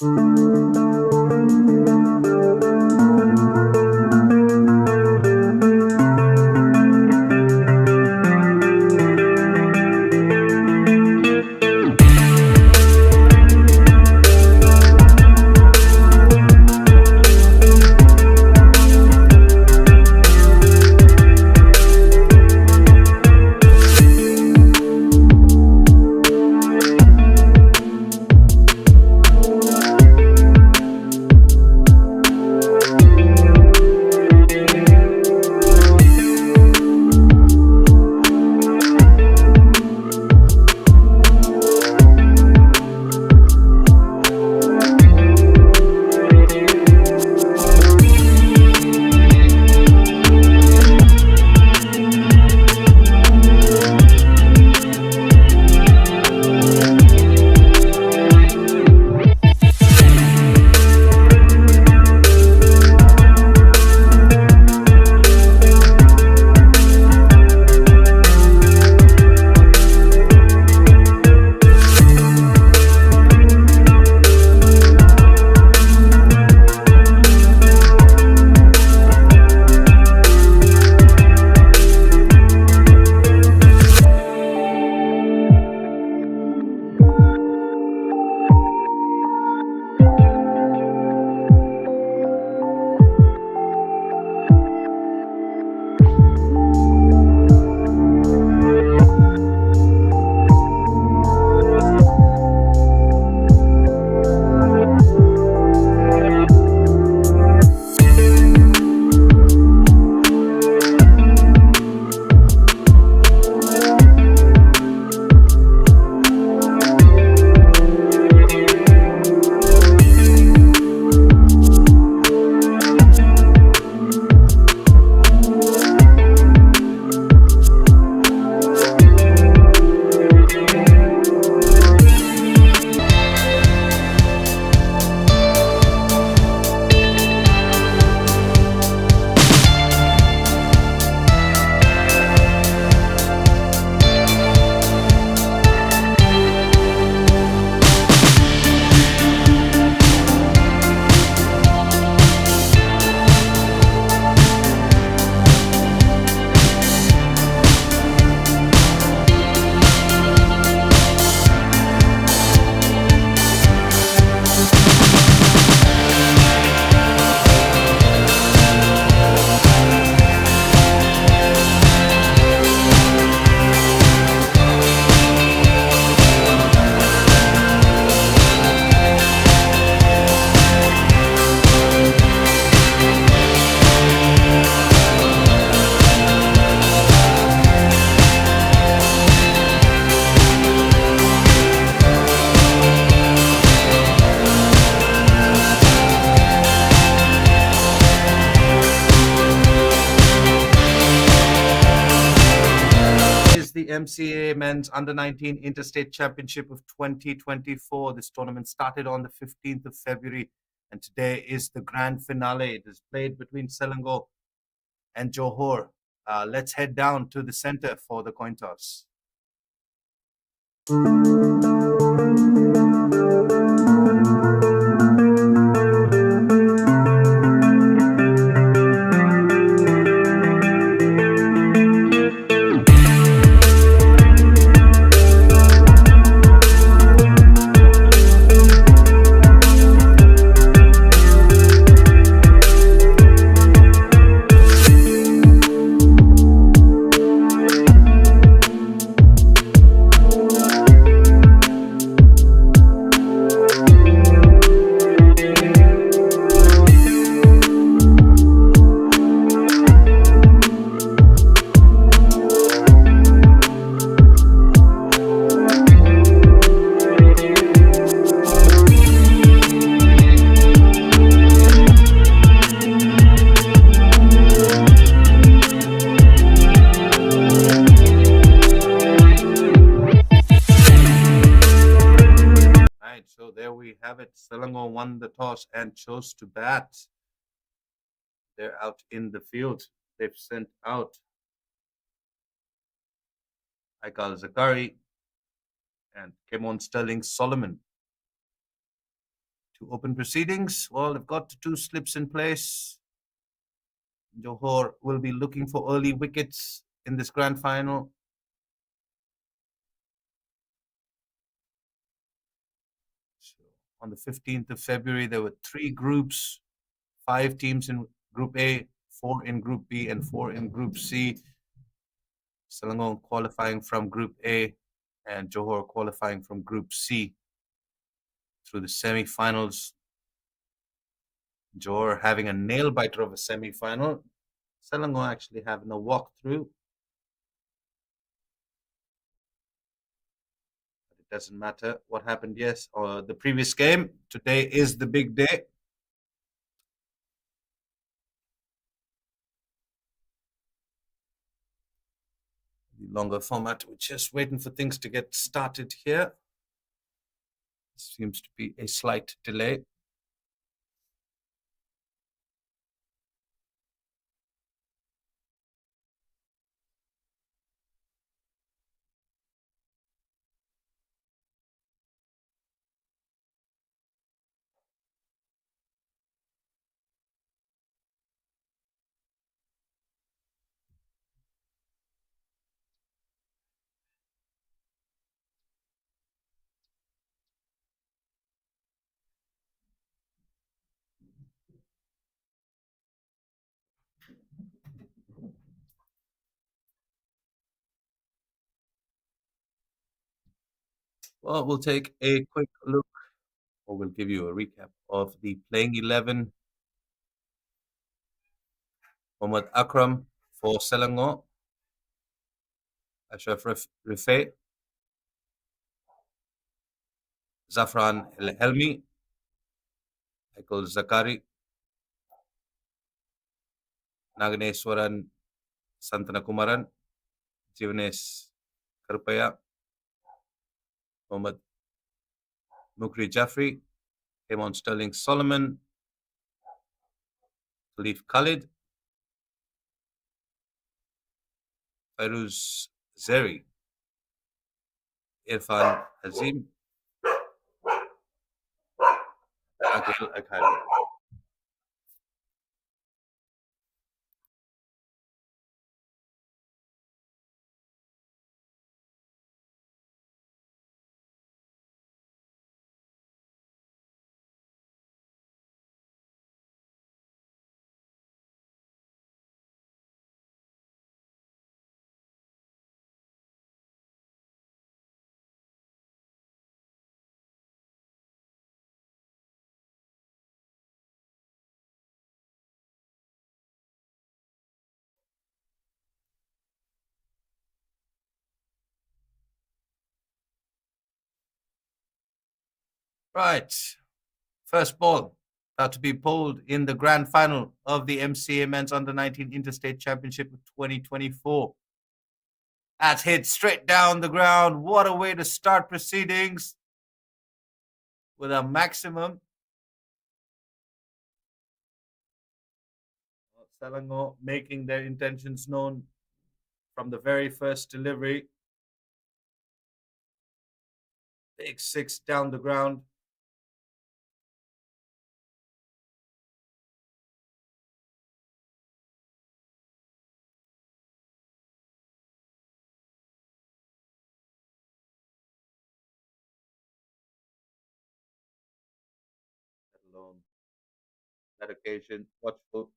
The MCA Men's Under-19 Interstate Championship of 2024. This tournament started on the 15th of February, and today is the grand finale. It is played between Selangor and Johor. Let's head down to the center for the coin toss. So there we have it. Selangor won the toss and chose to bat. They're out in the field. They've sent out Aikal Zakari and Kemon Sterling Solomon To open proceedings, well, they've got the two slips in place. Johor will be looking for early wickets in this grand final. So on the 15th of February, there were three groups, 5 teams in Group A, 4 in Group B, and 4 in Group C. Selangor qualifying from Group A and Johor qualifying from Group C through the semi-finals. Johor having a nail-biter of a semi-final. Selangor actually having a walkthrough. It doesn't matter what happened or the previous game. Today is the big day. The longer format. We're just waiting for things to get started here. Seems to be a slight delay. Well, we'll take a quick look, or we'll give you a recap of the playing 11. Mohammad Akram for Selangor, Ashraf Rifai, Zafran El Helmi, Michael Zakari, Naganeswaran Santanakumaran, Jivanes Karpaya, Mohammad Mukri Jaffrey, Hemon Sterling Solomon, Khalif Khalid, Fairuz Zeri, Irfan Azim, Akil Akhari. Right. First ball about to be pulled in the grand final of the MCA Men's Under-19 Interstate Championship of 2024. That's hit straight down the ground. What a way to start proceedings with a maximum. Selangor making their intentions known from the very first delivery. Big six down the ground. Let alone that occasion, watchful.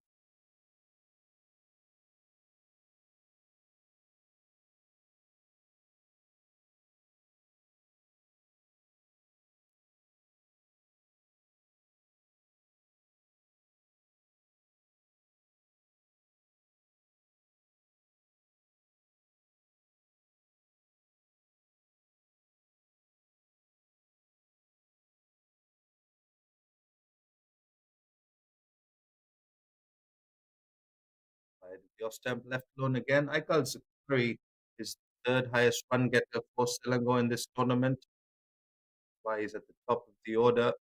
Your stamp left alone again. Aikal Zakari is third highest run getter for Selangor in this tournament. Why he's at the top of the order.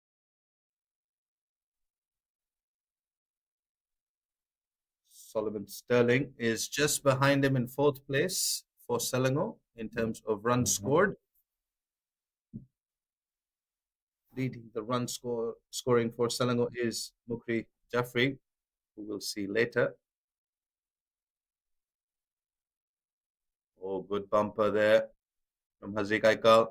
Solomon Sterling is just behind him in fourth place for Selangor in terms of runs scored. Leading the scoring for Selangor is Mukri Jaffrey, who we'll see later. Oh, good bumper there from Haziq Aikal.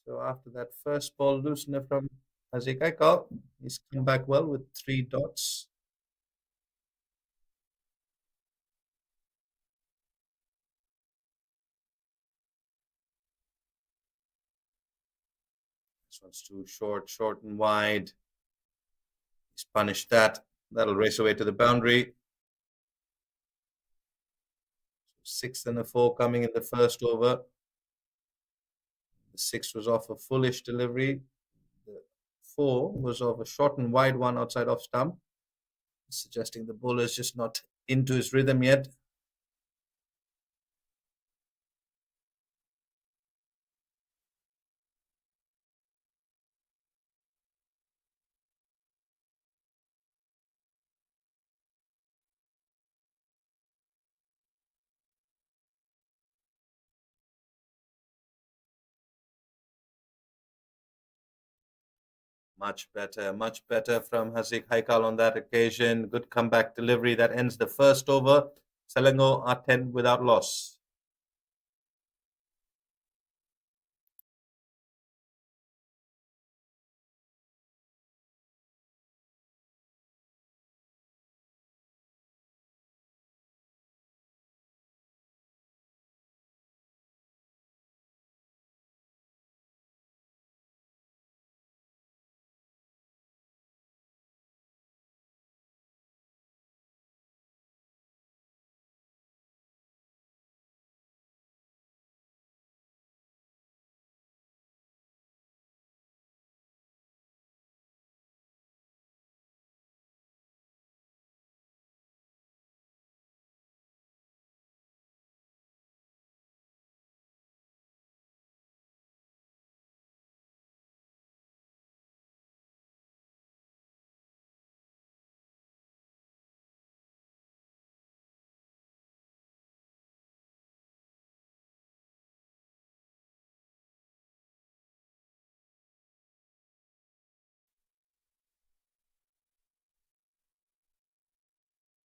So after that first ball loosener from Haziq Aikal, he's come back well with 3 dots. This one's too short, short and wide. He's punished that. That'll race away to the boundary. 6 and a 4 coming in the first over. The 6 was off a fullish delivery. The 4 was off a short and wide one outside off stump, suggesting the bowler's just not into his rhythm yet. Much better from Haziq Haikal on that occasion. Good comeback delivery that ends the first over. Selangor are 10 without loss.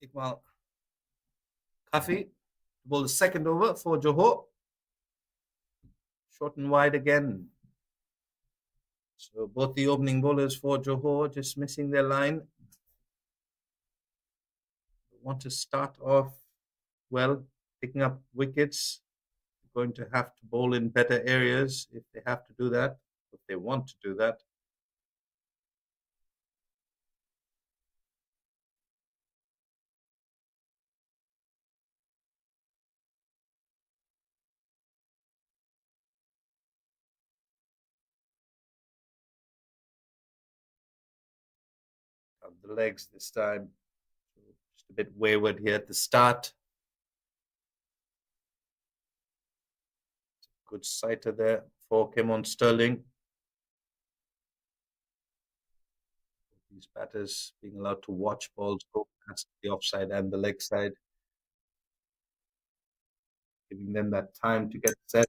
Iqbal Kafi to bowl the second over for Johor. Short and wide again. So both the opening bowlers for Johor just missing their line. Want to start off well, picking up wickets. Going to have to bowl in better areas if they have to do that, if they want to do that. The legs this time. Just a bit wayward here at the start. Good sighter there for Kimon Sterling. These batters being allowed to watch balls go past the offside and the leg side, giving them that time to get set.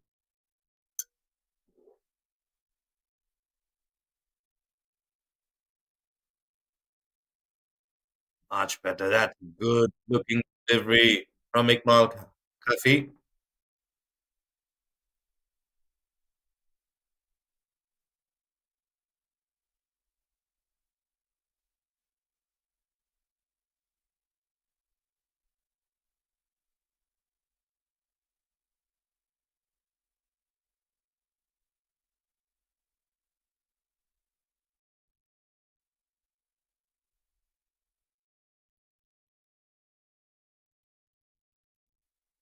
Much better. That good looking delivery from Iqbal Kafi.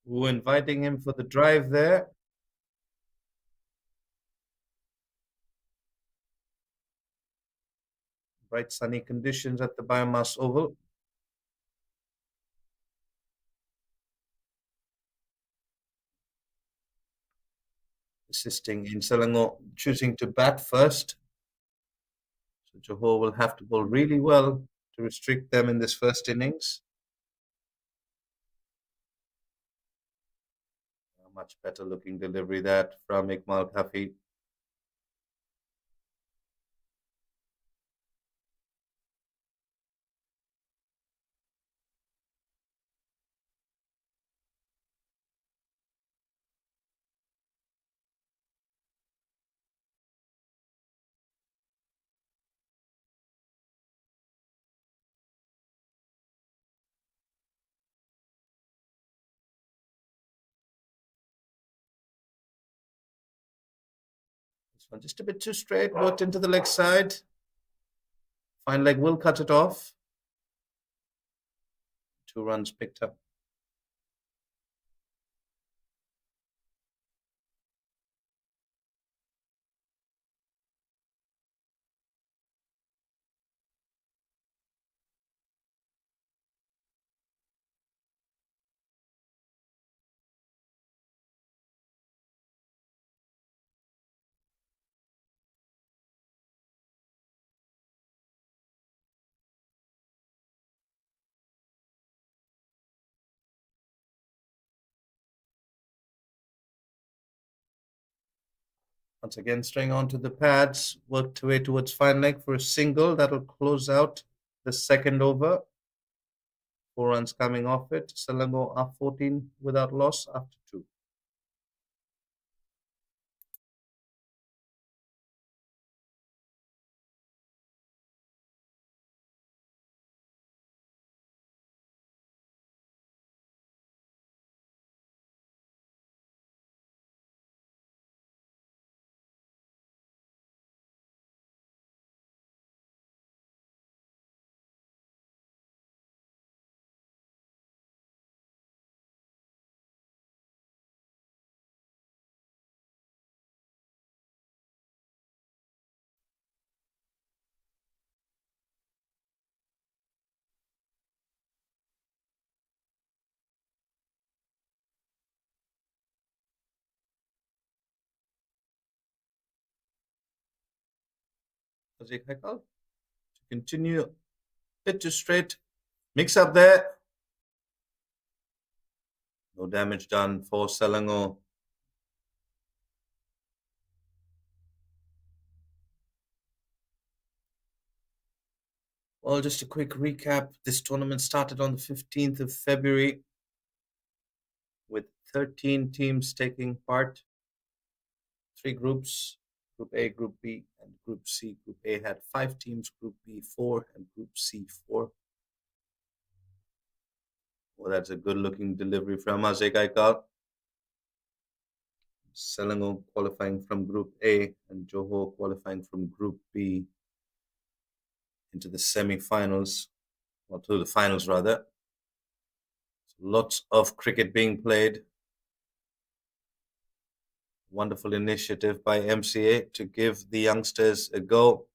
Who inviting him for the drive there. Bright sunny conditions at the BAYUEMAS Oval. Assisting in Selangor choosing to bat first. So Johor will have to bowl really well to restrict them in this first innings. A much better looking delivery that from Ikmal Kafi. This one just a bit too straight, worked into the leg side. Fine leg will cut it off. 2 runs picked up. Once again, straying onto the pads, worked away towards fine leg for a single. That'll close out the second over. 4 runs coming off it. Selangor are 14 without loss after 2. Ajay Khaikal to continue. Bit too straight. Mix up there. No damage done for Selangor. Well, just a quick recap. This tournament started on the 15th of February with 13 teams taking part. 3 groups, Group A, Group B, and Group C. Group A had 5 teams, Group B 4, and Group C 4. Well, that's a good-looking delivery from Ajay Khaikal. Selangor qualifying from Group A and Johor qualifying from Group B into the semi-finals, or to the finals rather. So lots of cricket being played. Wonderful initiative by MCA to give the youngsters a go.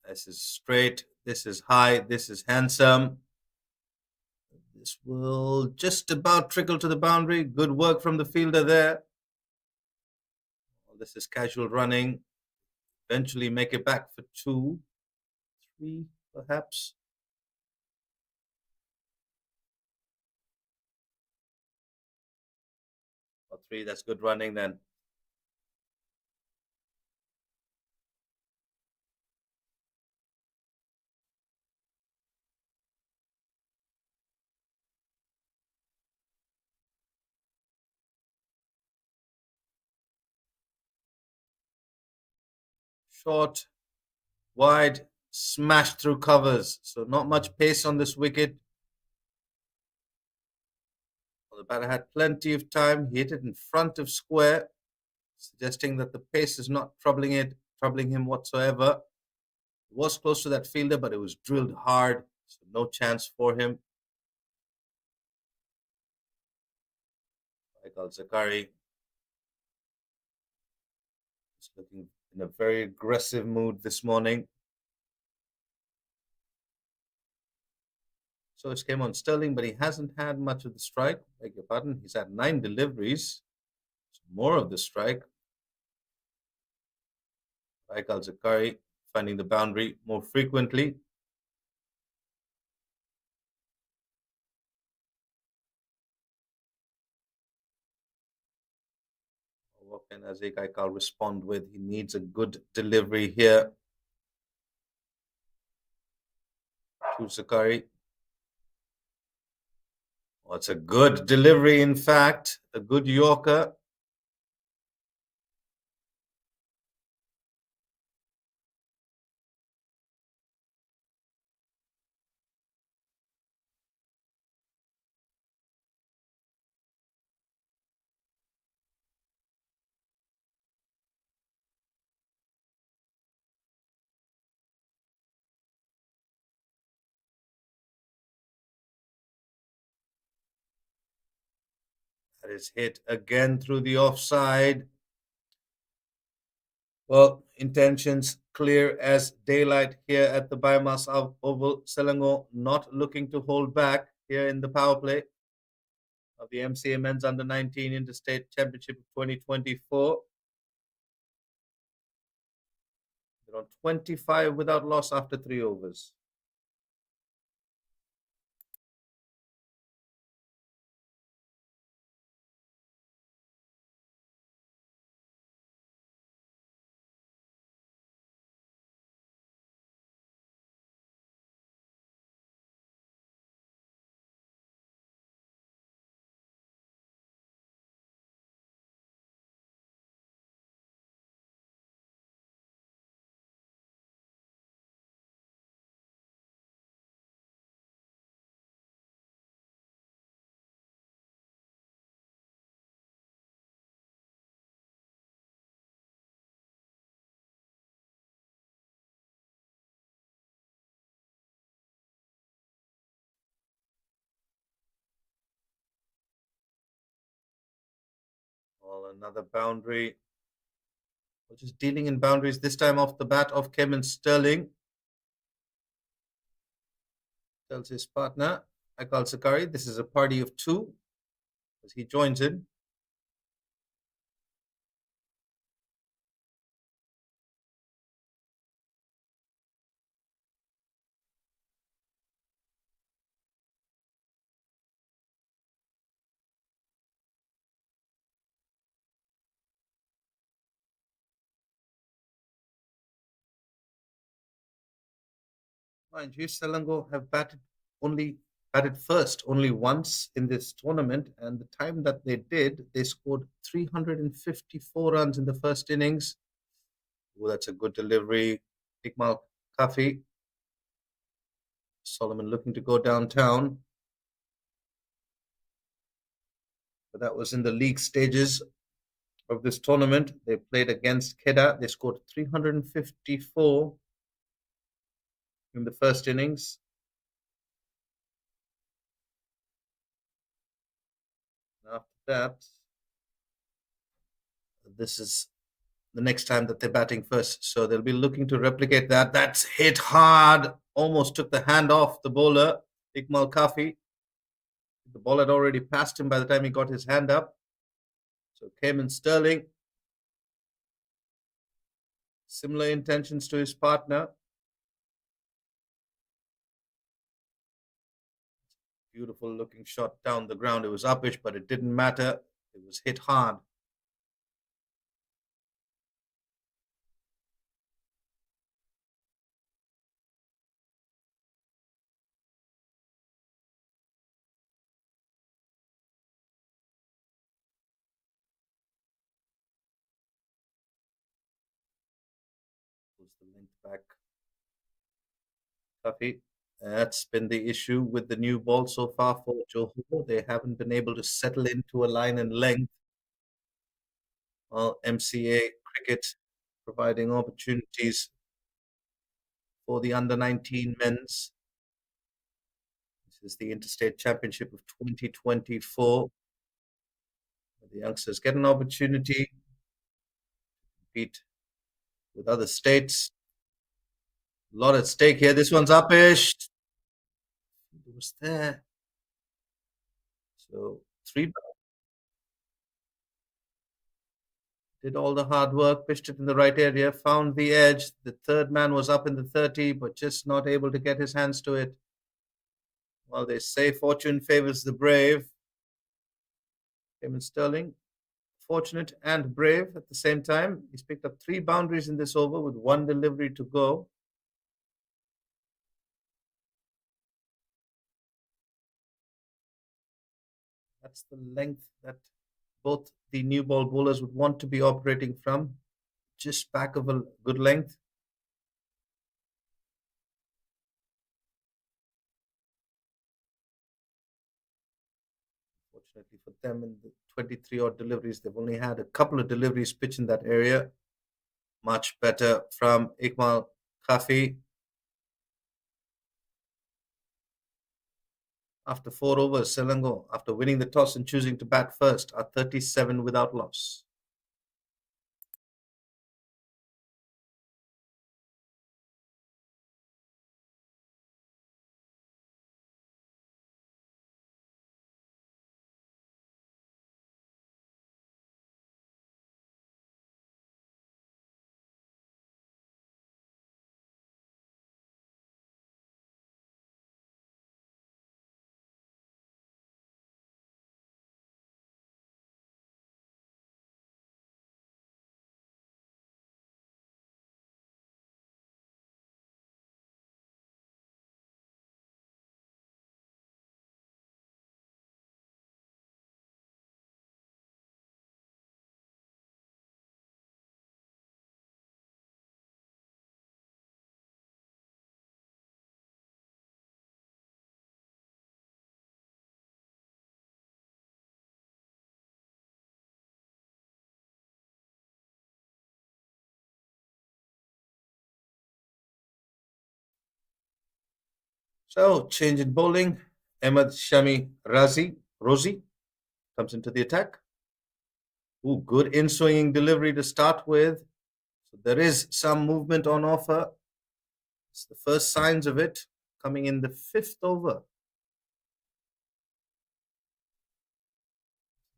This is straight, this is high, this is handsome. This will just about trickle to the boundary. Good work from the fielder there. Well, this is casual running. Eventually make it back for 2, 3 perhaps. Or 3, that's good running then. Short, wide, smashed through covers. So not much pace on this wicket. Well, the batter had plenty of time. He hit it in front of square, suggesting that the pace is not troubling him whatsoever. It was close to that fielder, but it was drilled hard, so no chance for him. Michael Zakari is looking in a very aggressive mood this morning. So it came on Sterling, but he hasn't had much of the strike. Beg your pardon. He's had 9 deliveries. So more of the strike. Raikal Zakari finding the boundary more frequently. What can Azik Aikal respond with? He needs a good delivery here to Zakari. Oh, it's a good delivery, in fact. A good Yorker. That is hit again through the offside. Well, intentions clear as daylight here at the BAYUEMAS Oval. Selangor not looking to hold back here in the power play of the MCA Men's Under-19 Interstate Championship of 2024. They're on 25 without loss after 3 overs. Well, another boundary. We're just dealing in boundaries this time off the bat of Kevin Sterling. Tells his partner, Aikal Zakari, this is a party of 2 as he joins in. Mind you, Selangor have batted first only once in this tournament, and the time that they did, they scored 354 runs in the first innings. Oh, that's a good delivery. Ikmal Kafi. Solomon looking to go downtown. But that was in the league stages of this tournament. They played against Kedah. They scored 354 in the first innings. After that, this is the next time that they're batting first. So they'll be looking to replicate that. That's hit hard. Almost took the hand off the bowler, Ikmal Kafi. The ball had already passed him by the time he got his hand up. So came in Sterling. Similar intentions to his partner. Beautiful looking shot down the ground. It was uppish, but it didn't matter. It was hit hard. Was the length back. Kafi. That's been the issue with the new ball so far for Johor. They haven't been able to settle into a line and length. Well, MCA cricket providing opportunities for the under-19 men's. This is the Interstate Championship of 2024. The youngsters get an opportunity to compete with other states. A lot at stake here. This one's uppish. was there. So three did all the hard work, pitched it in the right area, found the edge. The third man was up in the 30, but just not able to get his hands to it. Well, they say fortune favors the brave. Cayman Sterling, fortunate and brave at the same time. He's picked up three boundaries in this over with one delivery to go. That's the length that both the new ball bowlers would want to be operating from, just back of a good length. Fortunately for them, in the 23 odd deliveries, they've only had a couple of deliveries pitched in that area. Much better from Ikmal Kafi. After 4 overs, Selangor, after winning the toss and choosing to bat first, are 37 without loss. So, change in bowling. Ahmed Shami Rosie comes into the attack. Ooh, good in swinging delivery to start with. So there is some movement on offer. It's the first signs of it coming in the fifth over.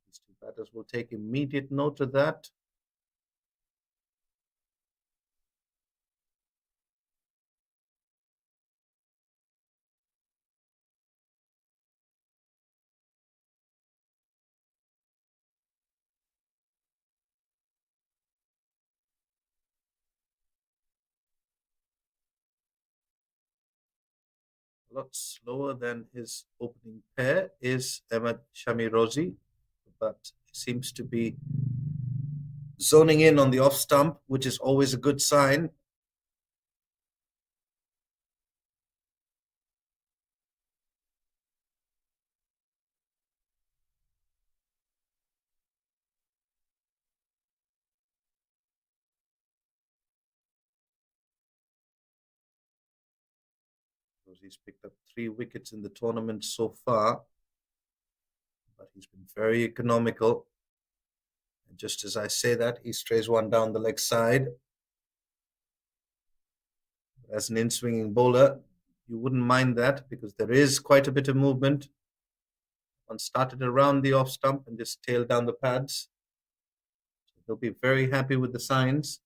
These two batters will take immediate note of that. A lot slower than his opening pair is Ahmed Shami Rosie, but seems to be zoning in on the off stump, which is always a good sign. Rosie's picked up 3 wickets in the tournament so far, but he's been very economical. And just as I say that, he strays one down the leg side. As an in-swinging bowler, you wouldn't mind that because there is quite a bit of movement. One started around the off stump and just tailed down the pads. So they'll be very happy with the signs.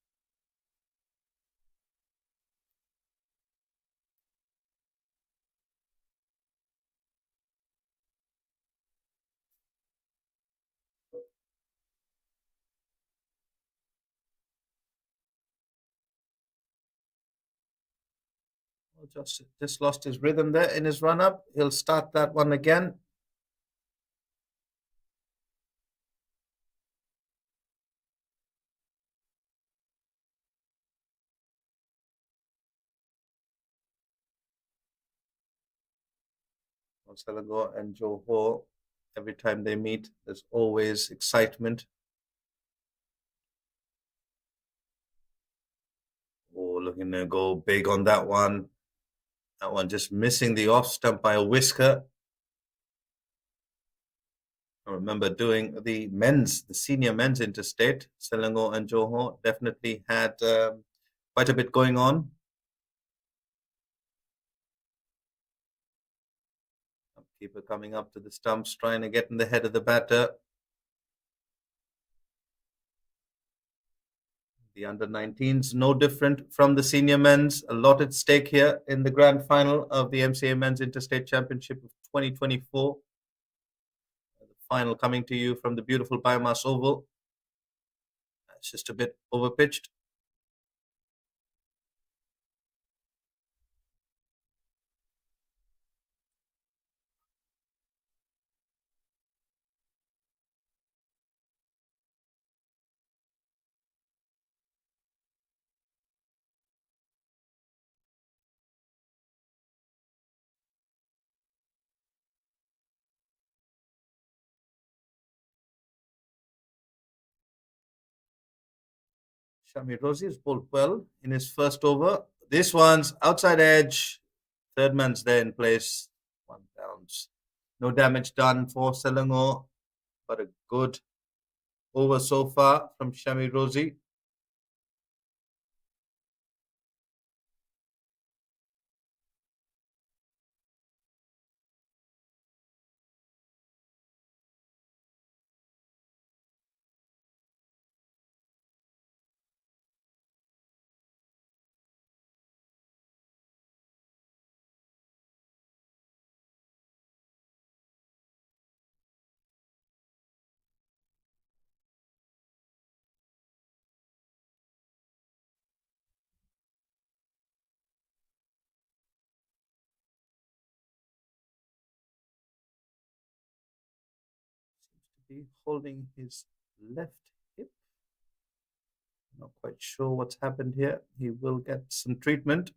Just lost his rhythm there in his run up. He'll start that one again. Selangor and Johor, every time they meet, there's always excitement. Oh, looking to go big on that one. That one just missing the off stump by a whisker. I remember doing the senior men's interstate. Selangor and Johor definitely had quite a bit going on. Keeper coming up to the stumps, trying to get in the head of the batter. The under-19s, no different from the senior men's. A lot at stake here in the grand final of the MCA Men's Interstate Championship of 2024. The final coming to you from the beautiful BAYUEMAS Oval. It's just a bit overpitched. Shami Rosie has bowled well in his first over. This one's outside edge. Third man's there in place. One bounce. No damage done for Selangor, but a good over so far from Shami Rosie. Seems to be holding his left hip. Not quite sure what's happened here. He will get some treatment.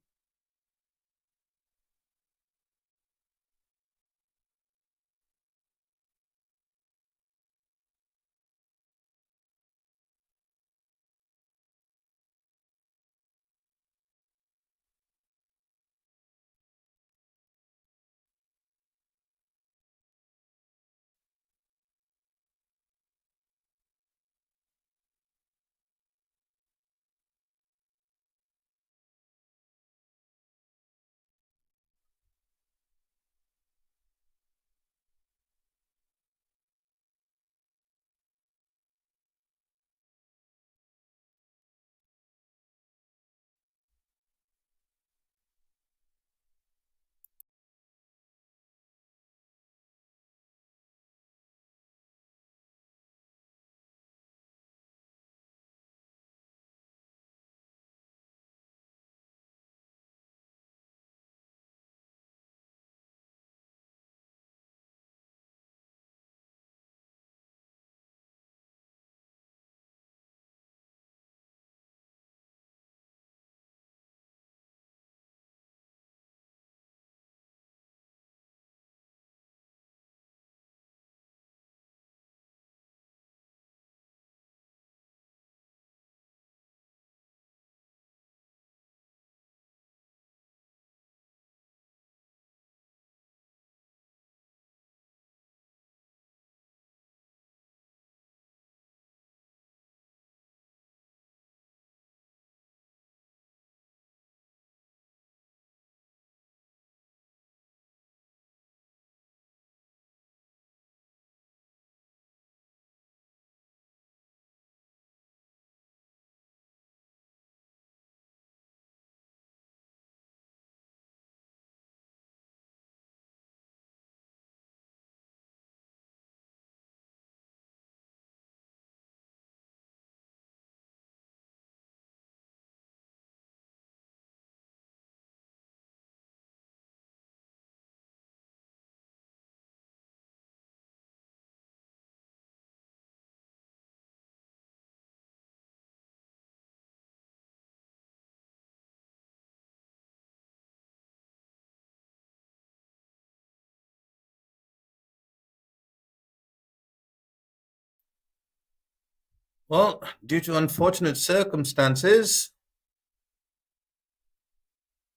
Well, due to unfortunate circumstances,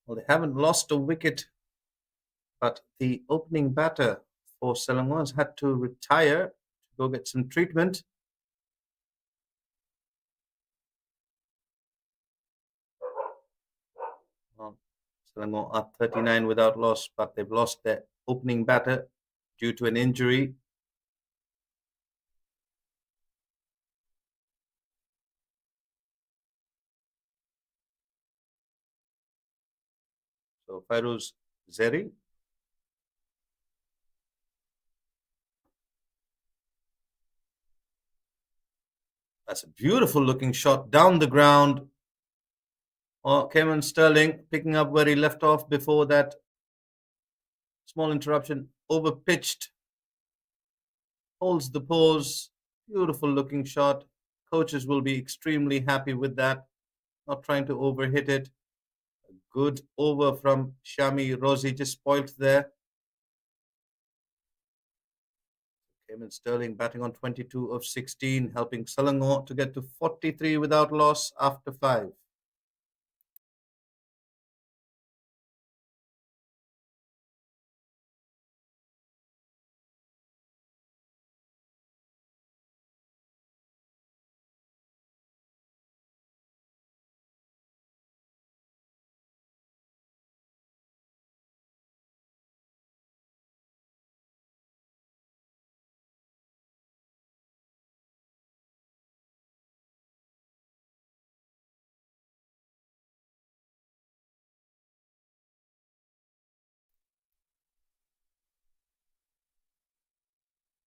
well, they haven't lost a wicket, but the opening batter for Selangor has had to retire to go get some treatment. Well, Selangor are 39 without loss, but they've lost their opening batter due to an injury. So Fairuz Zeri. That's a beautiful looking shot down the ground. Oh, Kevin Sterling picking up where he left off before that small interruption. Over pitched. Holds the pose. Beautiful looking shot. Coaches will be extremely happy with that. Not trying to overhit it. A good over from Shami Rosie, just spoilt there. Kevin Sterling batting on 22 of 16, helping Selangor to get to 43 without loss after 5.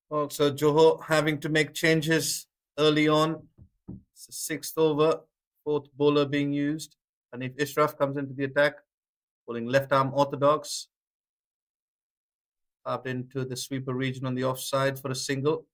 Also, Johor having to make changes early on. It's the 6th over, 4th bowler being used. And if Ishraf comes into the attack, bowling left arm orthodox, up into the sweeper region on the offside for a single.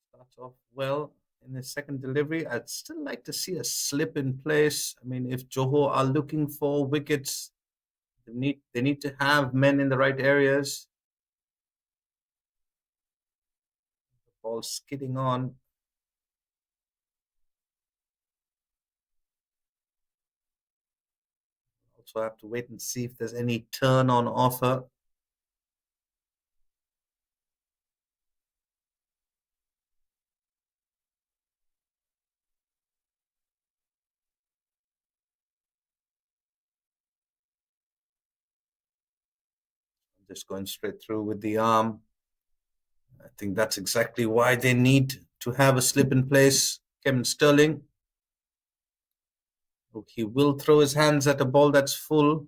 Starts off well in the second delivery. I'd still like to see a slip in place. I mean, if Johor are looking for wickets, they need to have men in the right areas. The ball skidding on. Also have to wait and see if there's any turn on offer. Just going straight through with the arm. I think that's exactly why they need to have a slip in place. Kevin Sterling. He will throw his hands at a ball that's full.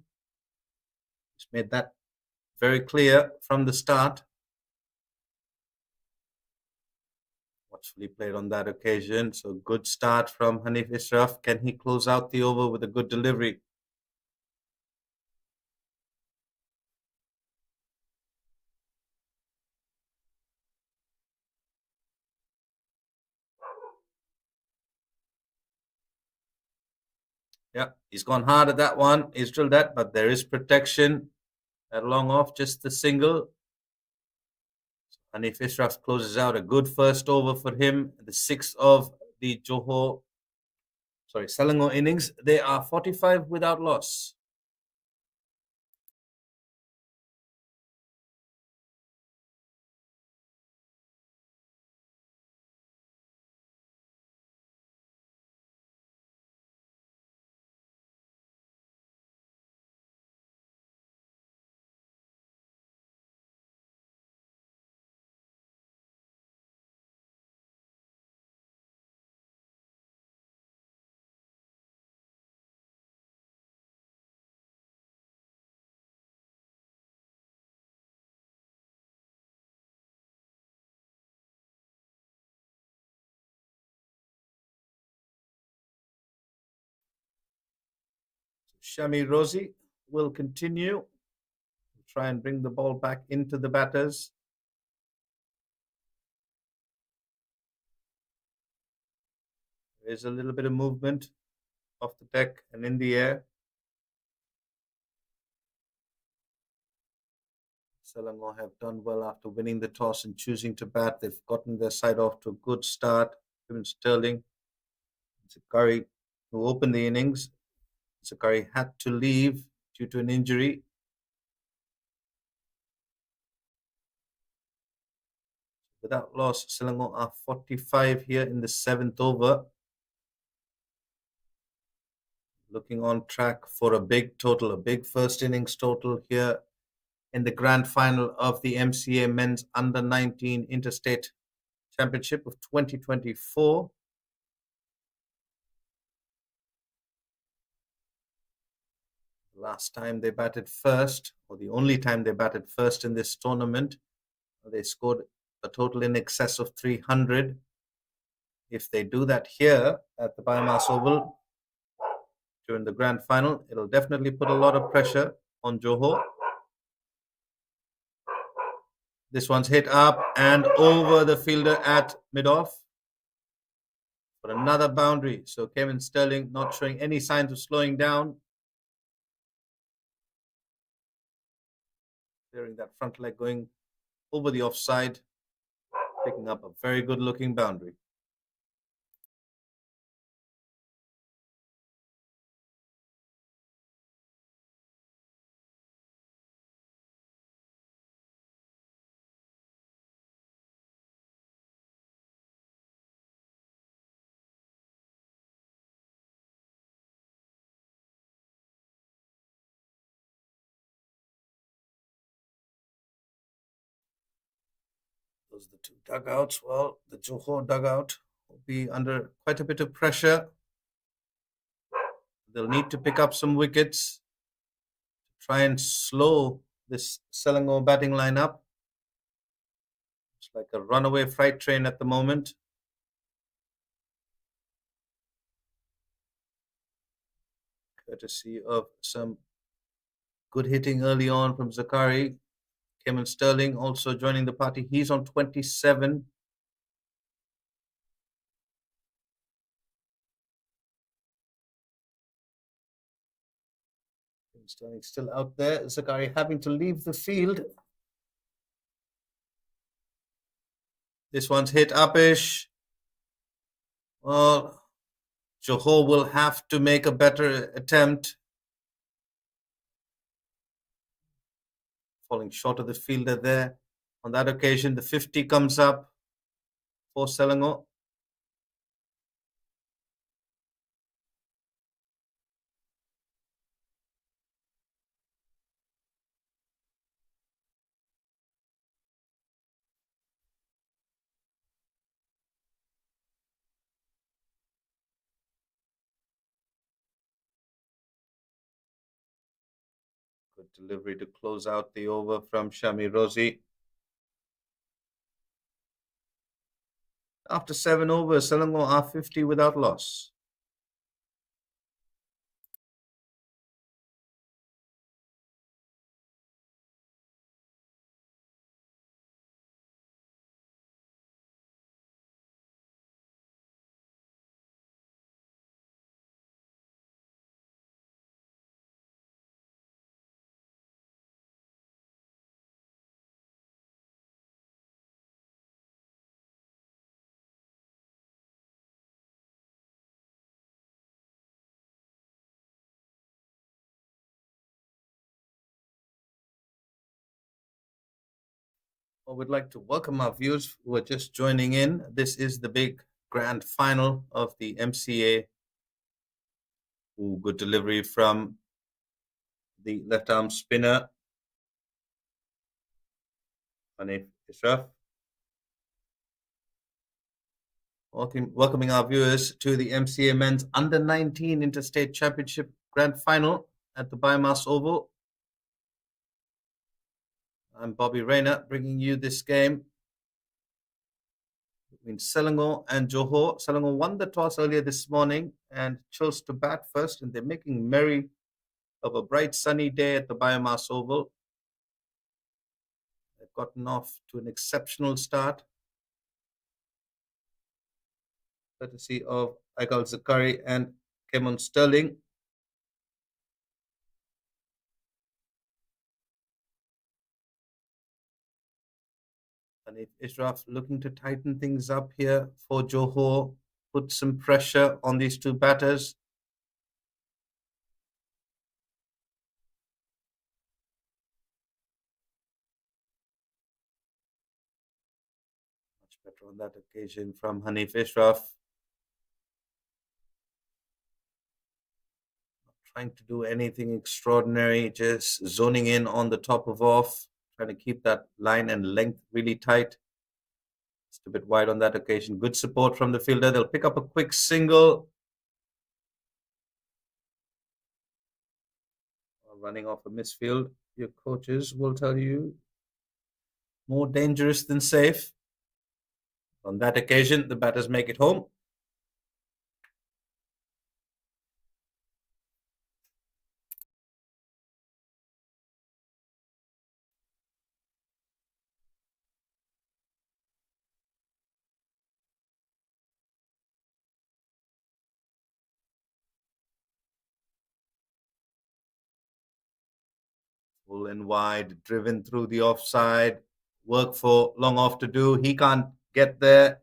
He's made that very clear from the start. Watchfully played on that occasion. So good start from Hanif Ishraf. Can he close out the over with a good delivery? Yeah, he's gone hard at that one. He's drilled that, but there is protection. That long off, just the single. Hanif Ishraf closes out a good first over for him. The 6th of the Selangor innings. They are 45 without loss. Shami Rosie will continue. Try and bring the ball back into the batters. There's a little bit of movement off the deck and in the air. Selangor have done well after winning the toss and choosing to bat. They've gotten their side off to a good start. Kevin Sterling, Curry, who opened the innings, Zakari had to leave due to an injury. Without loss, Selangor are 45 here in the 7th over. Looking on track for a big total, a big first innings total here in the grand final of the MCA Men's Under-19 Interstate Championship of 2024. Last time they batted first, or the only time they batted first in this tournament, they scored a total in excess of 300. If they do that here at the BAYUEMAS Oval during the grand final, it'll definitely put a lot of pressure on Johor. This one's hit up and over the fielder at mid-off for another boundary. So Kevin Sterling not showing any signs of slowing down. Clearing that front leg, going over the offside, picking up a very good looking boundary. Those are the two dugouts. Well, the Johor dugout will be under quite a bit of pressure. They'll need to pick up some wickets to try and slow this Selangor batting lineup. It's like a runaway freight train at the moment. Courtesy of some good hitting early on from Zakari. Kevin Sterling also joining the party. He's on 27. Kevin Sterling still out there. Zakari having to leave the field. This one's hit uppish. Well, Johor will have to make a better attempt. Falling short of the fielder there. On that occasion, the 50 comes up for Selangor. Good delivery to close out the over from Shami Rozi. After 7 overs, Selangor are 50 without loss. I would like to welcome our viewers who are just joining in. This is the big grand final of the MCA. Ooh, good delivery from the left arm spinner, Hanif Ishraf. Welcoming our viewers to the MCA Men's Under-19 Interstate Championship Grand Final at the BAYUEMAS Oval. I'm Bobby Rayner, bringing you this game between Selangor and Johor. Selangor won the toss earlier this morning and chose to bat first, and they're making merry of a bright sunny day at the BAYUEMAS Oval. They've gotten off to an exceptional start, courtesy of Aigal Zakari and Kevin Sterling. Hanif Ishraf looking to tighten things up here for Johor, put some pressure on these two batters. Better on that occasion from Hanif Ishraf. Trying to do anything extraordinary, just zoning in on the top of off, trying to keep that line and length really tight. Just a bit wide on that occasion. Good support from the fielder. They'll pick up a quick single. Running off a misfield, your coaches will tell you more dangerous than safe. On that occasion, the batters make it home. Full and wide, driven through the offside. Work for long off to do. He can't get there.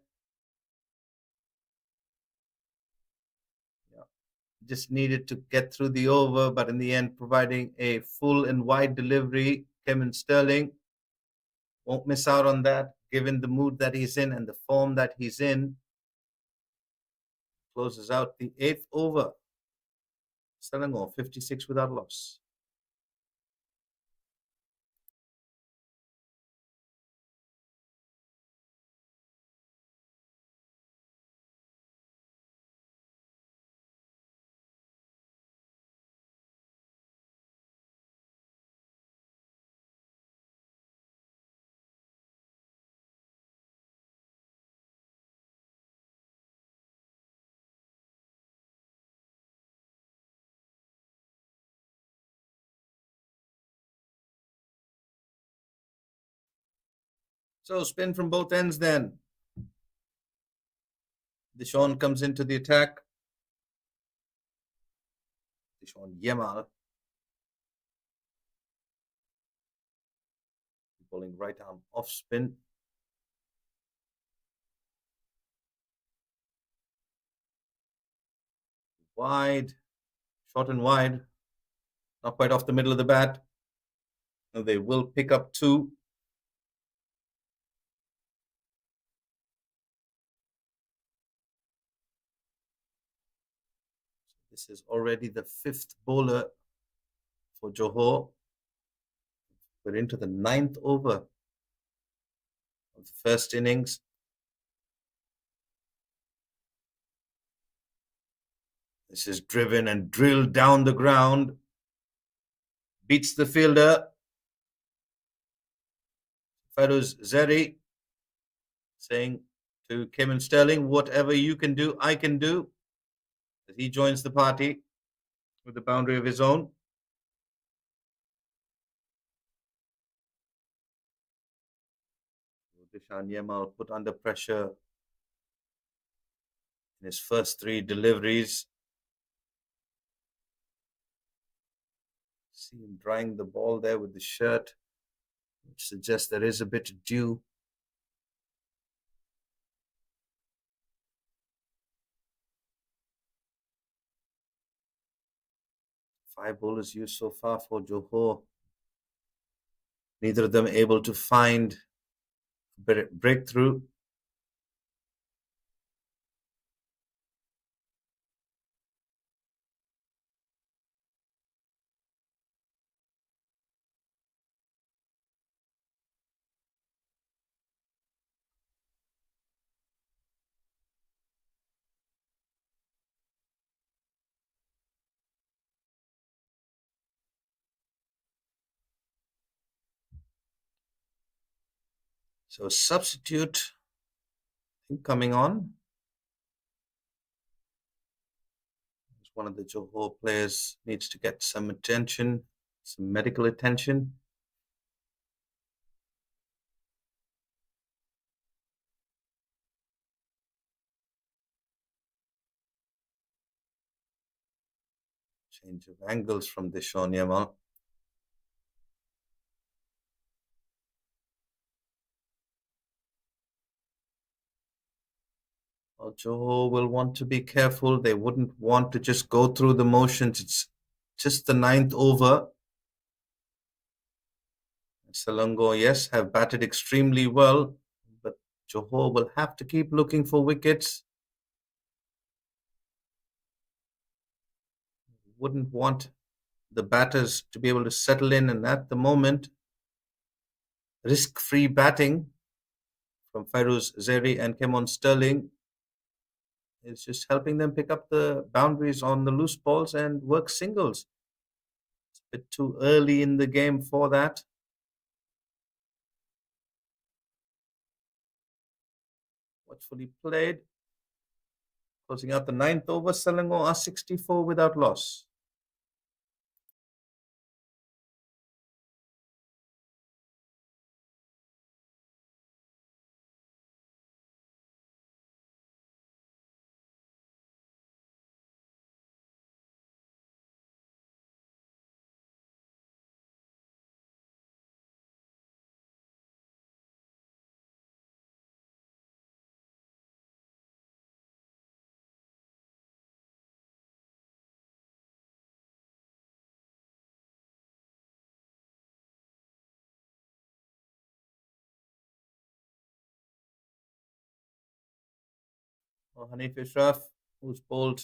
Just needed to get through the over, but in the end, providing a full and wide delivery. Kevin Sterling won't miss out on that, given the mood that he's in and the form that he's in. Closes out the 8th over. Selangor 56 without loss. So spin from both ends then. Dishon comes into the attack. Dishon Yemal. Bowling right arm off spin. Wide. Short and wide. Not quite off the middle of the bat. And they will pick up 2. This is already the 5th bowler for Johor. We're into the 9th over of the first innings. This is driven and drilled down the ground. Beats the fielder. Fairuz Zeri saying to Kevin Sterling, whatever you can do, I can do. As he joins the party with a boundary of his own. Dishan Yemal put under pressure in his first 3 deliveries. See him drying the ball there with the shirt, which suggests there is a bit of dew. Five bowlers used so far for Johor. Neither of them able to find a breakthrough. So substitute coming on. One of the Johor players needs to get some attention, some medical attention. Change of angles from Dishon Yemal. Johor will want to be careful. They wouldn't want to just go through the motions. It's just the 9th over. Selangor, yes, have batted extremely well, but Johor will have to keep looking for wickets. Wouldn't want the batters to be able to settle in, and at the moment, risk-free batting from Fairuz Zeri and Kemon Sterling is just helping them pick up the boundaries on the loose balls and work singles. It's a bit too early in the game for that. Watchfully played. Closing out the ninth over, Selangor are 64 without loss. Hanif Ishraf, who's bowled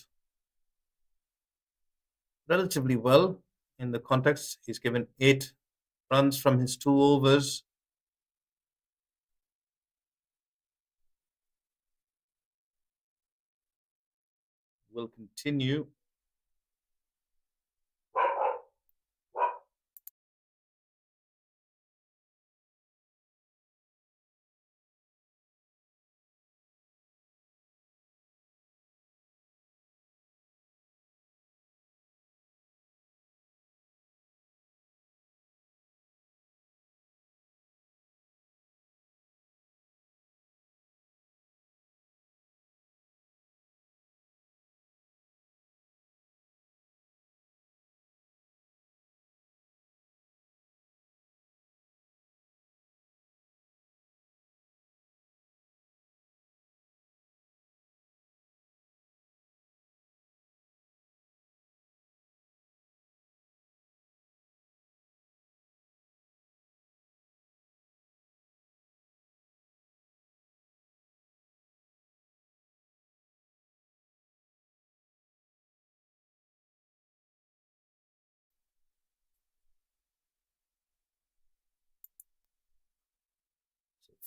relatively well in the context. He's given 8 runs from his 2 overs. Will continue.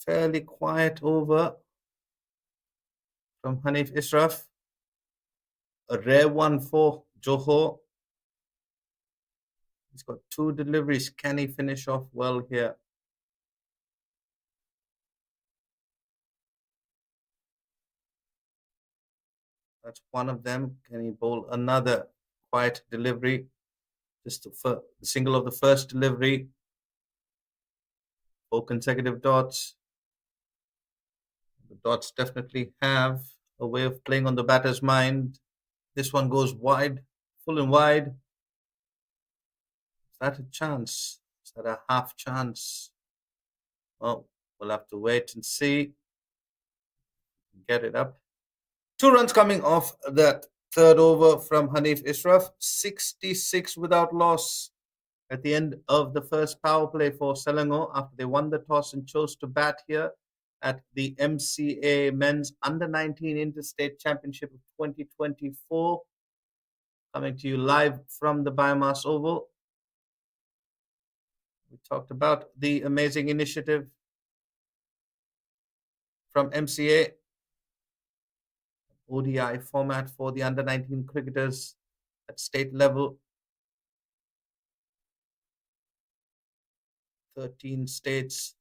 Fairly quiet over from Hanif Ishraf. A rare one for Johor. He's got 2 deliveries. Can he finish off well here? That's one of them. Can he bowl another quiet delivery? Just the single of the first delivery. 4 consecutive dots. The dots definitely have a way of playing on the batter's mind. This one goes wide, full and wide. Is that a chance? Is that a half chance? Oh, we'll have to wait and see. Get it up. 2 runs coming off that third over from Hanif Ishraf. 66 without loss at the end of the first power play for Selangor after they won the toss and chose to bat here at the MCA Men's Under-19 Interstate Championship of 2024. Coming to you live from the BAYUEMAS Oval. We talked about the amazing initiative from MCA, ODI format for the under-19 cricketers at state level. 13 states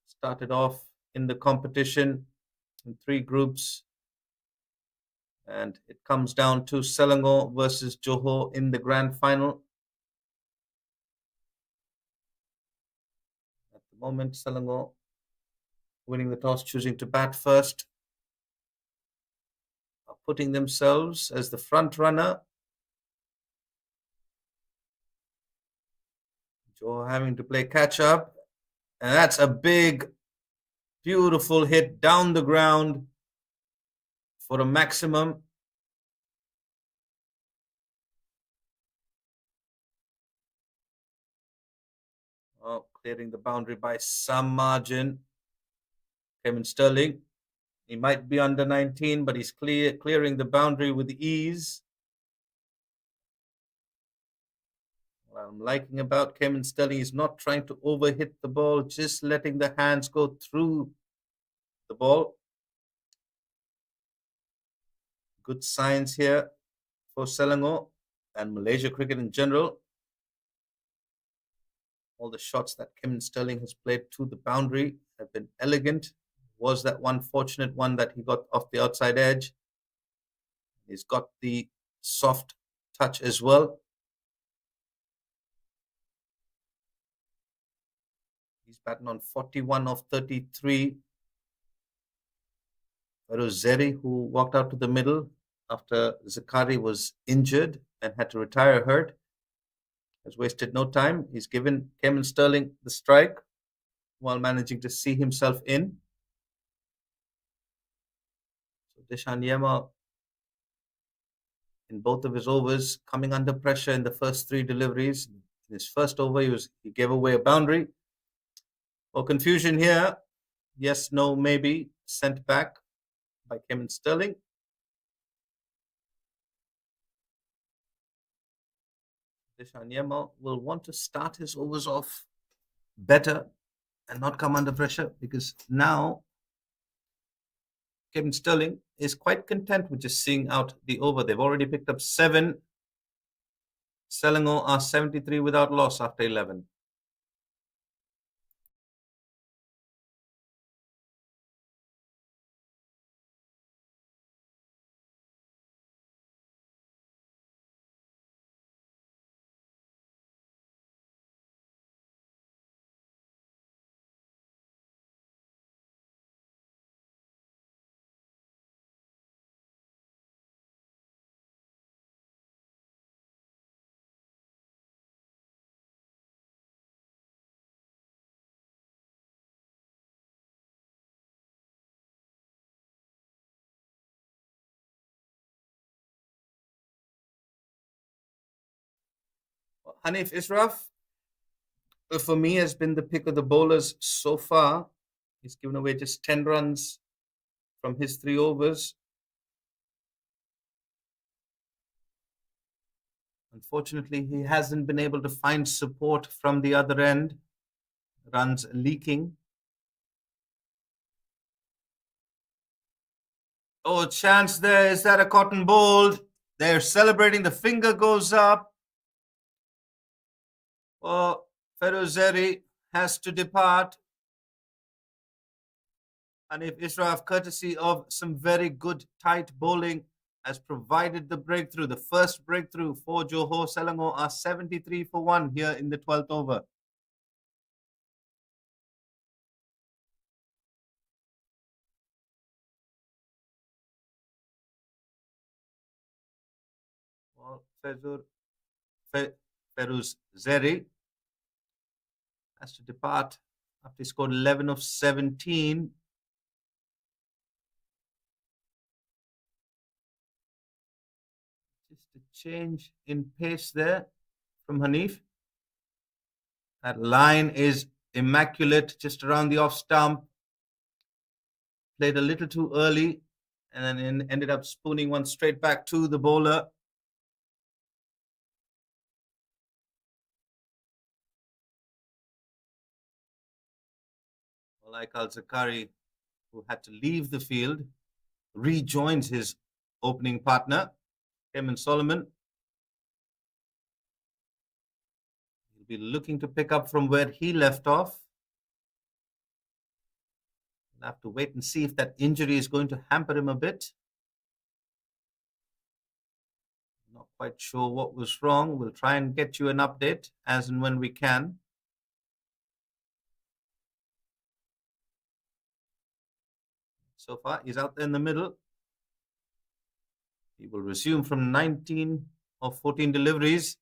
started off in the competition in 3 groups. And it comes down to Selangor versus Johor in the grand final. At the moment, Selangor winning the toss, choosing to bat first, are putting themselves as the front runner. Johor having to play catch up. And that's a big, beautiful hit down the ground for a maximum. Oh, clearing the boundary by some margin. Kevin Sterling, he might be under 19, but he's clearing the boundary with ease. What I'm liking about Kevin Sterling is not trying to overhit the ball, just letting the hands go through the ball. Good signs here for Selangor and Malaysia cricket in general. All the shots that Kevin Sterling has played to the boundary have been elegant. Was that one fortunate one that he got off the outside edge? He's got the soft touch as well. He's batting on 41 of 33. Zeri, who walked out to the middle after Zakari was injured and had to retire hurt, has wasted no time. He's given Kevin Sterling the strike while managing to see himself in. So Dishan Yema, in both of his overs, coming under pressure in the first three deliveries. In his first over, he gave away a boundary. Oh, confusion here. Yes, no, maybe. Sent back by Kevin Sterling. Dishan Yema will want to start his overs off better and not come under pressure, because now Kevin Sterling is quite content with just seeing out the over. They've already picked up 7. Selangor are 73 without loss after 11. Hanif Israf, for me, has been the pick of the bowlers so far. He's given away just 10 runs from his 3 overs. Unfortunately, he hasn't been able to find support from the other end. Runs leaking. Oh, chance there. Is that a cotton bowled? They're celebrating. The finger goes up. Oh, Ferozeri has to depart. And if Israf, courtesy of some very good tight bowling, has provided the breakthrough, the first breakthrough for Johor. Selangor are 73 for 1 here in the 12th over. Well, Feruz Zeri has to depart after he scored 11 of 17. Just a change in pace there from Hanif. That line is immaculate, just around the off stump. Played a little too early and then ended up spooning one straight back to the bowler. Like Al-Zakari, who had to leave the field, rejoins his opening partner, Kevin Solomon. He'll be looking to pick up from where he left off. We'll have to wait and see if that injury is going to hamper him a bit. Not quite sure what was wrong. We'll try and get you an update as and when we can. So far, he's out there in the middle. He will resume from 19 of 14 deliveries.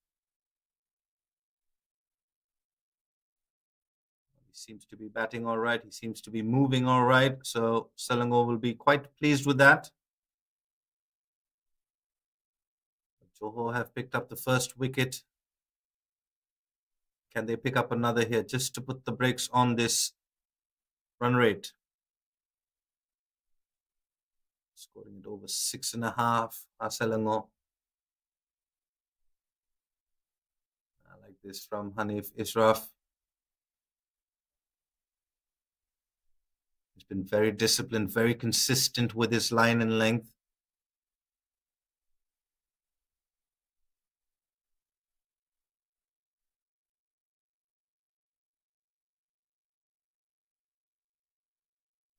He seems to be batting all right. He seems to be moving all right. So Selangor will be quite pleased with that. Johor have picked up the first wicket. Can they pick up another here just to put the brakes on this run rate? Scoring it over 6.5. Selangor. I like this from Hanif Israf. He's been very disciplined, very consistent with his line and length.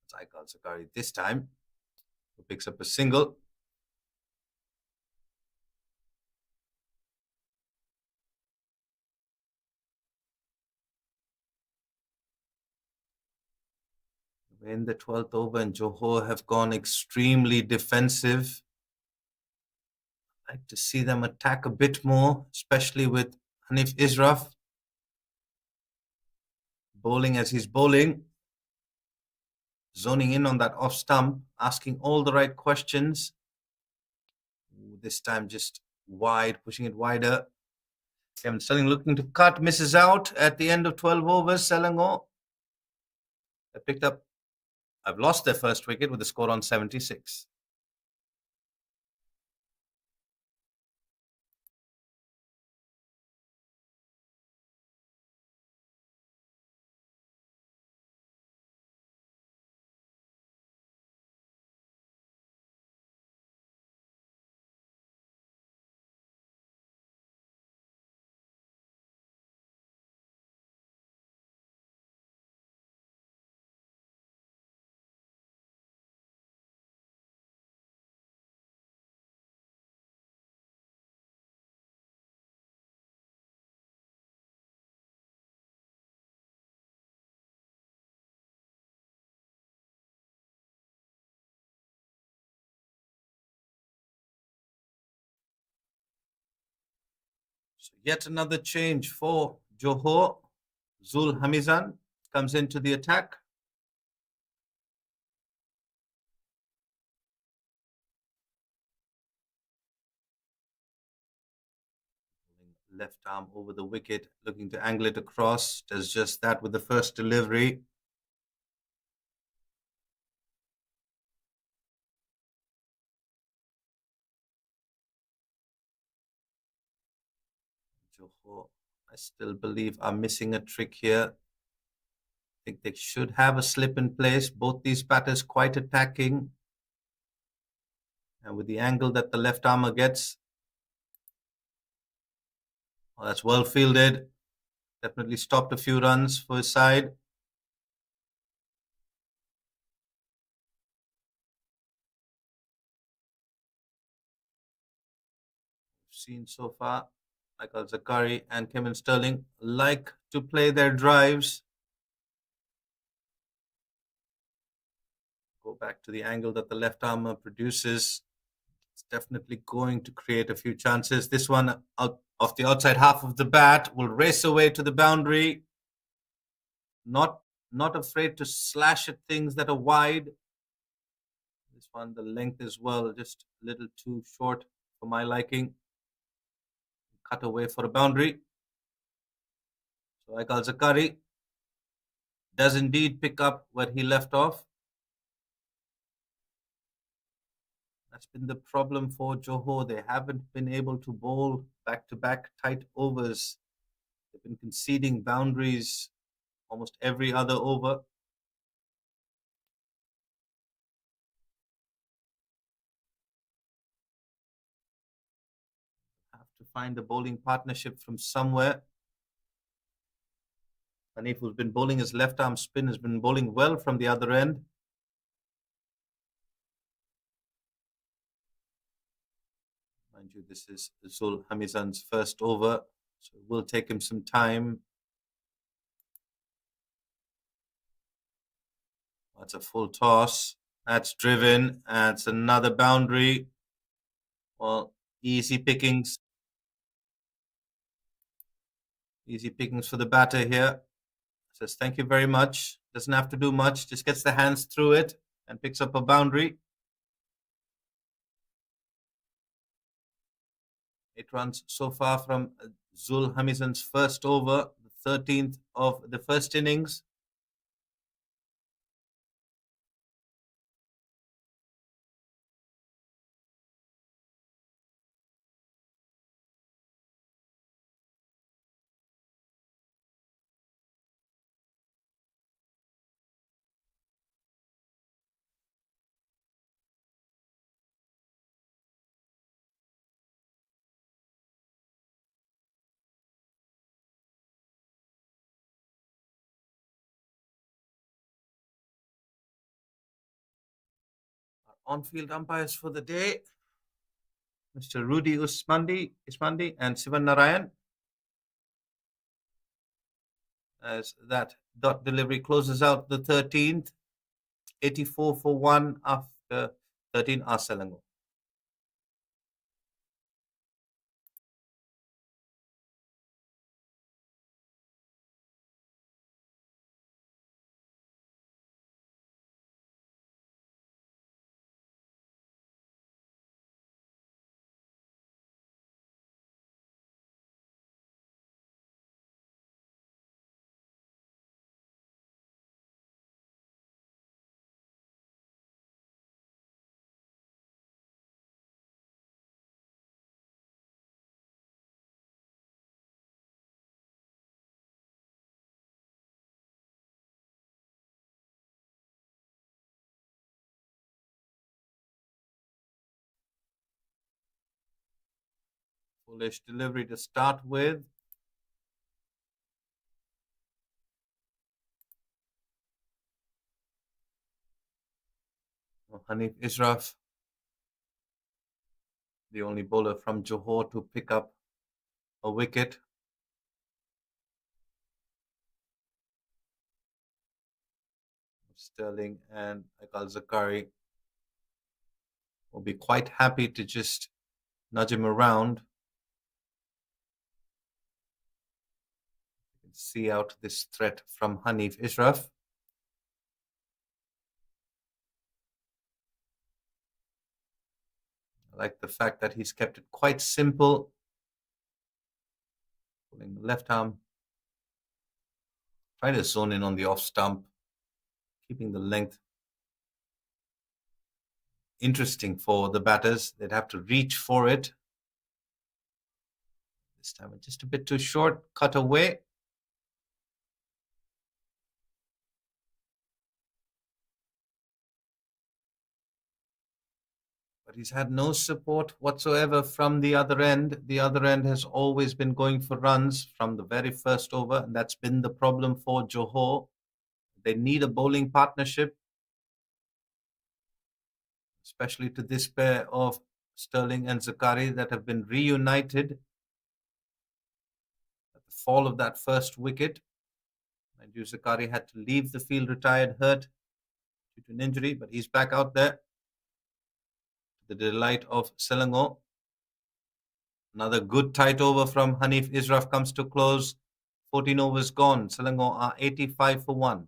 Saikal Sakari this time, who picks up a single. In the 12th over, and Johor have gone extremely defensive. I'd like to see them attack a bit more, especially with Hanif Israf bowling as he's bowling, zoning in on that off stump, asking all the right questions. This time just wide, pushing it wider. Kevin Sterling looking to cut, misses out at the end of 12 overs. Selangor picked up, I've lost their first wicket with a score on 76. So yet another change for Johor. Zul Hamizan comes into the attack. Left arm over the wicket, looking to angle it across. Does just that with the first delivery. Johor, I still believe, are missing a trick here. I think they should have a slip in place. Both these batters quite attacking. And with the angle that the left armer gets, well, that's well fielded. Definitely stopped a few runs for his side. We've seen so far, like Al-Zakari and Kevin Sterling, like to play their drives. Go back to the angle that the left armer produces. It's definitely going to create a few chances. This one out of the outside half of the bat will race away to the boundary. Not afraid to slash at things that are wide. This one, the length as well, just a little too short for my liking. Cut away for a boundary. So Aikal Zakari does indeed pick up where he left off. That's been the problem for Johor. They haven't been able to bowl back-to-back tight overs. They've been conceding boundaries almost every other over. Have to find a bowling partnership from somewhere. Hanif, who's been bowling his left arm spin, has been bowling well from the other end. Mind you, this is Zul Hamizan's first over, so it will take him some time. That's a full toss. That's driven. That's another boundary. Well, easy pickings. Easy pickings for the batter here. Says thank you very much. Doesn't have to do much. Just gets the hands through it and picks up a boundary. 8 runs so far from Zul Hamizan's first over, the 13th of the first innings. On-field umpires for the day, Mr. Rudy Ismandi and Sivan Narayan. As that dot delivery closes out the 13th, 84 for 1 after 13 are Selangor. Foolish delivery to start with. Hanif Israf, the only bowler from Johor to pick up a wicket. Sterling and Akal Zakari will be quite happy to just nudge him around. You can see out this threat from Hanif Israf. I like the fact that he's kept it quite simple. Pulling the left arm. Trying to zone in on the off stump. Keeping the length interesting for the batters. They'd have to reach for it. This time just a bit too short. Cut away. But he's had no support whatsoever from the other end. The other end has always been going for runs from the very first over, and that's been the problem for Johor. They need a bowling partnership, especially to this pair of Sterling and Zakari that have been reunited at the fall of that first wicket. Mind you, Zakari had to leave the field retired, hurt due to an injury, but he's back out there. To the delight of Selangor. Another good tight over from Hanif Israf comes to close. 14 overs gone. Selangor are 85 for 1.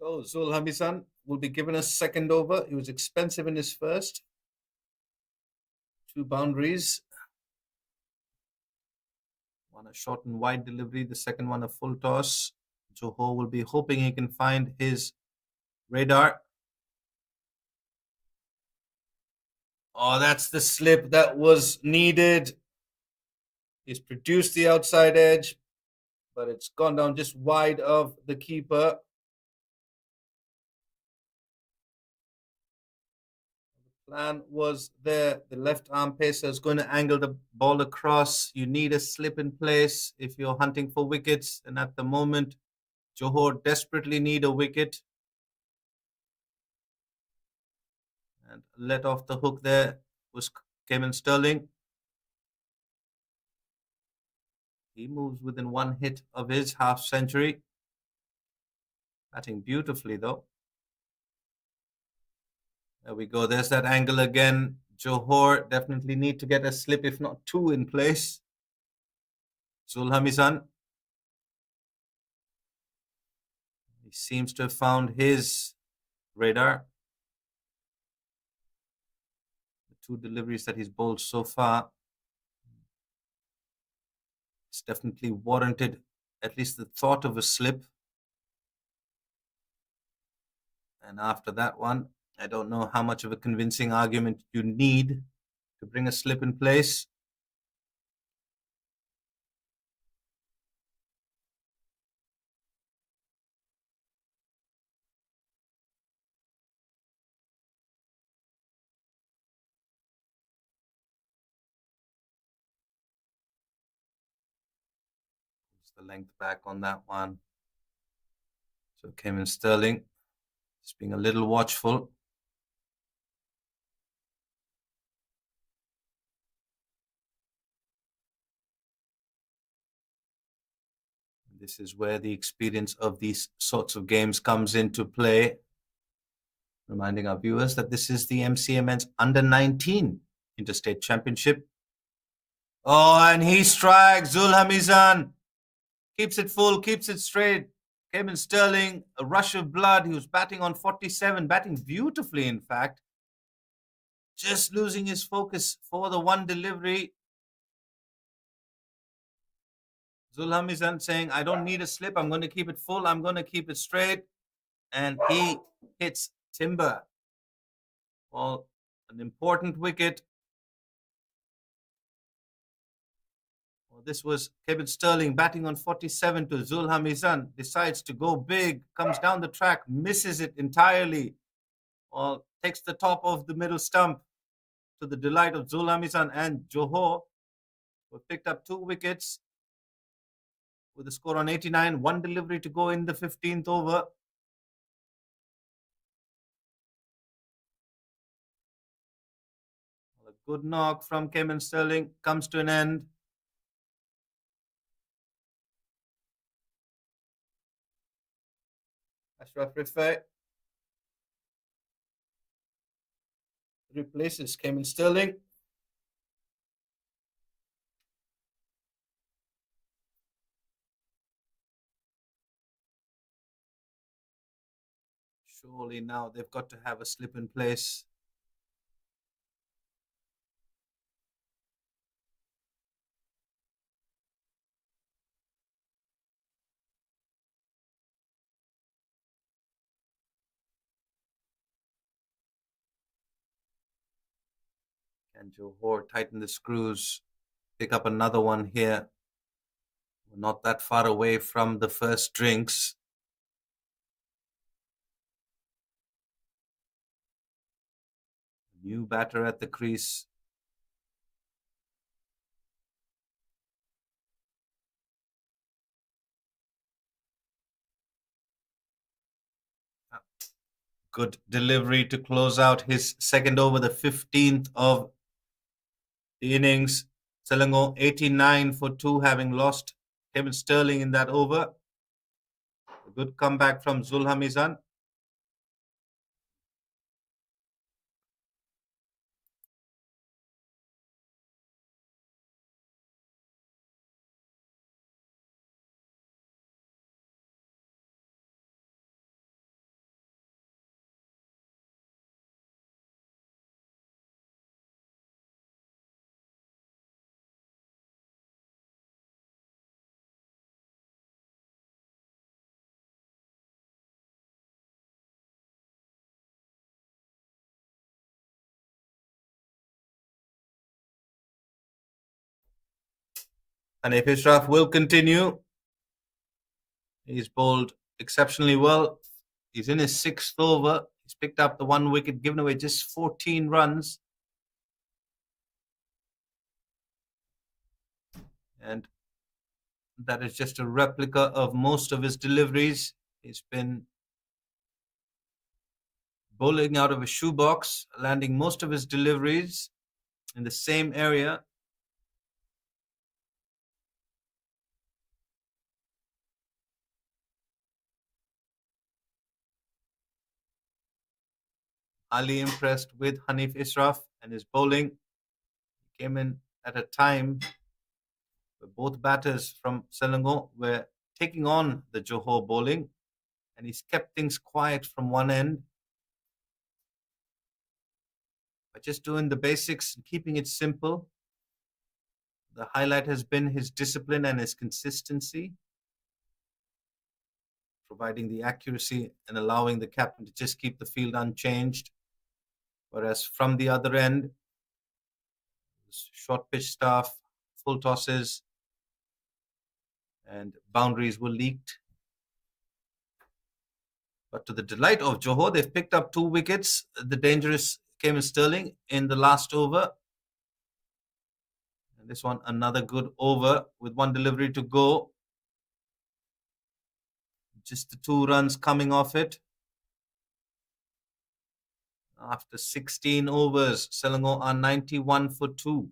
So Zul Hamisan will be given a second over. He was expensive in his first. 2 boundaries. One a short and wide delivery, the second one a full toss. Johor will be hoping he can find his radar. Oh, that's the slip that was needed. He's produced the outside edge, but it's gone down just wide of the keeper. The plan was there. The left arm pacer is going to angle the ball across. You need a slip in place if you're hunting for wickets. And at the moment, Johor desperately need a wicket. And let off the hook there was Kevin Sterling. He moves within one hit of his half century. Batting beautifully though. There we go. There's that angle again. Johor definitely need to get a slip, if not 2 in place. Zul Hamisan. He seems to have found his radar. The two deliveries that he's bowled so far, it's definitely warranted at least the thought of a slip. And after that one, I don't know how much of a convincing argument you need to bring a slip in place. It's the length back on that one. So came in Sterling, just being a little watchful. This is where the experience of these sorts of games comes into play. Reminding our viewers that this is the MCA Men's Under-19 Interstate Championship. Oh, and he strikes. Zul Hamizan keeps it full, keeps it straight. Came in Sterling, a rush of blood. He was batting on 47, batting beautifully, in fact. Just losing his focus for the one delivery. Zul Hamizan saying, I don't need a slip. I'm going to keep it full. I'm going to keep it straight. And he hits timber. Well, an important wicket. Well, this was Kevin Sterling batting on 47 to Zul Hamizan. Decides to go big, comes down the track, misses it entirely. Well, takes the top of the middle stump to the delight of Zul Hamizan and Johor, who picked up 2 wickets with a score on 89. One delivery to go in the 15th over. A good knock from Kevin Sterling comes to an end. Ashraf Rifai replaces Kevin Sterling. Surely now they've got to have a slip in place. Can Johor tighten the screws, pick up another one here? We're not that far away from the first drinks. New batter at the crease. Good delivery to close out his second over, the 15th of the innings. Selangor 89 for 2, having lost Kevin Sterling in that over. A good comeback from Zul Hamizan. And if Ashraf will continue, he's bowled exceptionally well. He's in his 6th over. He's picked up the 1 wicket, given away just 14 runs. And that is just a replica of most of his deliveries. He's been bowling out of a shoebox, landing most of his deliveries in the same area. Ali impressed with Hanif Israf and his bowling. He came in at a time where both batters from Selangor were taking on the Johor bowling, and he's kept things quiet from one end. just doing the basics, keeping it simple. The highlight has been his discipline and his consistency, providing the accuracy and allowing the captain to just keep the field unchanged. Whereas from the other end, short pitch stuff, full tosses, and boundaries were leaked. But to the delight of Johor, they've picked up 2 wickets. The dangerous came in Sterling in the last over. And this one, another good over with 1 delivery to go. Just the 2 runs coming off it. After 16 overs, Selangor are 91 for 2.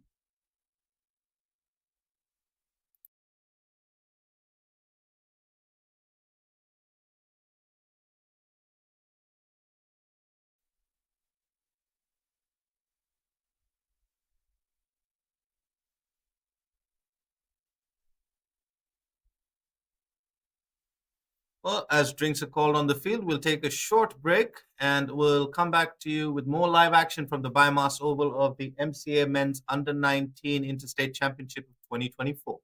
Well, as drinks are called on the field, we'll take a short break and we'll come back to you with more live action from the BAYUEMAS Oval of the MCA Men's Under-19 Interstate Championship of 2024.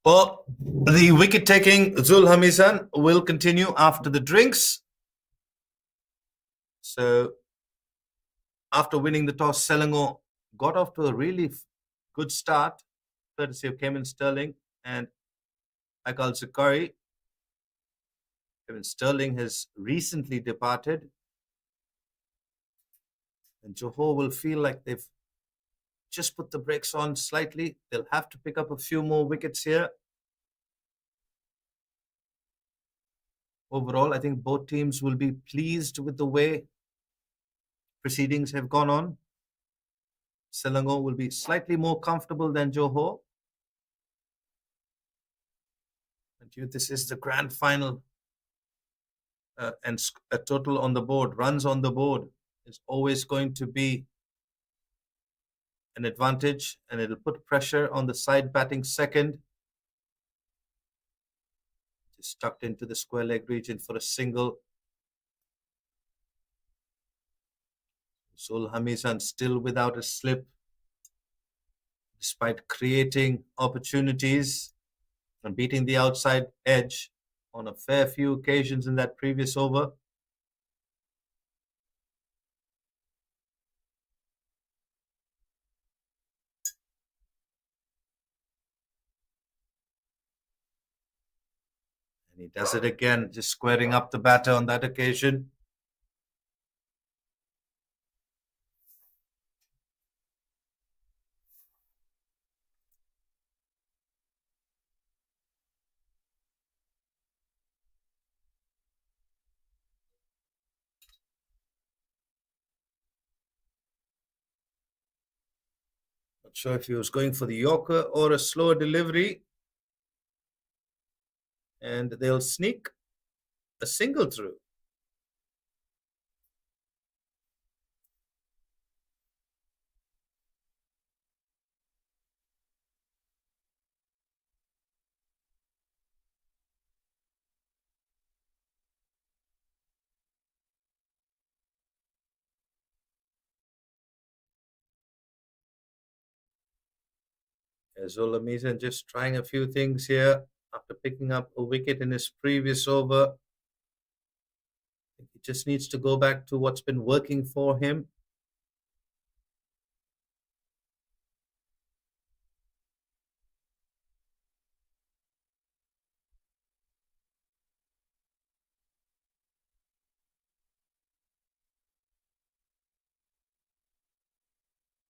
Well, the wicket taking Zul Hamisan will continue after the drinks. So, after winning the toss, Selangor got off to a really good start, courtesy of Kevin Sterling and Akal Zakari. Kevin Sterling has recently departed, and Johor will feel like they've just put the brakes on slightly. They'll have to pick up a few more wickets here. Overall, I think both teams will be pleased with the way proceedings have gone on. Selangor will be slightly more comfortable than Johor. And this is the grand final. And a total on the board, runs on the board, is always going to be an advantage, and it'll put pressure on the side batting second. Just tucked into the square leg region for a single. Zul Hamisan still without a slip, despite creating opportunities and beating the outside edge on a fair few occasions in that previous over. And he does it again, just squaring up the batter on that occasion. Not sure if he was going for the Yorker or a slower delivery. And they'll sneak a single through. Zolamisa just trying a few things here after picking up a wicket in his previous over. He just needs to go back to what's been working for him.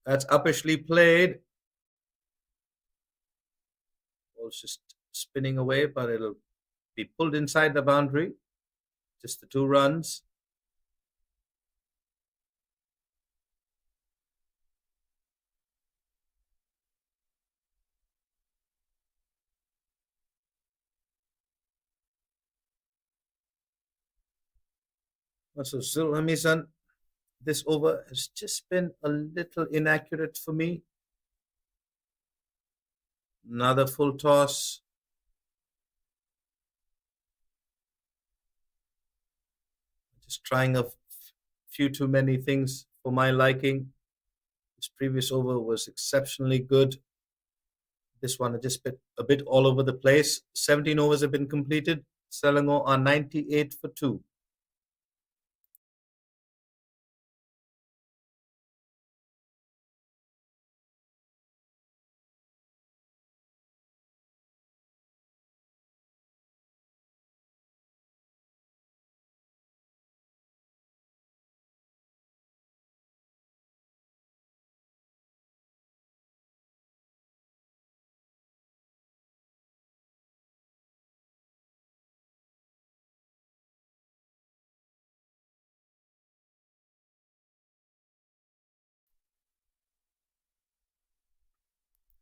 That's uppishly played. Ball's just spinning away, but it'll be pulled inside the boundary. Just the 2 runs. So Zulhamisan, this over has just been a little inaccurate for me. Another full toss. Just trying a few too many things for my liking. His previous over was exceptionally good. This one just a bit all over the place. 17 overs have been completed. Selangor are 98 for 2.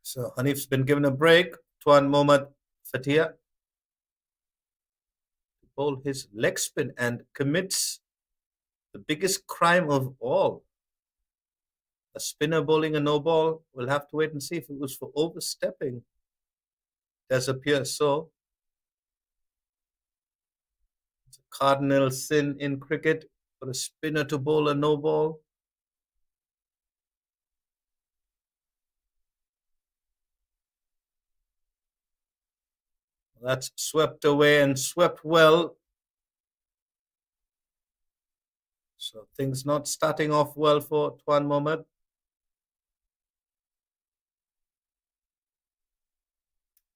So Hanif's been given a break. Tuan Mohammad Fatia bowl his leg spin and commits the biggest crime of all. A spinner bowling a no ball. We'll have to wait and see if it was for overstepping. Does appear so. It's a cardinal sin in cricket for a spinner to bowl a no ball. That's swept away and swept well. So things not starting off well for Tuan Mohammad.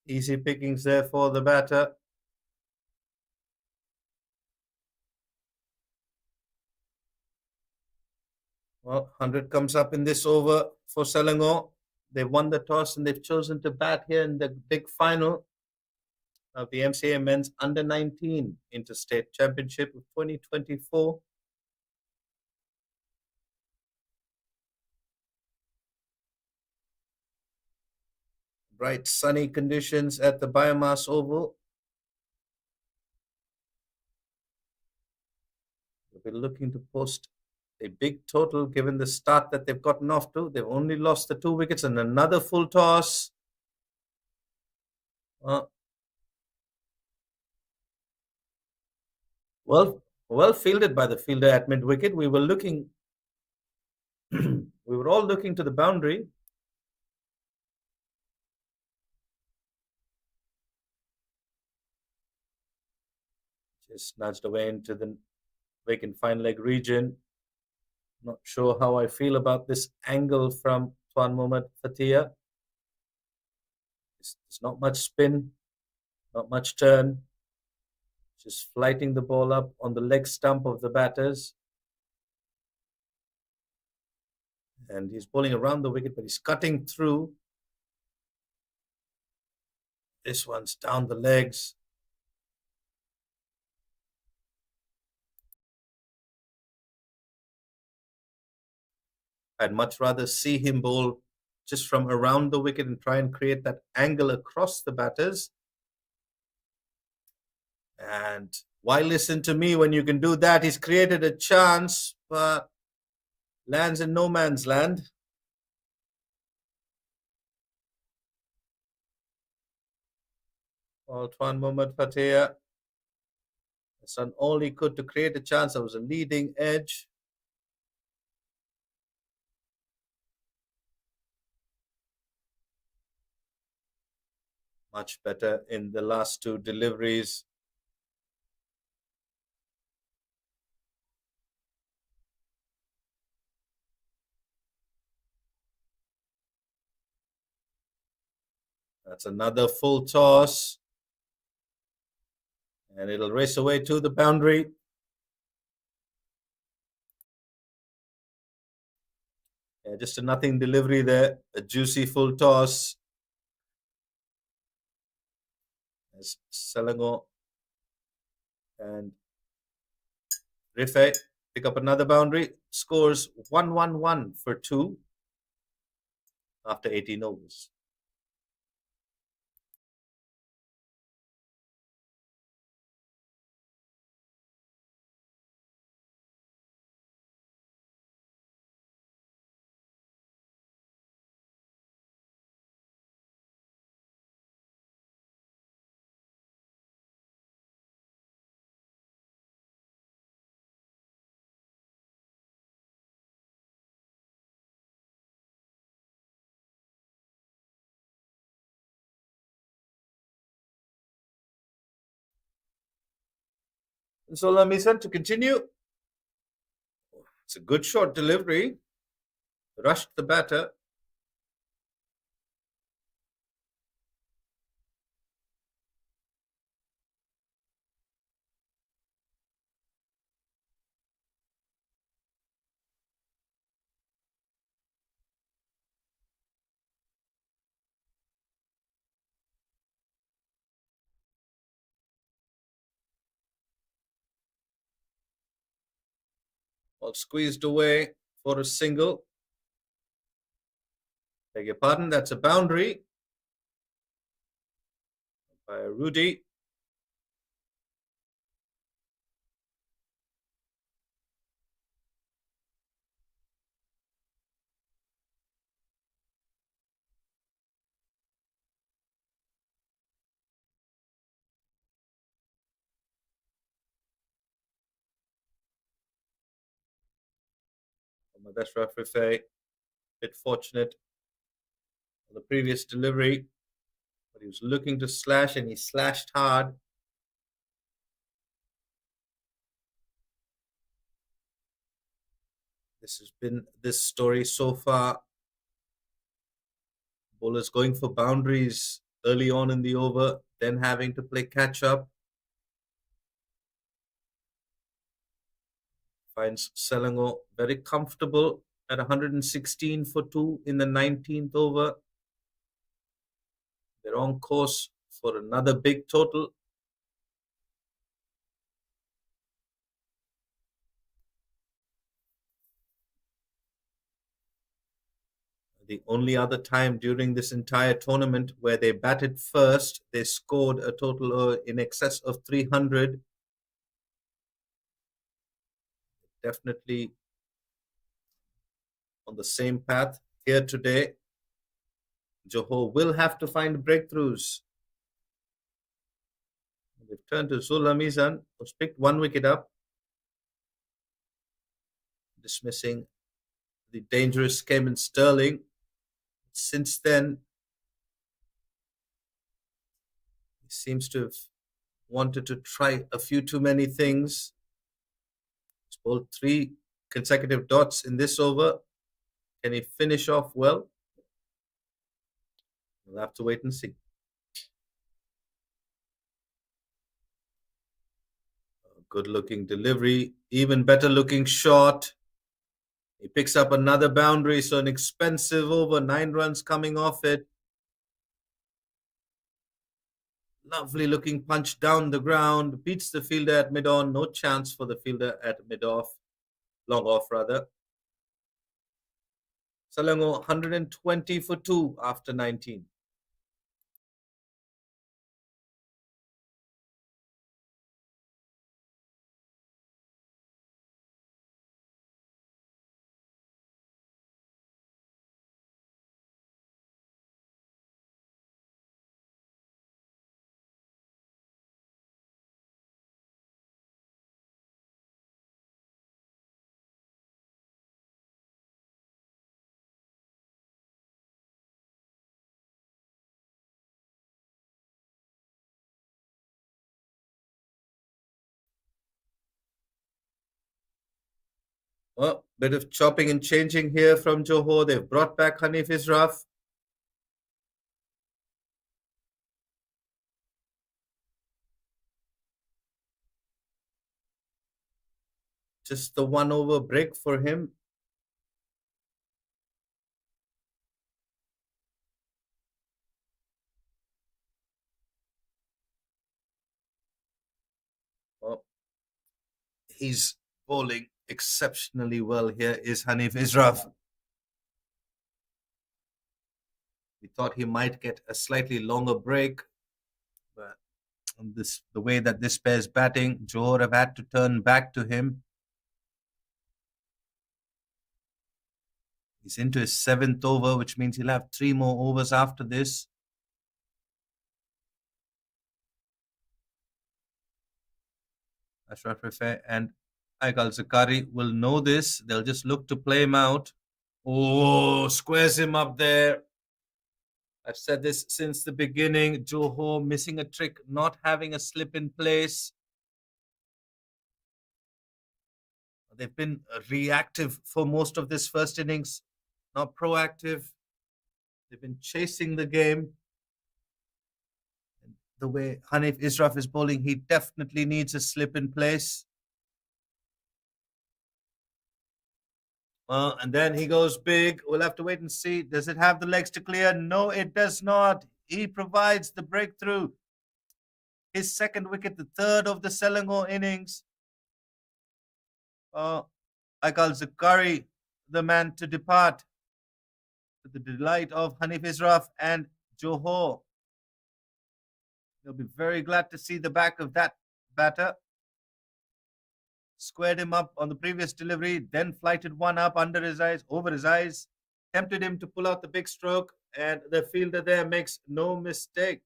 Easy pickings there for the batter. Well, 100 comes up in this over for Selangor. They've won the toss and they've chosen to bat here in the big final of the MCA Men's Under-19 Interstate Championship of 2024. Bright sunny conditions at the BAYUEMAS Oval. We'll be looking to post a big total given the start that they've gotten off to. They've only lost the 2 wickets and another full toss. Well fielded by the fielder at mid-wicket. We were all looking to the boundary. Just nudged away into the vacant fine leg region. Not sure how I feel about this angle from Tuan Mohammad Fatia. There's not much spin, not much turn. Just flighting the ball up on the leg stump of the batters. And he's bowling around the wicket, but he's cutting through. This one's down the legs. I'd much rather see him bowl just from around the wicket and try and create that angle across the batters. And why listen to me when you can do that? He's created a chance, but lands in no man's land. Tuan Muhammad Fateh has done all he could to create a chance. That was a leading edge. Much better in the last two deliveries. That's another full toss. And it'll race away to the boundary. Yeah, just a nothing delivery there. A juicy full toss. As Selangor and Rifai pick up another boundary. Scores 1-1-1 for 2 after 18 overs. So Lamisa to continue. It's a good short delivery. Rushed the batter. All squeezed away for a single. Beg your pardon, that's a boundary by Rudy. Madheshwar Rifai, bit fortunate on the previous delivery, but he was looking to slash and he slashed hard. This has been this story so far. Bowlers going for boundaries early on in the over, then having to play catch up. Finds Selangor very comfortable at 116 for 2 in the 19th over. They're on course for another big total. The only other time during this entire tournament where they batted first, they scored a total in excess of 300. Definitely on the same path here today. Johor will have to find breakthroughs. They've turned to Zul Hamizan, who's picked 1 wicket up, dismissing the dangerous Cayman Sterling. Since then, he seems to have wanted to try a few too many things. He's bowled 3 consecutive dots in this over. Can he finish off well? We'll have to wait and see. Good looking delivery, even better looking shot. He picks up another boundary, so an expensive over, 9 runs coming off it. Lovely looking punch down the ground, beats the fielder at mid on, no chance for the fielder at mid off, long off rather. Selangor 120 for 2 after 19. Well, bit of chopping and changing here from Johor. They've brought back Hanif Israf. Just the 1 over break for him. Well, he's bowling exceptionally well here is Hanif Israf. We thought he might get a slightly longer break, but the way that this pair's batting, Johor have had to turn back to him. He's into his 7th over, which means he'll have 3 more overs after this. Ashraf Rifai and Aikal Zakari will know this. They'll just look to play him out. Oh, squares him up there. I've said this since the beginning. Johor missing a trick, not having a slip in place. They've been reactive for most of this first innings, not proactive. They've been chasing the game. The way Hanif Israf is bowling, he definitely needs a slip in place. And then he goes big. We'll have to wait and see. Does it have the legs to clear? No, it does not. He provides the breakthrough. His second wicket, the third of the Selangor innings. Aikal Zakari, the man to depart, to the delight of Hanif Israf and Johor. They'll be very glad to see the back of that batter. Squared him up on the previous delivery, then flighted one up under his eyes, over his eyes, tempted him to pull out the big stroke, and the fielder there makes no mistake.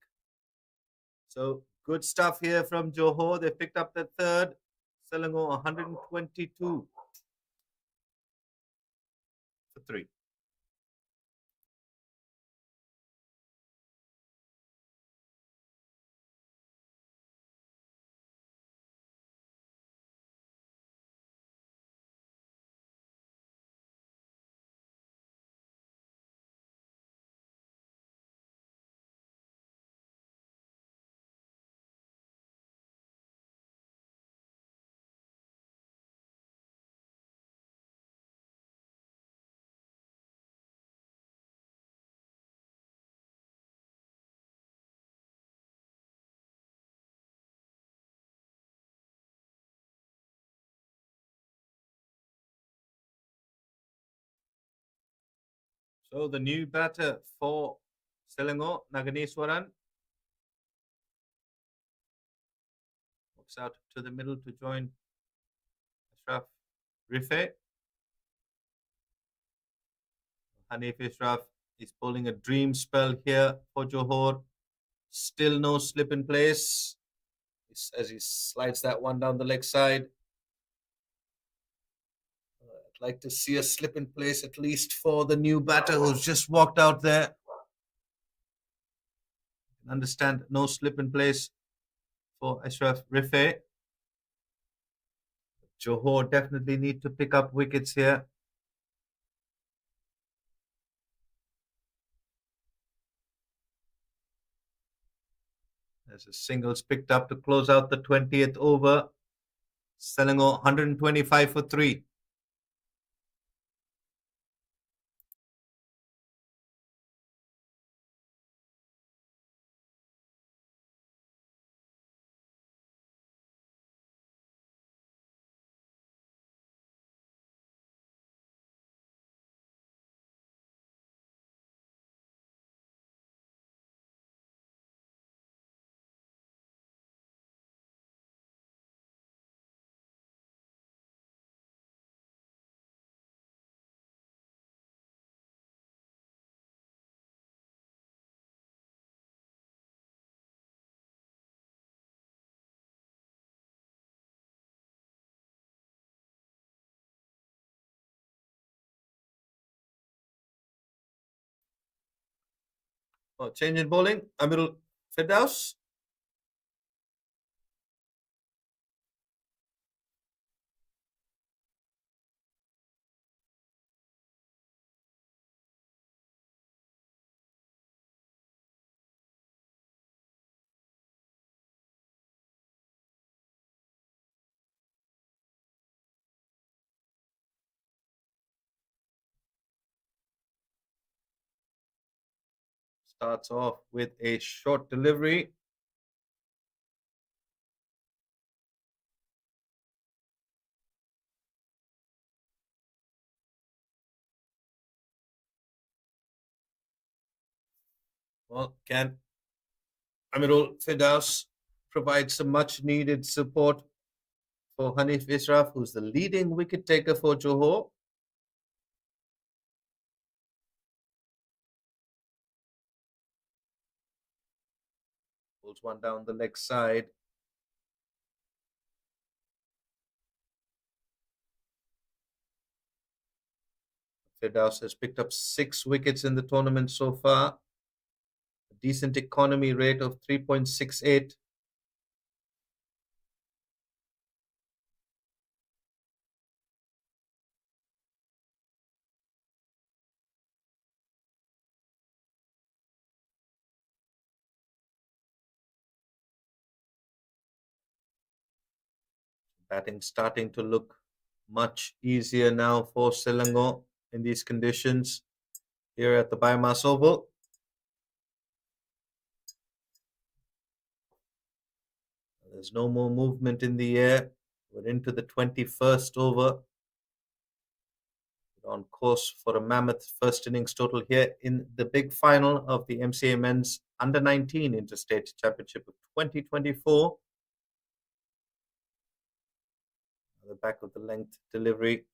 So good stuff here from Johor. They picked up the third. Selangor 122 for 3. So the new batter for Selangor, Naganeswaran, walks out to the middle to join Ashraf Rifai. Hanif Ashraf is pulling a dream spell here for Johor. Still no slip in place as he slides that one down the leg side. I'd like to see a slip in place at least for the new batter who's just walked out there. Understand no slip in place for Ashraf Rifai. Johor definitely need to pick up wickets here. There's a singles picked up to close out the 20th over. Selangor 125 for 3. Oh, change in bowling. Amirul Firdaus. Starts off with a short delivery. Well, can Amirul Firdaus provide some much needed support for Hanif Israf, who's the leading wicket taker for Johor? Pulls one down the leg side. Firdaus has picked up 6 wickets in the tournament so far. A decent economy rate of 3.68. Batting starting to look much easier now for Selangor in these conditions here at the BAYUEMAS Oval. There's no more movement in the air. We're into the 21st over. We're on course for a mammoth first innings total here in the big final of the MCA Men's Under-19 Interstate Championship of 2024. The back of the length delivery.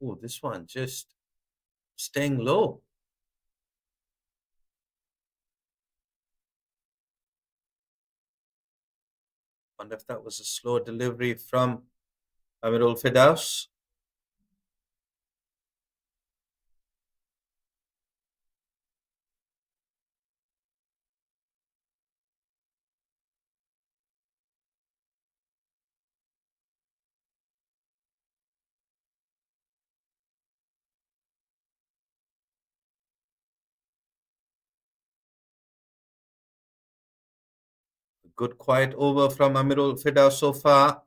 Oh, this one just staying low. Wonder if that was a slow delivery from Amirul Firdaus. A good quiet over from Amirul Firdaus so far.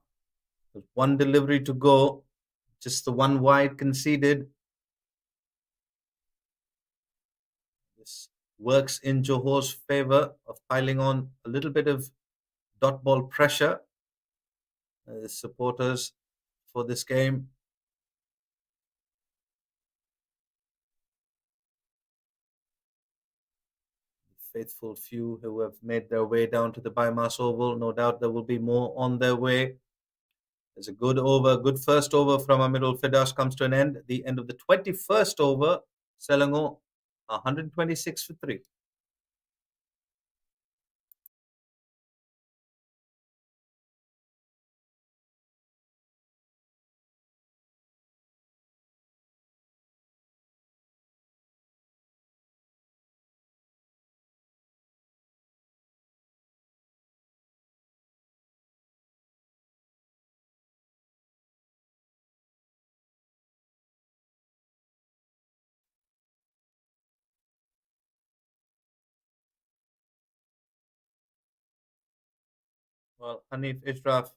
With one delivery to go. Just the one wide conceded. This works in Johor's favour of piling on a little bit of dot ball pressure. The supporters for this game. Faithful few who have made their way down to the BAYUEMAS Oval. No doubt there will be more on their way. There's a good over, good first over from Amirul Firdaus comes to an end. The end of the 21st over, Selangor 126 for 3. Well, Hanif Ishraf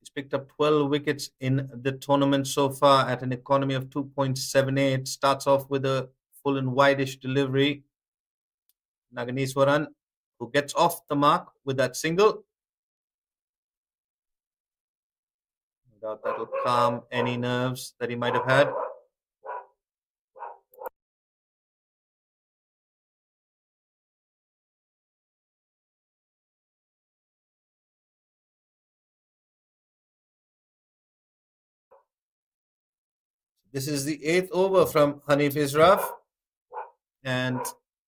has picked up 12 wickets in the tournament so far at an economy of 2.78. Starts off with a full and wideish delivery. Naganiswaran, who gets off the mark with that single. No doubt that'll calm any nerves that he might have had. This is the eighth over from Hanif Ishraf, and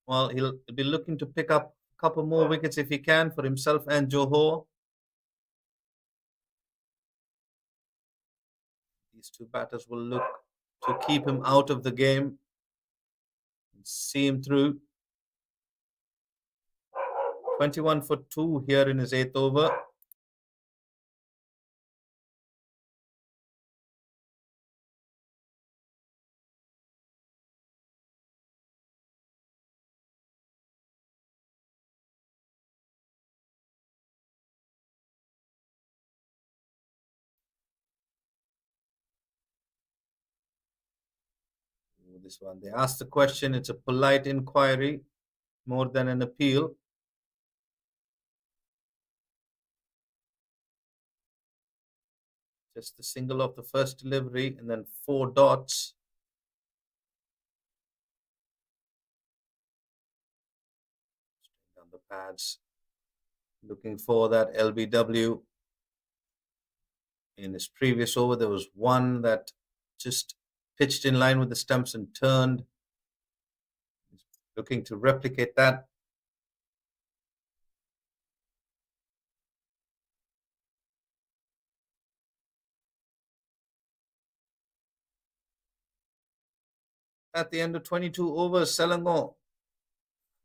well, he'll be looking to pick up a couple more wickets if he can for himself and Johor. These two batters will look to keep him out of the game and see him through. 21 for 2 here in his eighth over. This one, they asked the question. It's a polite inquiry more than an appeal. Just the single of the first delivery and then 4 dots. Down the pads, looking for that LBW. In his previous over, there was one that just pitched in line with the stumps and turned. He's looking to replicate that. At the end of 22 overs, Selangor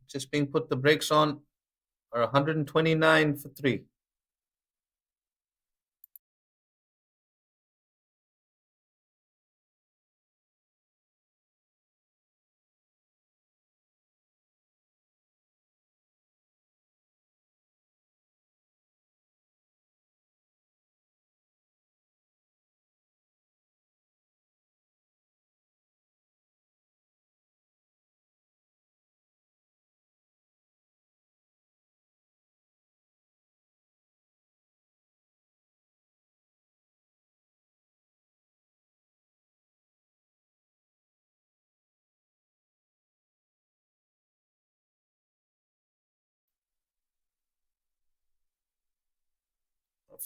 just being put the brakes on are 129 for 3.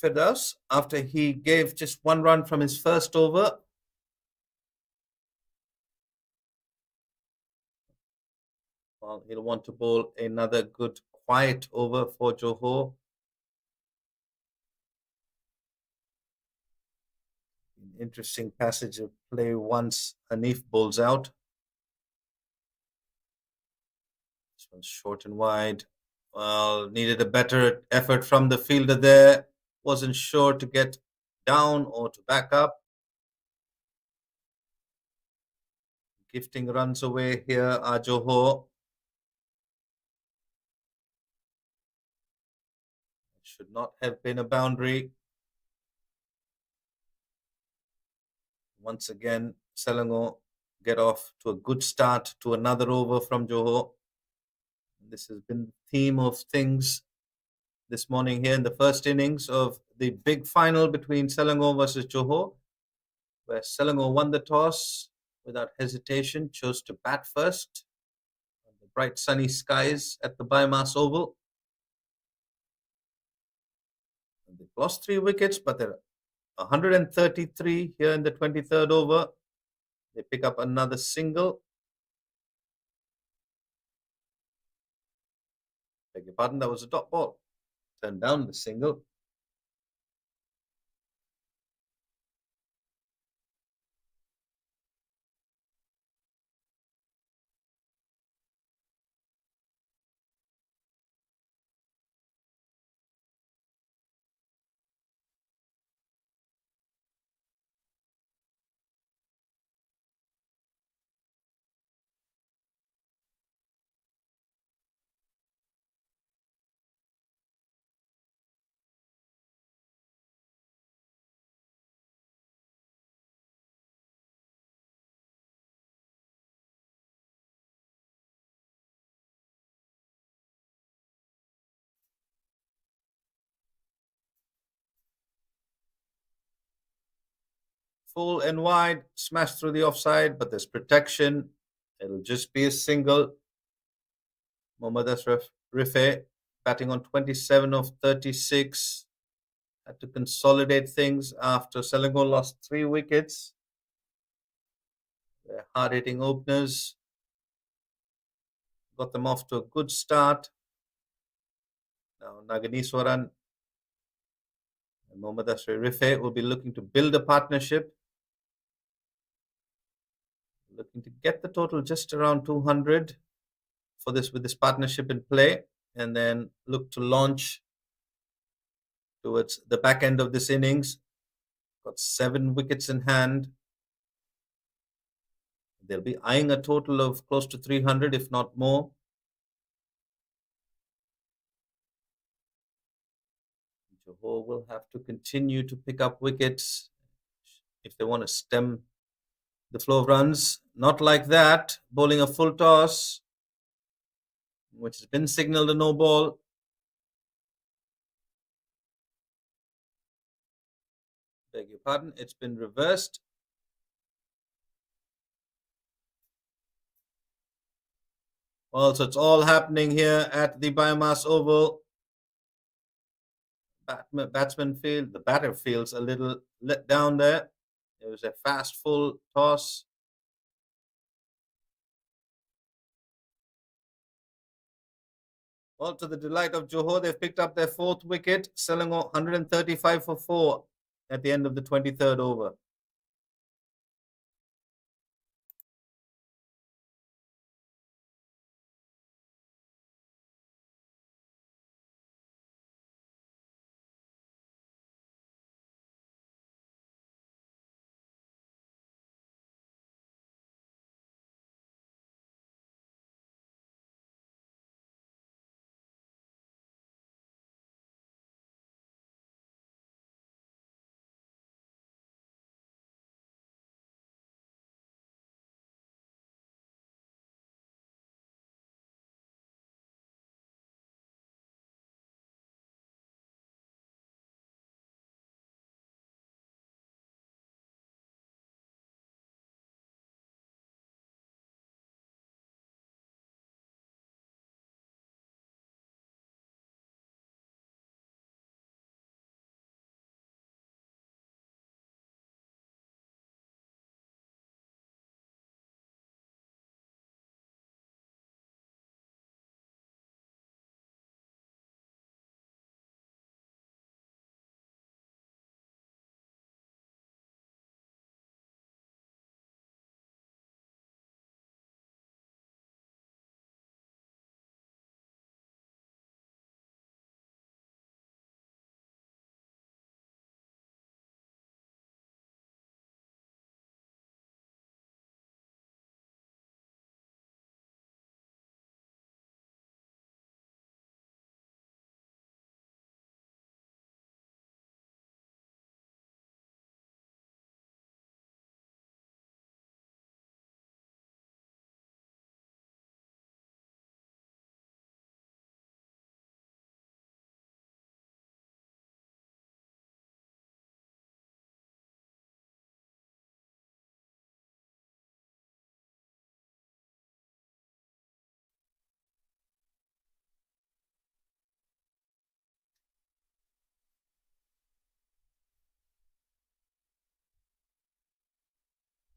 Firdaus, after he gave just 1 run from his first over, well, he'll want to bowl another good quiet over for Johor. An interesting passage of play once Hanif bowls out. This one's short and wide. Well, needed a better effort from the fielder there. Wasn't sure to get down or to back up. Gifting runs away here are Johor. Should not have been a boundary. Once again, Selangor get off to a good start to another over from Johor. This has been the theme of things this morning here in the first innings of the big final between Selangor versus Johor, where Selangor won the toss without hesitation, chose to bat first. The bright sunny skies at the BAYUEMAS Oval. They've lost 3 wickets, but they're 133 here in the 23rd over. They pick up another single. Beg your pardon, that was a dot ball. Turned down the single. Full and wide, smashed through the offside, but there's protection. It'll just be a single. Mohammad Ashraf Rife batting on 27 of 36. Had to consolidate things after Selangor lost 3 wickets. Their hard-hitting openers got them off to a good start. Now Naganiswaran and Mohammad Ashraf Rife will be looking to build a partnership. Looking to get the total just around 200 for this with this partnership in play, and then look to launch towards the back end of this innings. Got 7 wickets in hand. They'll be eyeing a total of close to 300, if not more. Johor will have to continue to pick up wickets if they want to stem the flow of runs. Not like that. Bowling a full toss, which has been signalled a no ball. Beg your pardon, it's been reversed. Well, so it's all happening here at the BAYUEMAS Oval. The batter feels a little let down there. It was a fast, full toss. Well, to the delight of Johor, they've picked up their 4th wicket. Selangor 135 for 4 at the end of the 23rd over.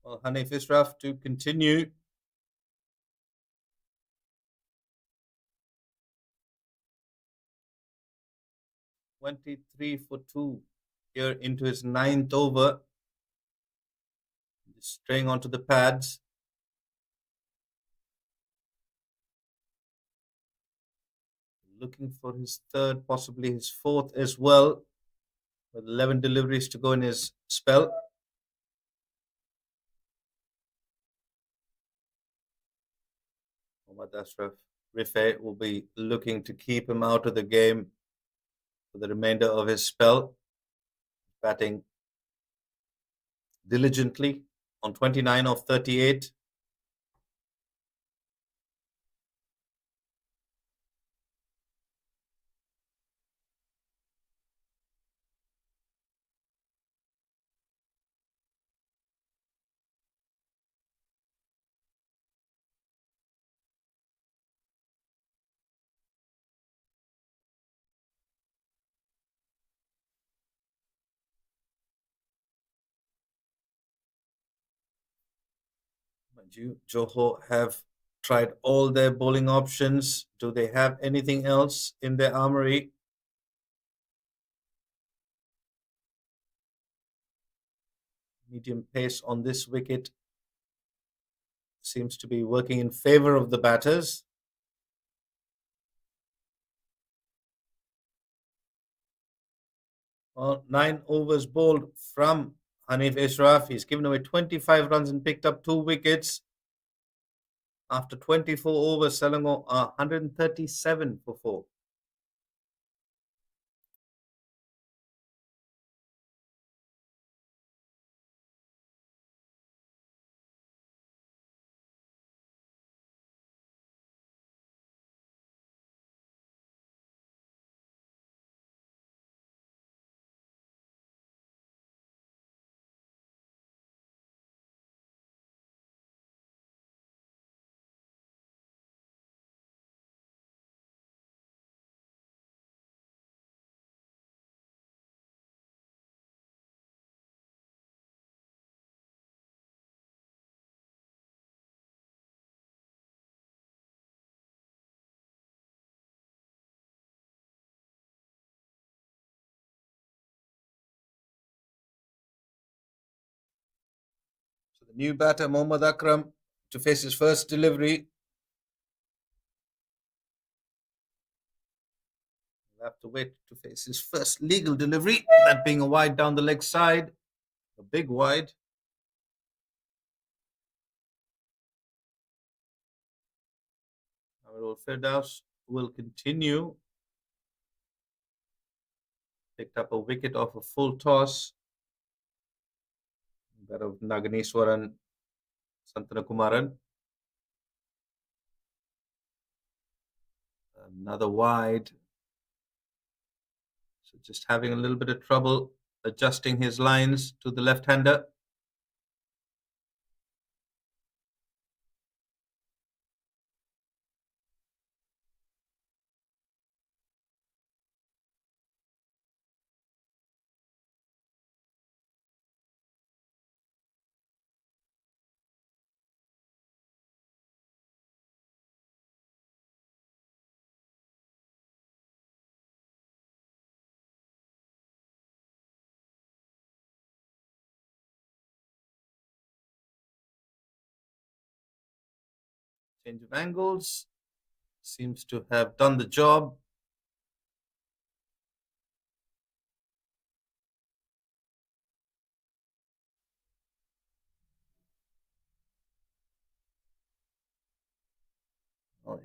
Well, Hanif Israf to continue. "23 for 2" here into his 9th over. Just straying onto the pads. Looking for his 3rd, possibly his 4th as well, with 11 deliveries to go in his spell. Mohammad Ashraf Rife will be looking to keep him out of the game for the remainder of his spell. Batting diligently on 29 of 38. Mind you, Johor have tried all their bowling options. Do they have anything else in their armory? Medium pace on this wicket seems to be working in favor of the batters. Well, 9 overs bowled from Hanif Ashraf. He's given away 25 runs and picked up 2 wickets. After 24 overs, Selangor are 137 for 4. So the new batter, Mohammad Akram, to face his first delivery. We'll have to wait to face his first legal delivery, that being a wide down the leg side, a big wide. Our Firdaus will continue. Picked up a wicket off a full toss. That of Naganeswaran Santanakumaran. Another wide. So just having a little bit of trouble adjusting his lines to the left-hander. Change of angles. Seems to have done the job.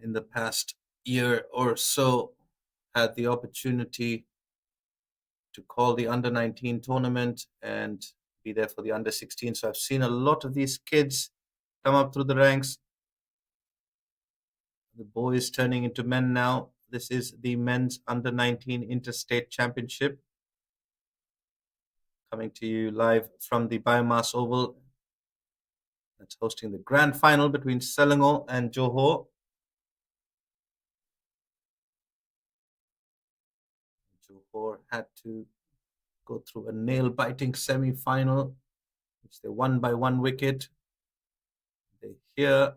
In the past year or so, had the opportunity to call the under 19 tournament and be there for the under 16. So I've seen a lot of these kids come up through the ranks. The boys turning into men now. This is the men's under 19 interstate championship, coming to you live from the BAYUEMAS Oval. That's hosting the grand final between Selangor and Johor. Johor had to go through a nail-biting semi-final, which they won by 1 wicket. They here,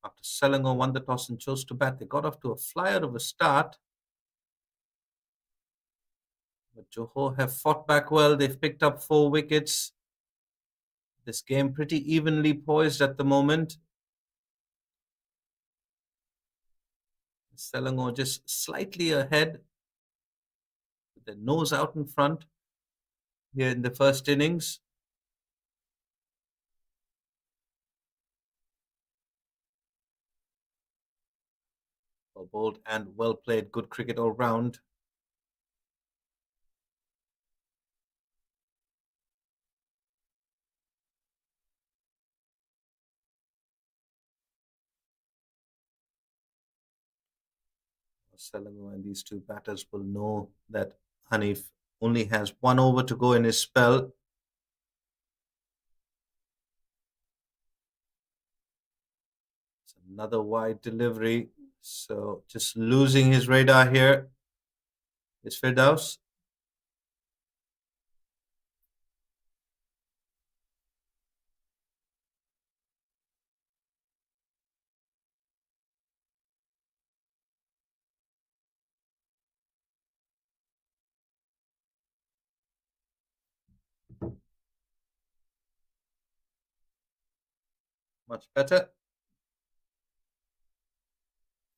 after Selangor won the toss and chose to bat, they got off to a flyer of a start. But Johor have fought back well. They've picked up 4 wickets. This game pretty evenly poised at the moment. Selangor just slightly ahead, with their nose out in front here in the first innings. Well bowled and well played. Good cricket all round. Selangor and these two batters will know that Hanif only has 1 over to go in his spell. It's another wide delivery. So just losing his radar here is Firdaus. Much better.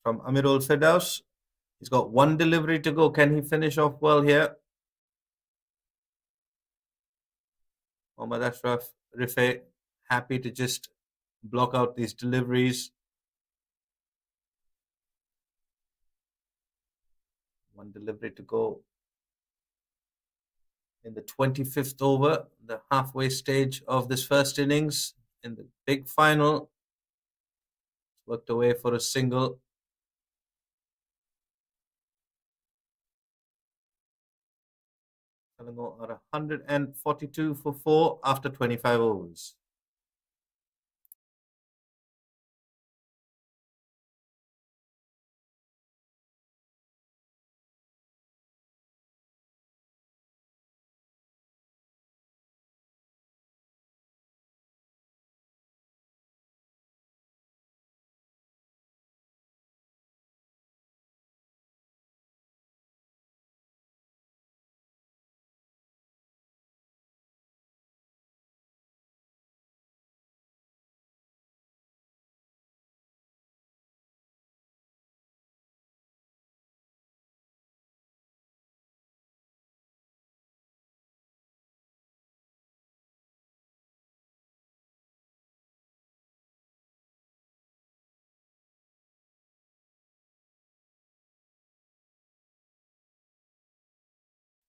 From Amirul Firdaus. He's got one delivery to go. Can he finish off well here? Mohammad Ashraf Rifai happy to just block out these deliveries. One delivery to go in the 25th over, the halfway stage of this first innings. In the big final, worked away for a single. Selangor are 142 for 4 after 25 overs.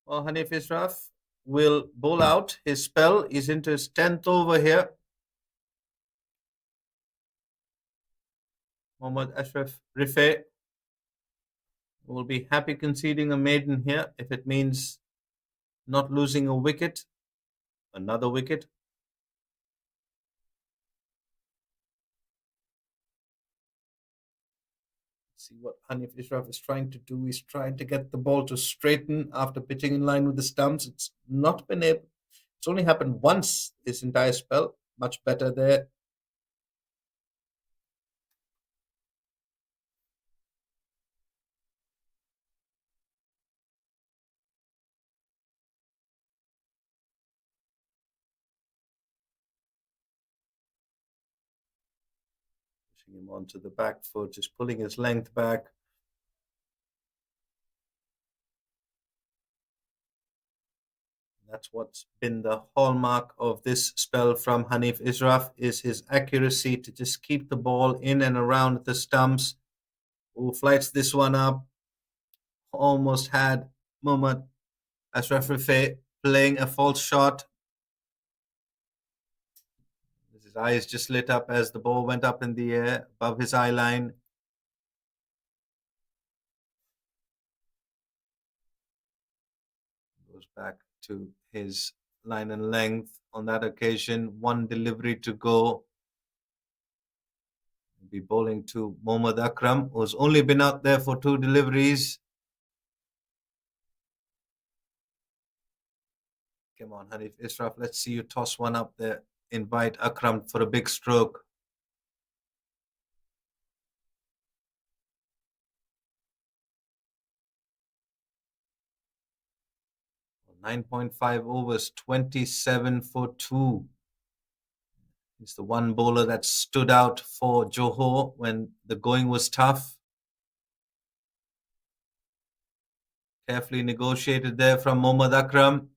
Well, Hanif Israf will bowl out. His spell is into his 10th over here. Mohammad Ashraf Rifai will be happy conceding a maiden here if it means not losing a wicket. Another wicket. See what Hanif Israf is trying to do. He's trying to get the ball to straighten after pitching in line with the stumps. It's not been able. It's only happened once this entire spell. Much better there. Pushing him onto the back foot, just pulling his length back. That's what's been the hallmark of this spell from Hanif Israf is his accuracy to just keep the ball in and around the stumps. Who flights this one up? Almost had Mohammad Ashraf Rifai playing a false shot. His eyes just lit up as the ball went up in the air above his eye line. Goes back to his line and length on that occasion. One delivery to go. He'll be bowling to Mohammad Akram, who's only been out there for 2 deliveries. Come on, Hanif Israf, let's see you toss one up there. Invite Akram for a big stroke. 9.5 overs, 27 for 2. He's the one bowler that stood out for Johor when the going was tough. Carefully negotiated there from Mohammad Akram.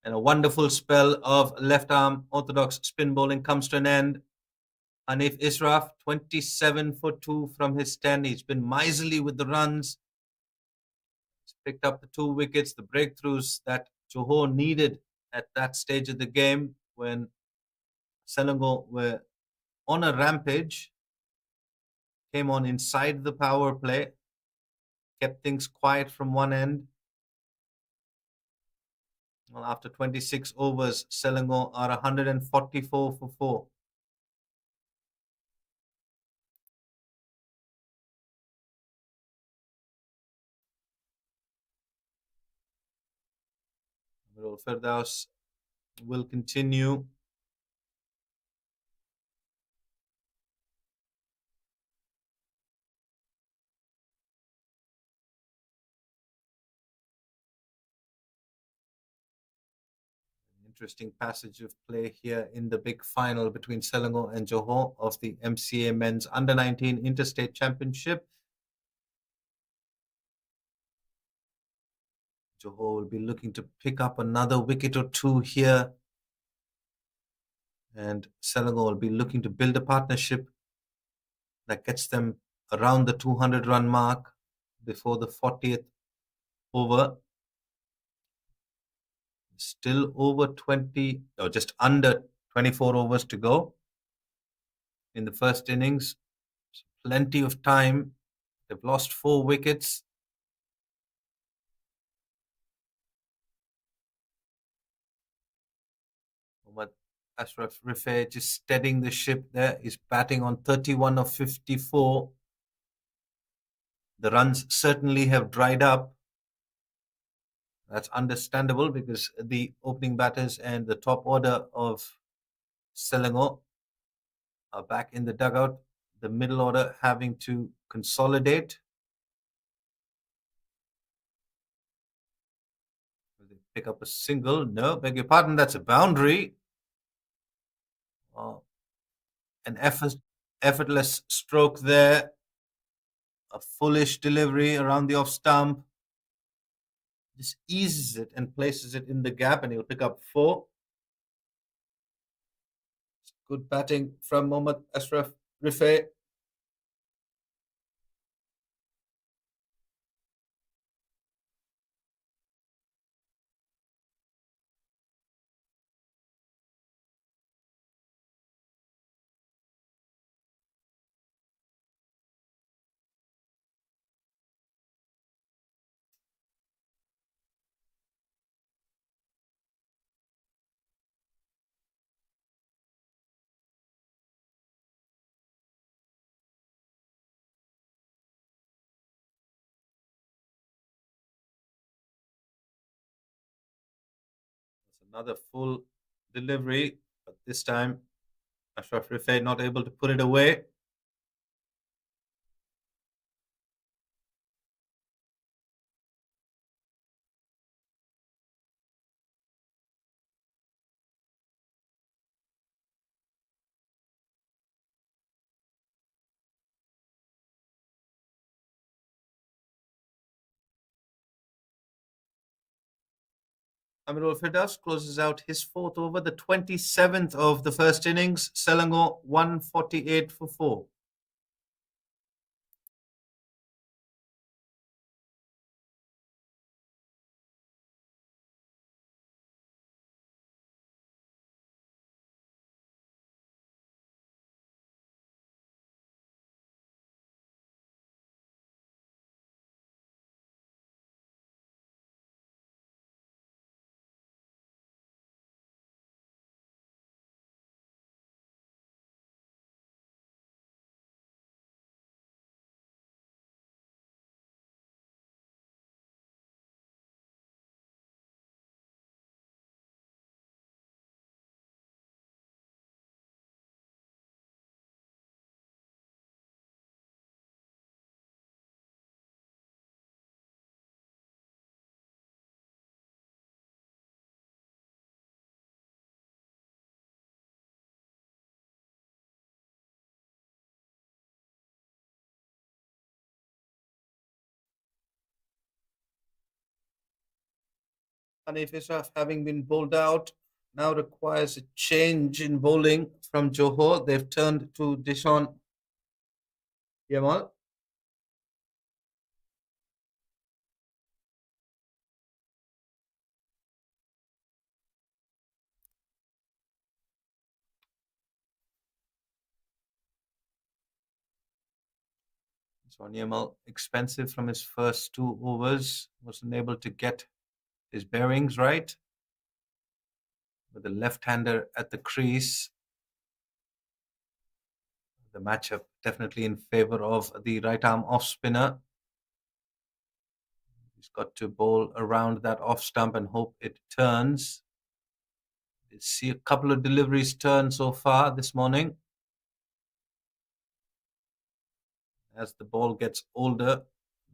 And a wonderful spell of left-arm orthodox spin bowling comes to an end. Hanif Israf, 27 for 2 from his 10. He's been miserly with the runs. He's picked up the 2 wickets, the breakthroughs that Johor needed at that stage of the game when Selangor were on a rampage. Came on inside the power play, kept things quiet from one end. Well, after 26 overs, Selangor are 144 for 4. Amirul Firdaus will continue. Interesting passage of play here in the big final between Selangor and Johor of the MCA Men's Under-19 Interstate Championship. Johor will be looking to pick up another wicket or two here. And Selangor will be looking to build a partnership that gets them around the 200-run mark before the 40th over. Still over 20, or just under 24 overs to go in the first innings. So plenty of time. They've lost 4 wickets. Mohammad Ashraf Rifai just steadying the ship there. He's batting on 31 of 54. The runs certainly have dried up. That's understandable because the opening batters and the top order of Selangor are back in the dugout. The middle order having to consolidate. Will they pick up a single? No, beg your pardon, that's a boundary. An effortless stroke there. A foolish delivery around the off stump. Just eases it and places it in the gap, and he'll pick up 4. Good batting from Mohammad Ashraf Rifai. That's another full delivery, but this time Ashraf Rifai not able to put it away. Amirul Firdaus closes out his 4th over, the 27th of the first innings. Selangor 148 for 4. Hanif Israf, having been bowled out, now requires a change in bowling from Johor. They've turned to Dishon Yamal. Dishon Yamal, expensive from his first 2 overs, wasn't able to get his bearings right. With the left-hander at the crease, the matchup definitely in favor of the right-arm off-spinner. He's got to bowl around that off-stump and hope it turns. You see a couple of deliveries turn so far this morning. As the ball gets older,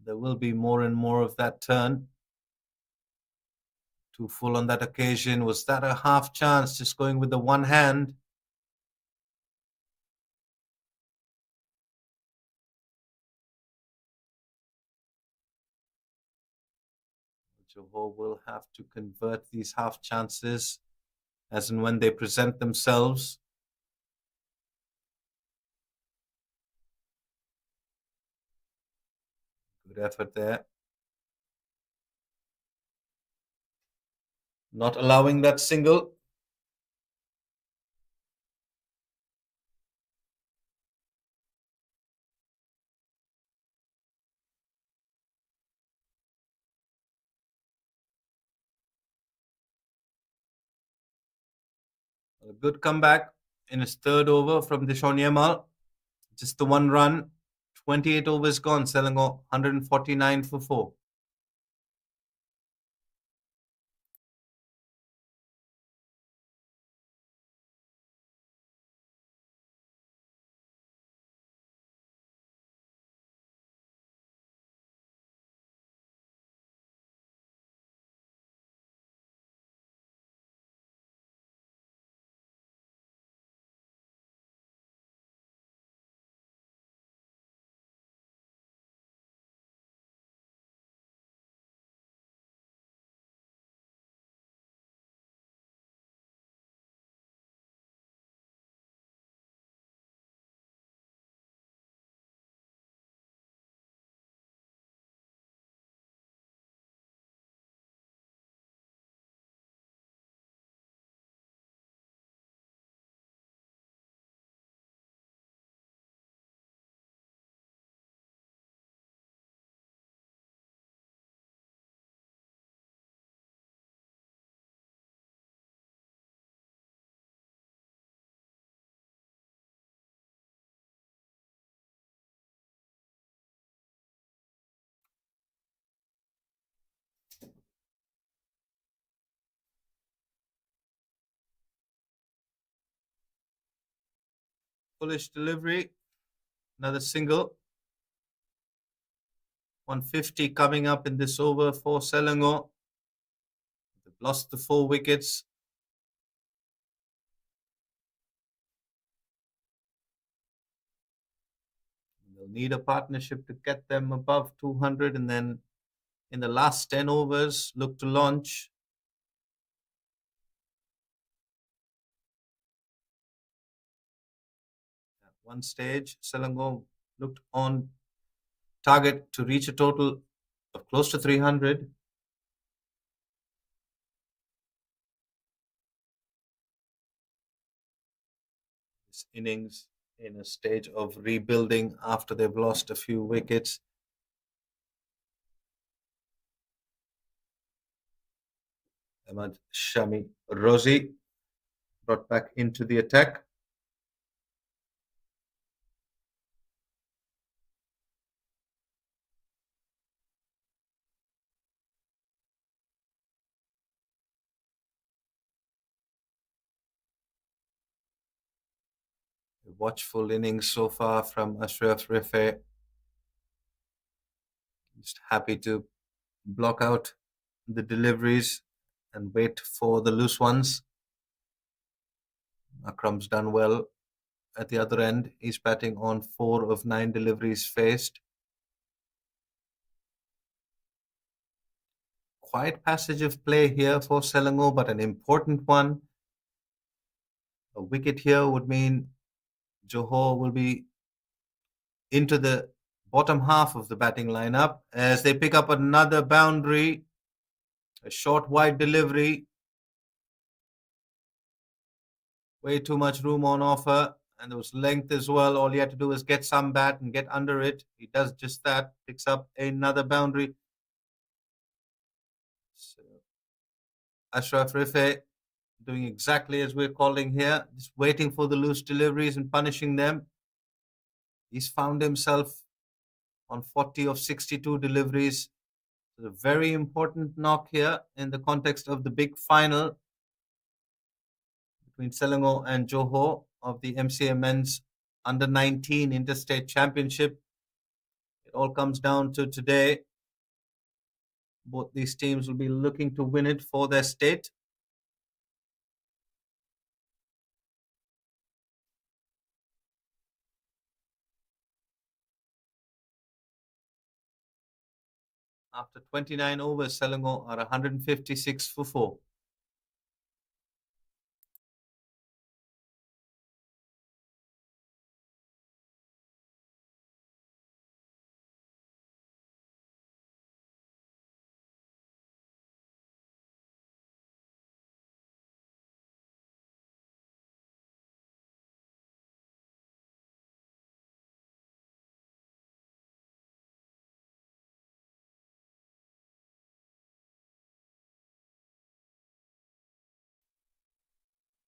there will be more and more of that turn. Too full on that occasion. Was that a half chance? Just going with the one hand. Johor will have to convert these half chances as and when they present themselves. Good effort there. Not allowing that single. A good comeback in his third over from Dishon Yamal. Just the one run. 28 overs gone. Selangor 149 for 4. Bullish delivery. Another single. 150 coming up in this over for Selangor. They've lost the 4 wickets. They'll need a partnership to get them above 200, and then in the last 10 overs, look to launch. At one stage, Selangor looked on target to reach a total of close to 300. This innings in a stage of rebuilding after they've lost a few wickets. Ahmad Shami Rozi brought back into the attack. A watchful innings so far from Ashraf Rife. Just happy to block out the deliveries and wait for the loose ones. Akram's done well at the other end. He's batting on 4 of 9 deliveries faced. Quiet passage of play here for Selangor, but an important one. A wicket here would mean Johor will be into the bottom half of the batting lineup as they pick up another boundary. A short wide delivery. Way too much room on offer, and there was length as well. All he had to do was get some bat and get under it. He does just that, picks up another boundary. So, Ashraf Rife doing exactly as we're calling here, just waiting for the loose deliveries and punishing them. He's found himself on 40 of 62 deliveries. It's a very important knock here in the context of the big final between Selangor and Johor of the MCA Men's Under-19 Interstate Championship. It all comes down to today. Both these teams will be looking to win it for their state. After 29 overs, Selangor are 156 for 4.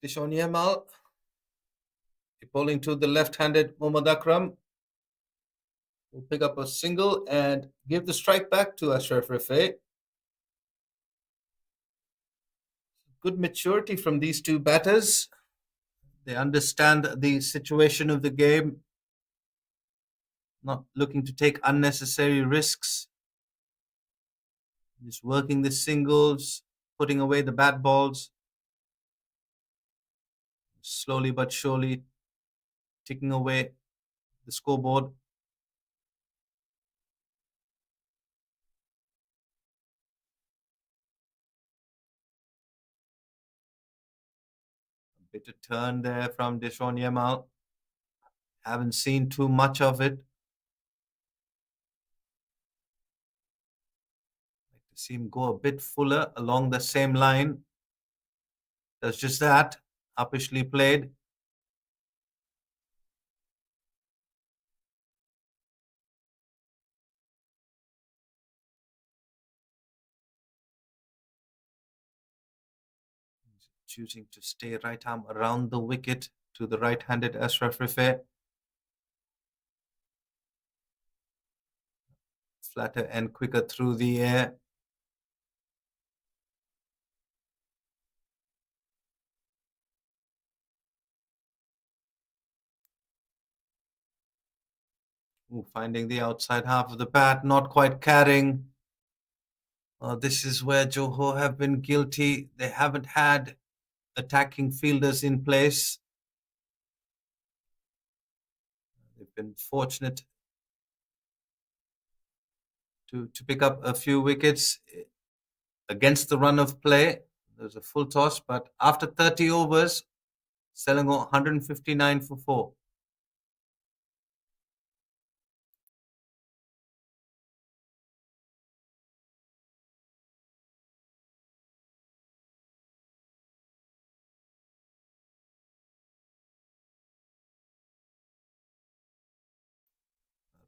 Dishon Yamal bowling to the left-handed Mohammad Akram will pick up a single and give the strike back to Ashraf Rifai. Good maturity from these two batters. They understand the situation of the game, not looking to take unnecessary risks. Just working the singles, putting away the bad balls. Slowly but surely ticking away the scoreboard. A bit of turn there from Dishon Yamal. Haven't seen too much of it. Like to see him go a bit fuller along the same line. Does just that. Uppishly played. Choosing to stay right arm around the wicket to the right-handed Ashraf Rifai. Flatter and quicker through the air. Ooh, finding the outside half of the bat, not quite carrying. This is where Johor have been guilty. They haven't had attacking fielders in place. They've been fortunate to pick up a few wickets against the run of play. There's a full toss, but after 30 overs, Selangor 159 for 4.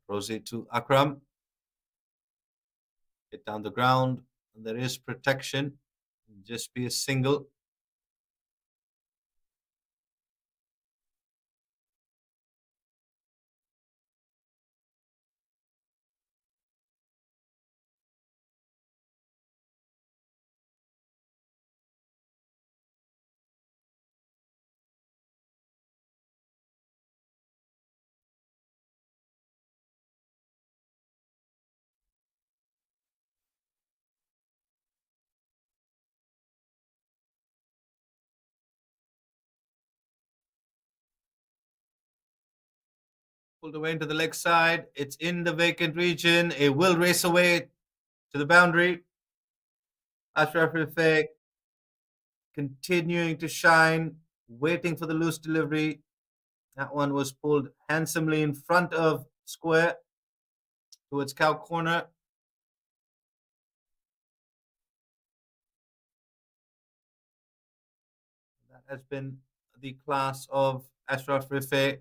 Proceed to Akram. Hit down the ground. And there is protection. Just be a single. Pulled away into the leg side. It's in the vacant region. It will race away to the boundary. Ashraf Rifai continuing to shine, waiting for the loose delivery. That one was pulled handsomely in front of square towards cow corner. That has been the class of Ashraf Rifai.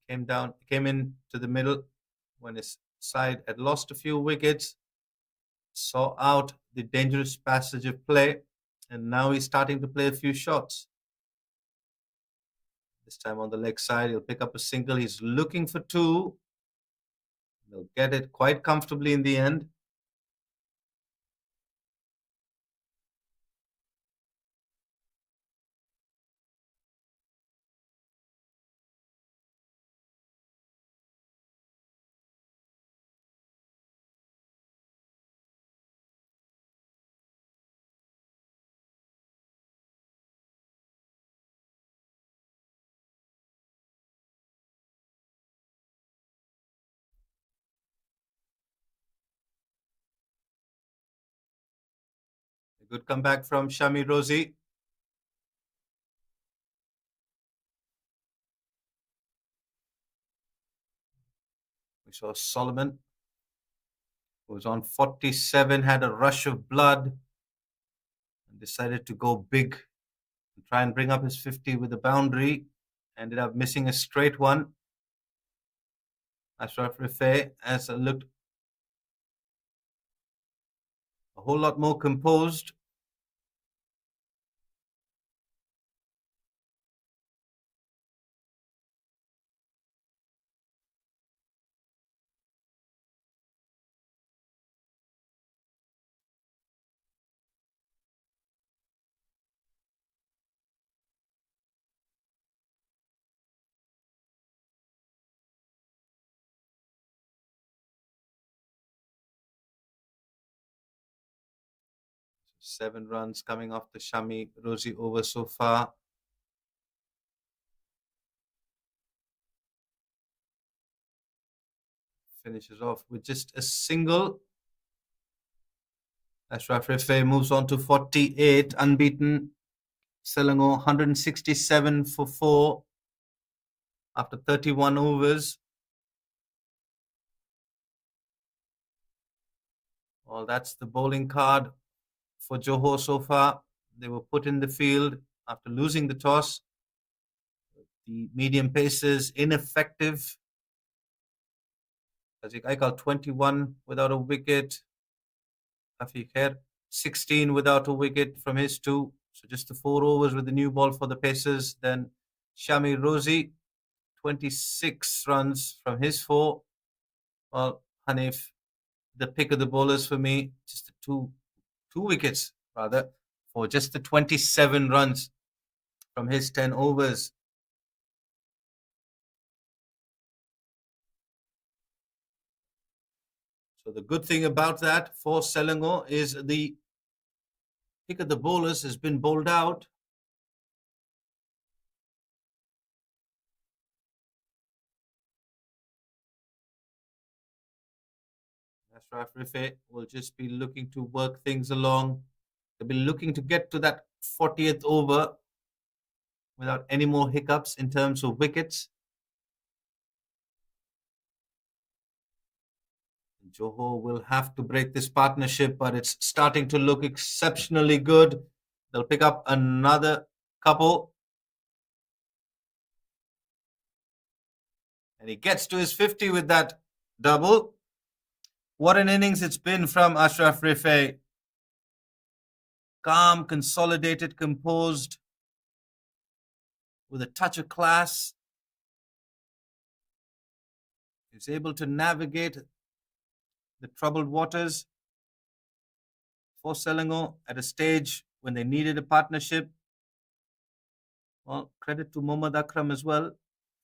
Came in to the middle when his side had lost a few wickets, saw out the dangerous passage of play, and now he's starting to play a few shots. This time on the leg side, he'll pick up a single. He's looking for two. They'll get it quite comfortably in the end. A good comeback from Shami Rosie. We saw Solomon, who was on 47, had a rush of blood and decided to go big and try and bring up his 50 with a boundary. Ended up missing a straight one. Ashraf Rifai has looked a whole lot more composed. So 7 runs coming off the Shami Rosie over so far. Finishes off with just a single. Ashraf Rifai moves on to 48, unbeaten. Selangor 167 for 4 after 31 overs. Well, that's the bowling card for Johor so far. They were put in the field after losing the toss. The medium pacers ineffective. As I got 21 without a wicket. Afiq Khair 16 without a wicket from his 2. So just the 4 overs with the new ball for the pacers. Then Shami Rosie 26 runs from his 4. Well, Hanif, the pick of the bowlers for me, just the two wickets rather, for just the 27 runs from his 10 overs. So the good thing about that for Selangor is the pick of the bowlers has been bowled out. Ashraf Rifai will just be looking to work things along. They'll be looking to get to that 40th over without any more hiccups in terms of wickets. Johor will have to break this partnership, but it's starting to look exceptionally good. They'll pick up another couple. And he gets to his 50 with that double. What an innings it's been from Ashraf Rifai. Calm, consolidated, composed, with a touch of class. He's able to navigate the troubled waters for Selangor at a stage when they needed a partnership. Well, credit to Mohammad Akram as well.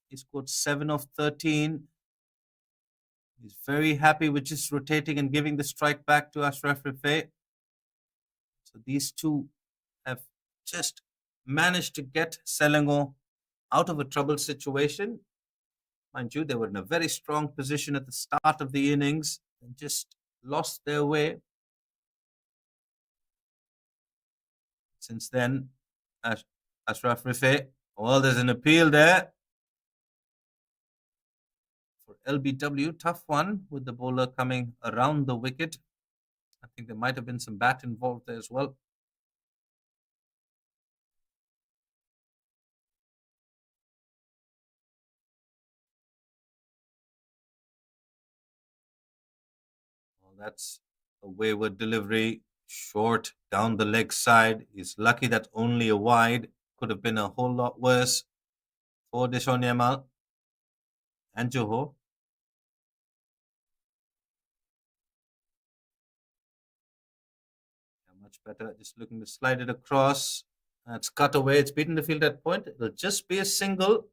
He scored 7 of 13. He's very happy with just rotating and giving the strike back to Ashraf Rifai. So these two have just managed to get Selangor out of a troubled situation. Mind you, they were in a very strong position at the start of the innings and just lost their way. Since then, Ashraf Rifai, well, there's an appeal there for LBW. Tough one with the bowler coming around the wicket. I think there might have been some bat involved there as well. Well, that's a wayward delivery, short down the leg side. He's lucky that only a wide. Could have been a whole lot worse for Dishon Yamal and Johor. Yeah, much better. Just looking to slide it across. It's cut away. It's beaten the field at point. It'll just be a single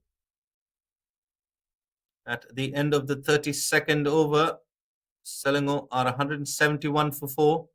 at the end of the 32nd over. Selangor are 171 for 4.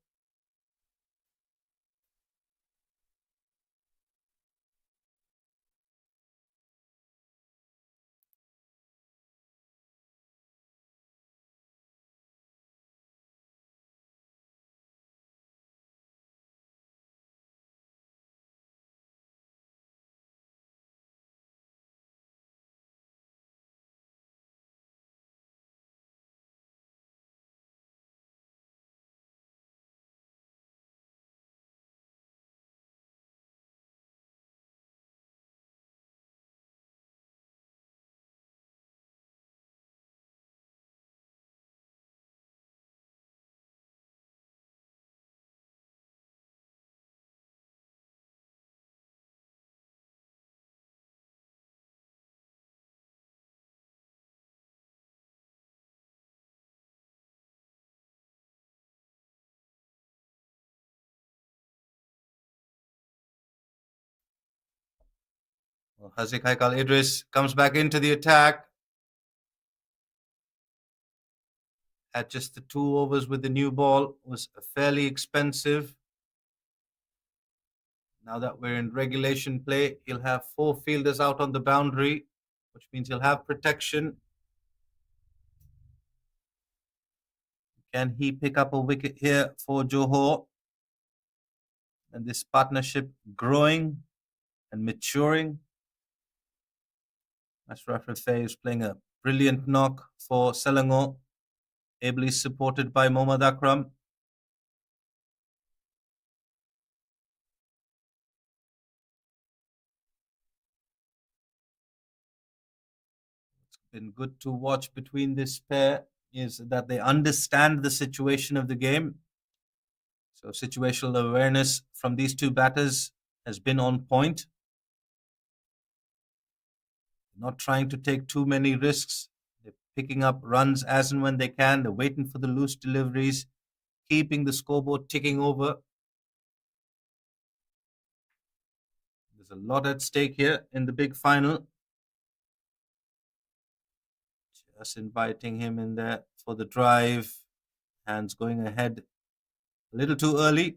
Haziq Haikal Idris comes back into the attack. At just the 2 overs with the new ball was fairly expensive. Now that we're in regulation play, he'll have 4 fielders out on the boundary, which means he'll have protection. Can he pick up a wicket here for Johor? And this partnership growing and maturing. Ashraf Rafai is playing a brilliant knock for Selangor, ably supported by Mohammad Akram. It's been good to watch between this pair is that they understand the situation of the game. So situational awareness from these two batters has been on point. Not trying to take too many risks. They're picking up runs as and when they can. They're waiting for the loose deliveries, keeping the scoreboard ticking over. There's a lot at stake here in the big final. Just inviting him in there for the drive. Hands going ahead a little too early.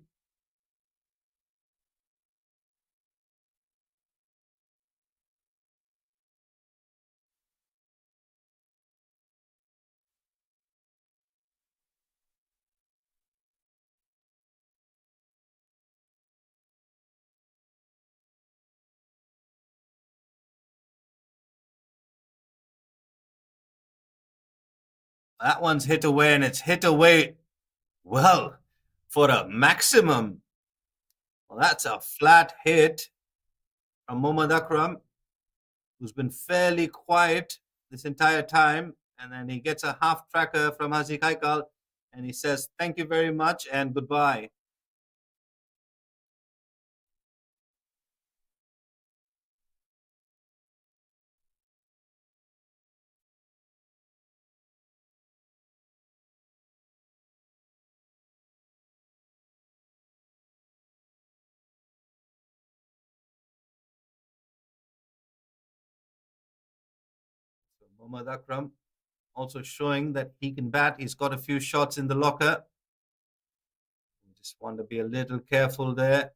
That one's hit away, and it's hit away well for a maximum. Well, that's a flat hit from Mohammad Akram, who's been fairly quiet this entire time. And then he gets a half tracker from Haziq Haikal, and he says, "Thank you very much and goodbye." So Mohammad Akram also showing that he can bat. He's got a few shots in the locker. Just want to be a little careful there.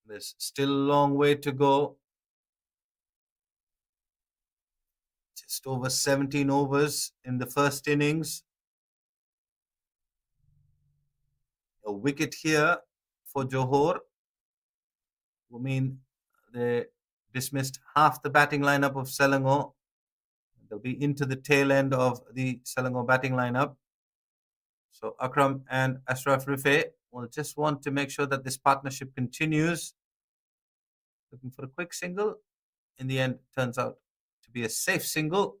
There's still a long way to go. Just over 17 overs in the first innings. A wicket here for Johor will mean they dismissed half the batting lineup of Selangor. They'll be into the tail end of the Selangor batting lineup. So Akram and Ashraf Rifai will just want to make sure that this partnership continues. Looking for a quick single. In the end, turns out to be a safe single.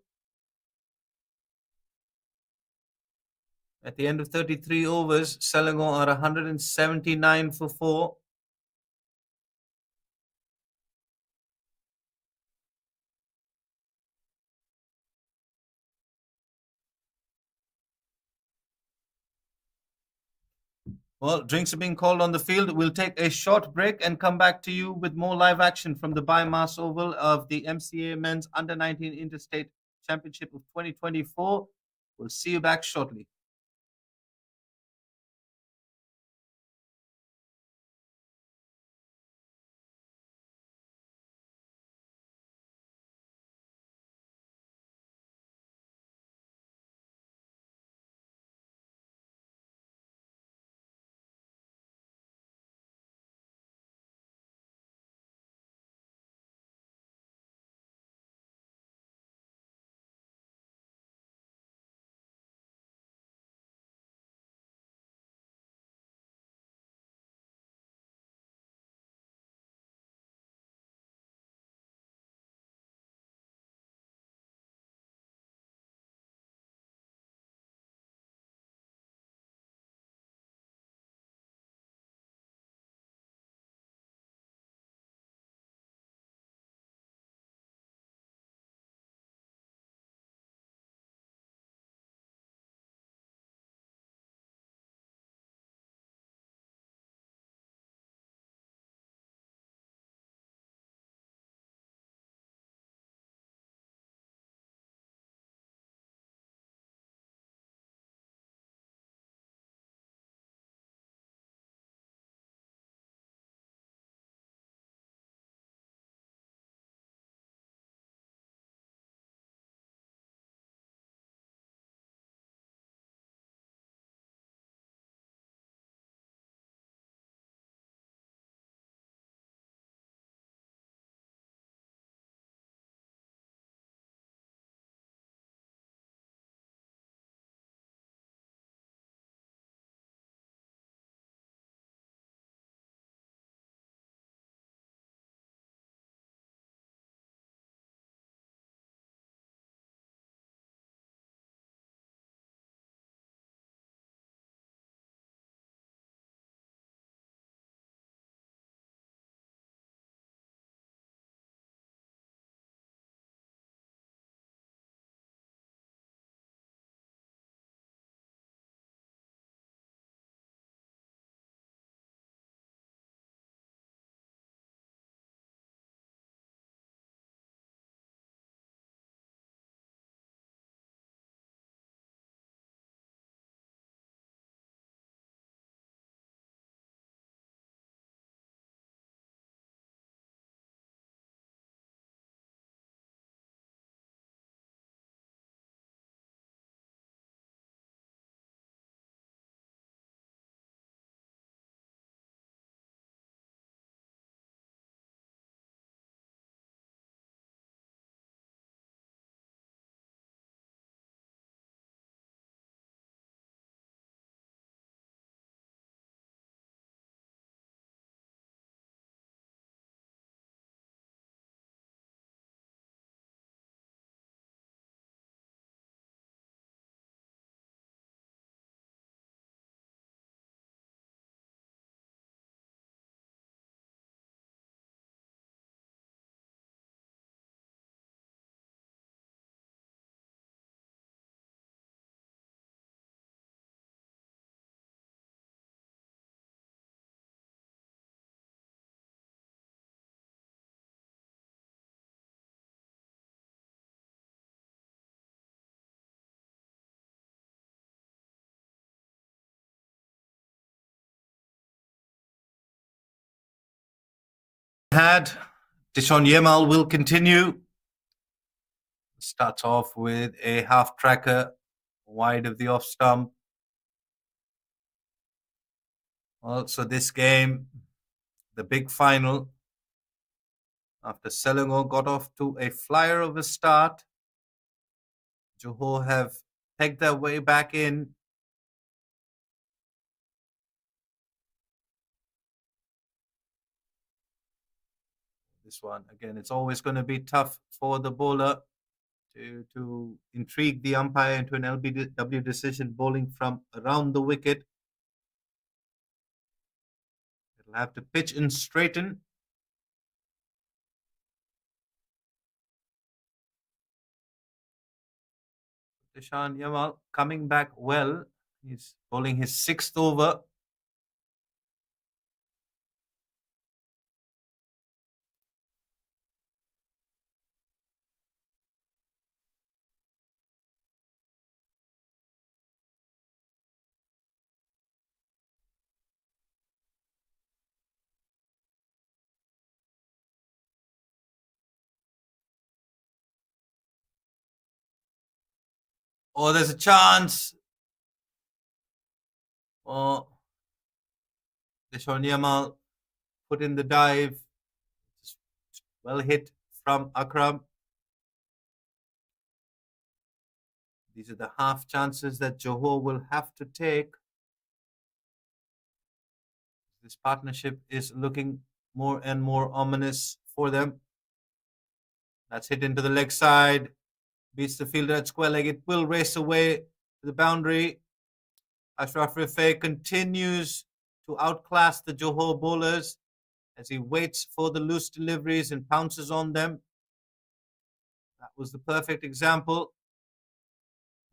At the end of 33 overs, Selangor are 179 for 4. Well, drinks are being called on the field. We'll take a short break and come back to you with more live action from the BAYUEMAS Oval of the MCA Men's Under-19 Interstate Championship of 2024. We'll see you back shortly. Had Dishon Yemal will continue. Starts off with a half tracker wide of the off stump. Also, this game, the big final, after Selangor got off to a flyer of a start, Johor have pegged their way back in. This one, again, it's always going to be tough for the bowler to intrigue the umpire into an LBW decision bowling from around the wicket. It'll have to pitch and straighten. Ishan Yamal coming back well. He's bowling his sixth over. Oh, there's a chance. Oh, Ishan Yamal put in the dive. Well hit from Akram. These are the half chances that Johor will have to take. This partnership is looking more and more ominous for them. That's hit into the leg side. Beats the fielder at square leg. It will race away to the boundary. Ashraf Rifai continues to outclass the Johor bowlers as he waits for the loose deliveries and pounces on them. That was the perfect example.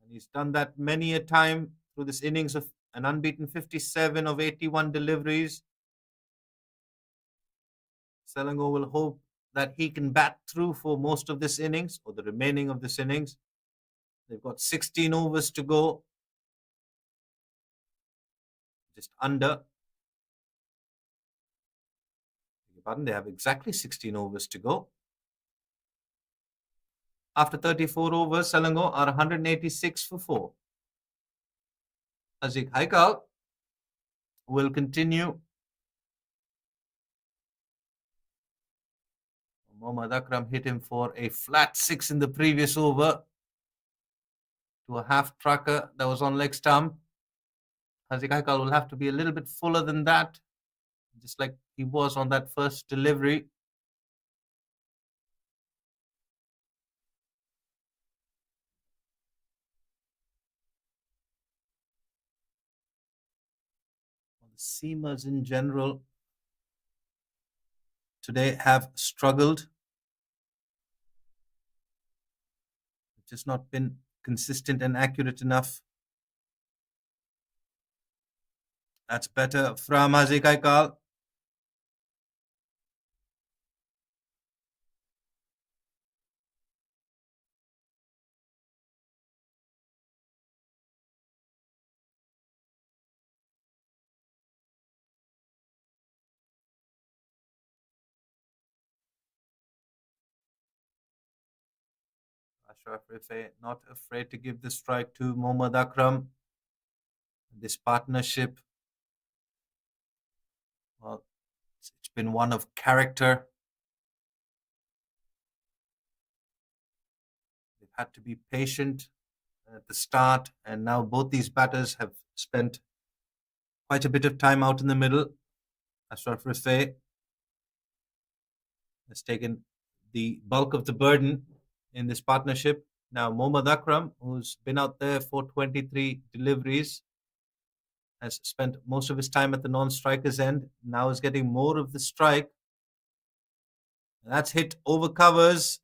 And he's done that many a time through this innings of an unbeaten 57 of 81 deliveries. Selangor will hope that he can bat through for most of this innings or the remaining of this innings. They've got 16 overs to go. Just under. Pardon, they have exactly 16 overs to go. After 34 overs, Selangor are 186 for 4. Azik Haikal will continue. Mohammad Akram hit him for a flat 6 in the previous over to a half tracker that was on leg stump. Hazik Haikal will have to be a little bit fuller than that, just like he was on that first delivery. The seamers in general today have struggled. Just not been consistent and accurate enough. That's better from Hazik Haikal. Ashraf Rifai not afraid to give the strike to Mohammad Akram. This partnership, well, it's been one of character. They've had to be patient at the start, and now both these batters have spent quite a bit of time out in the middle. Ashraf Rifai has taken the bulk of the burden in this partnership. Now, Mohammad Akram, who's been out there for 23 deliveries, has spent most of his time at the non-striker's end, now is getting more of the strike. And that's hit over covers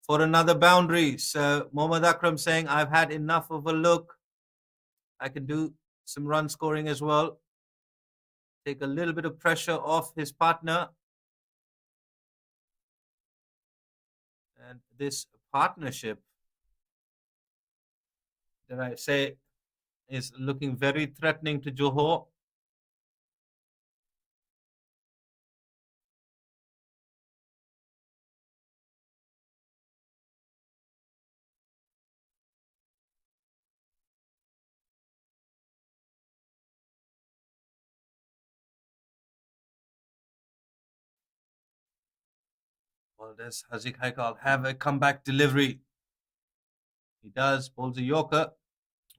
for another boundary. So Mohammad Akram saying, I've had enough of a look. I can do some run scoring as well. Take a little bit of pressure off his partner. And this partnership, that I say, is looking very threatening to Johor. Well, does Hazik Haikal have a comeback delivery? He does. Pulls a Yorker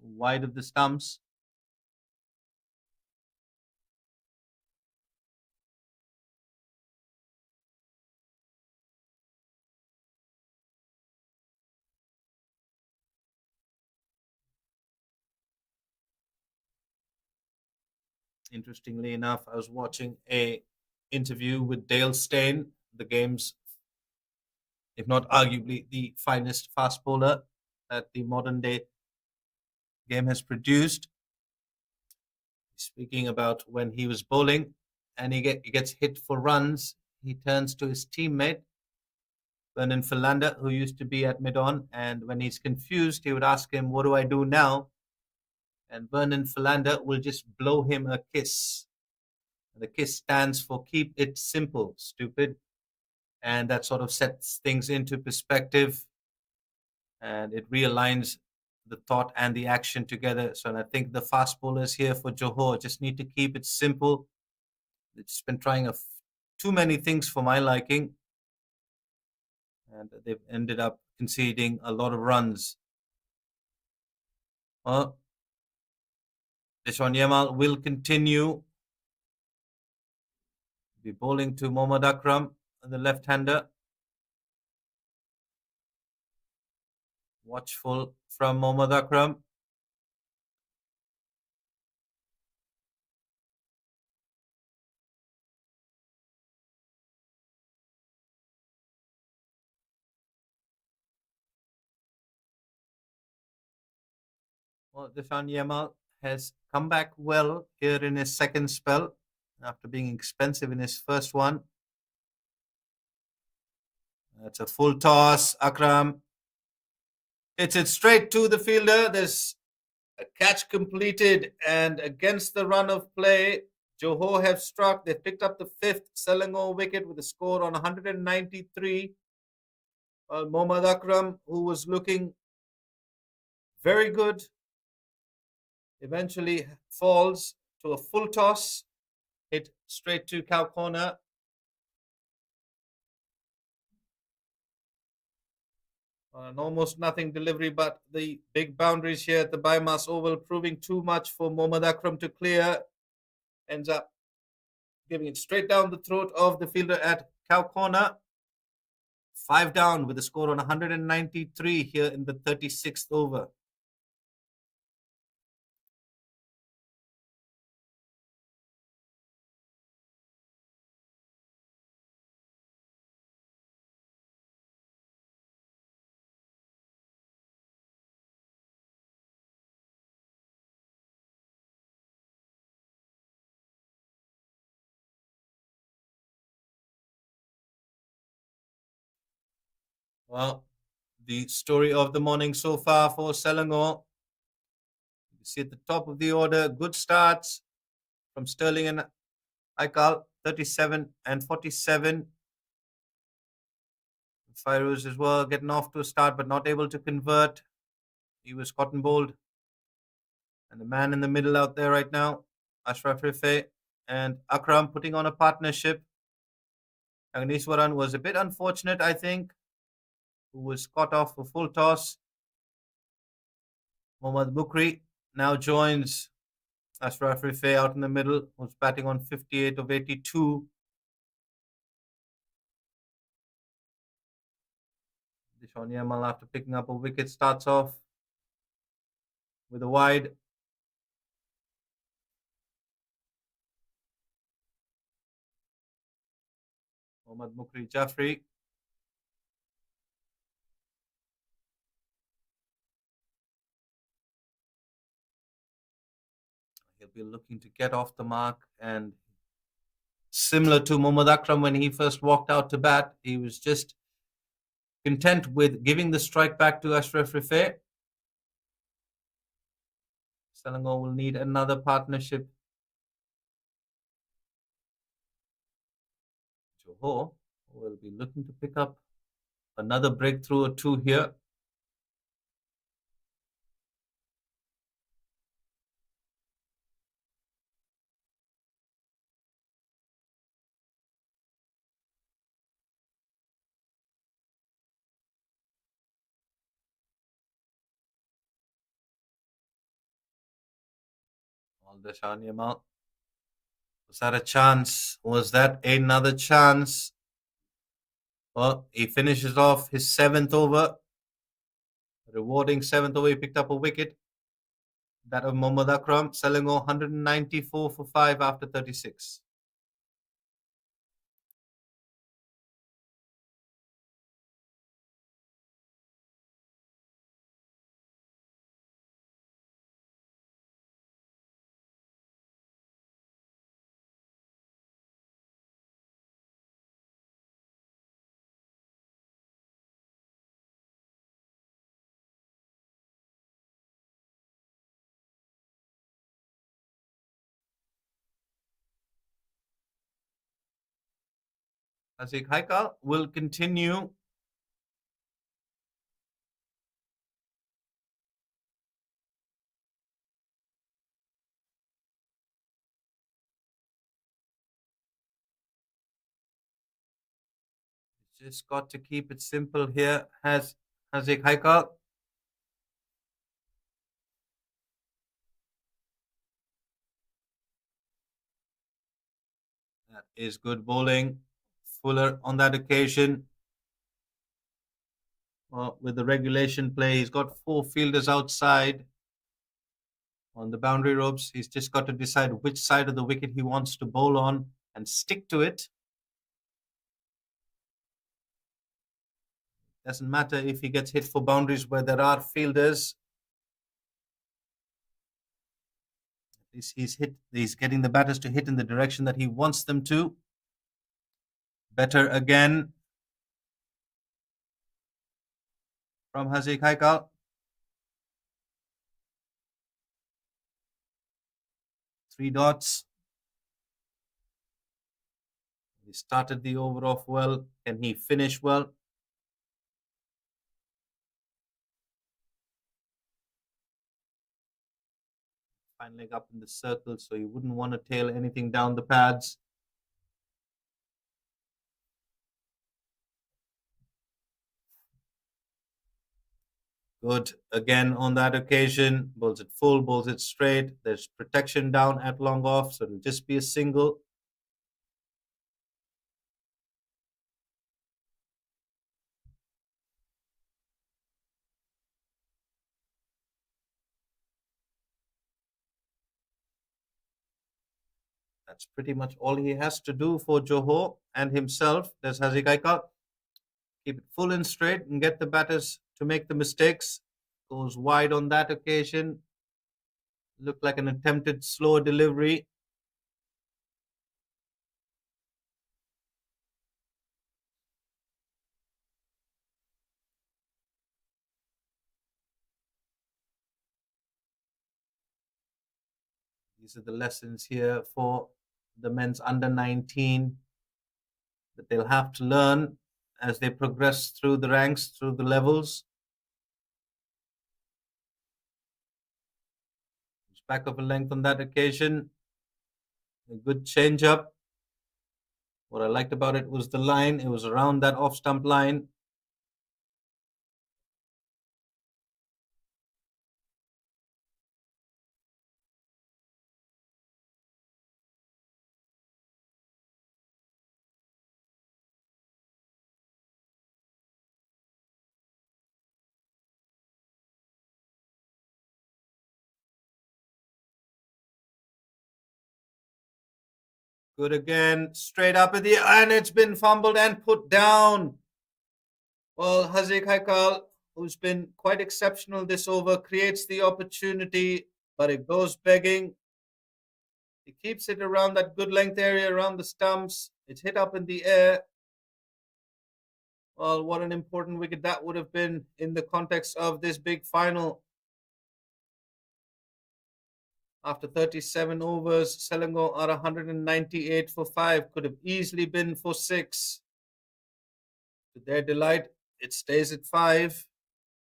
wide of the stumps. Interestingly enough, I was watching a interview with Dale Steyn, the game's, if not arguably, the finest fast bowler that the modern day game has produced. Speaking about when he was bowling and he gets hit for runs, he turns to his teammate Vernon Philander, who used to be at mid-on, and when he's confused, he would ask him, "What do I do now?" And Vernon Philander will just blow him a kiss. The kiss stands for "Keep it simple, stupid," and that sort of sets things into perspective, and it realigns the thought and the action together. So I think the fast bowlers here for Johor just need to keep it simple. They've just been trying too many things for my liking, and they've ended up conceding a lot of runs. Well, Deshaun Yamal will continue be bowling to Mohammad Akram, the left-hander. Watchful from Mohammad Akram. Well, Deshaun Yamal has come back well here in his second spell after being expensive in his first one. That's a full toss. Akram hits it straight to the fielder. There's a catch completed, and against the run of play, Johor have struck. They've picked up the fifth Selangor wicket with a score on 193. Mohammad Akram, who was looking very good, eventually falls to a full toss, hit straight to cow corner. An almost nothing delivery, but the big boundaries here at the BAYUEMAS Oval proving too much for Mohammad Akram to clear. Ends up giving it straight down the throat of the fielder at cow corner. 5 down with a score on 193 here in the 36th over. Well, the story of the morning so far for Selangor. You see at the top of the order, good starts from Sterling and Aikal, 37 and 47. Fairuz as well, getting off to a start but not able to convert. He was cotton bowled. And the man in the middle out there right now, Ashraf Rife and Akram putting on a partnership. Agneswaran was a bit unfortunate, I think, who was caught off a full toss. Mohammad Bukri now joins Ashraf Rife out in the middle, who's batting on 58 of 82. Deshaun Yamal, after picking up a wicket, starts off with a wide. Mohammad Mukri Jafri. He'll be looking to get off the mark, and similar to Mohammad Akram when he first walked out to bat, he was just content with giving the strike back to Ashraf Rife. Selangor will need another partnership. Johor will be looking to pick up another breakthrough or two here. Deshaun Yamal. Was that a chance? Was that another chance? Well, he finishes off his seventh over. Rewarding seventh over. He picked up a wicket. That of Mohammad Akram. Selangor 194 for 5 after 36. Asik Haikal will continue. Just got to keep it simple here. Has Hazik Haikal. That is good bowling. Fuller on that occasion. With the regulation play, he's got 4 fielders outside on the boundary ropes. He's just got to decide which side of the wicket he wants to bowl on and stick to it. Doesn't matter if he gets hit for boundaries where there are fielders. At least he's getting the batters to hit in the direction that he wants them to. Better again from Hazik Haikal. 3 dots. He started the over off well. Can he finish well? Fine leg up in the circle, so you wouldn't want to tail anything down the pads. Good again on that occasion. Bowls it full, bowls it straight. There's protection down at long off, so it'll just be a single. That's pretty much all he has to do for Johor and himself. There's Hazik Haikal. Keep it full and straight and get the batters to make the mistakes. Goes wide on that occasion. Looked like an attempted slow delivery. These are the lessons here for the men's under 19 that they'll have to learn as they progress through the ranks, through the levels. It's back of a length on that occasion. A good change up. What I liked about it was the line. It was around that off stump line. Good again, straight up at the and it's been fumbled and put down. Well, Hazik Haikal, who's been quite exceptional this over, creates the opportunity, but it goes begging. He keeps it around that good length area around the stumps. It's hit up in the air. Well, what an important wicket that would have been in the context of this big final. After 37 overs, Selangor are 198 for 5. Could have easily been for 6. To their delight, it stays at 5.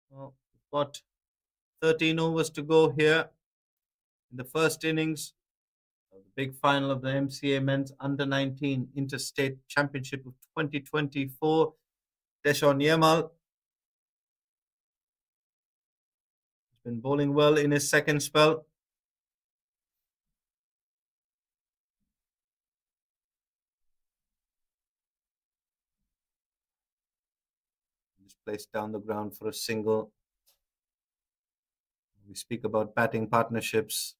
Well, got 13 overs to go here in the first innings of the big final of the MCA Men's Under 19 Interstate Championship of 2024. Deshaun Yamal has been bowling well in his second spell. Just placed down the ground for a single. We speak about batting partnerships.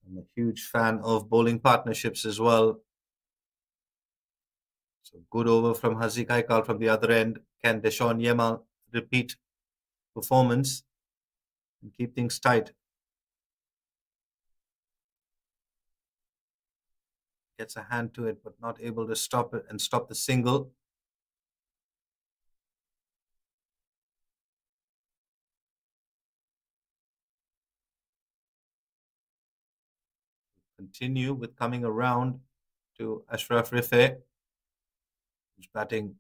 I'm a huge fan of bowling partnerships as well. So good over from Haziq Haikal from the other end. Can Deshaun Yemal repeat performance and keep things tight? Gets a hand to it, but not able to stop it and stop the single. Continue with coming around to Ashraf Rife, who's batting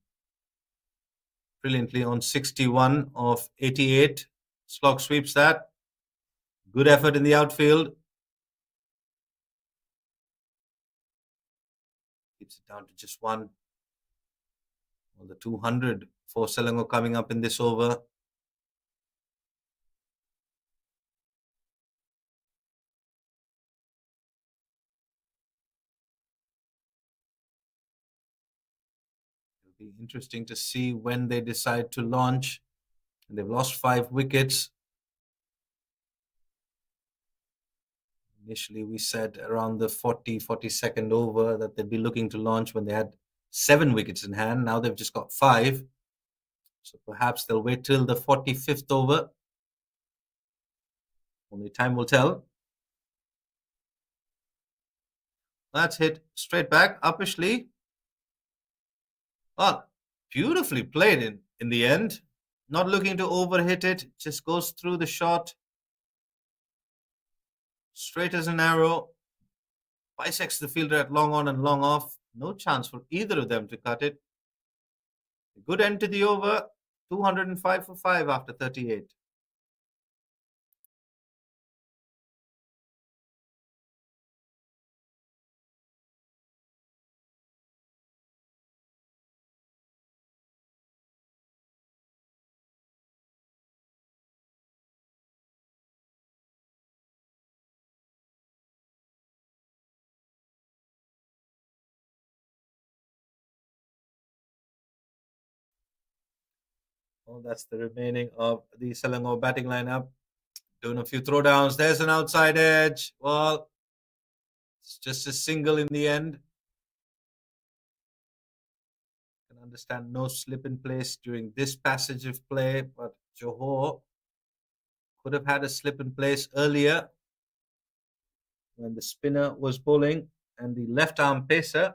brilliantly on 61 of 88. Slog sweeps that. Good effort in the outfield. Keeps it down to just one. Well, the 200 for Selangor coming up in this over. It'll be interesting to see when they decide to launch. And they've lost 5 wickets. Initially, we said around the 42nd over that they'd be looking to launch when they had 7 wickets in hand. Now they've just got 5. So perhaps they'll wait till the 45th over. Only time will tell. That's hit straight back, uppishly. Well, beautifully played in the end. Not looking to overhit it, just goes through the shot. Straight as an arrow. Bisects the fielder at long on and long off. No chance for either of them to cut it. A good end to the over. 205 for 5 after 38. Well, that's the remaining of the Selangor batting lineup. Doing a few throwdowns. There's an outside edge. Well, it's just a single in the end. I can understand no slip in place during this passage of play, but Johor could have had a slip in place earlier when the spinner was bowling and the left arm pacer.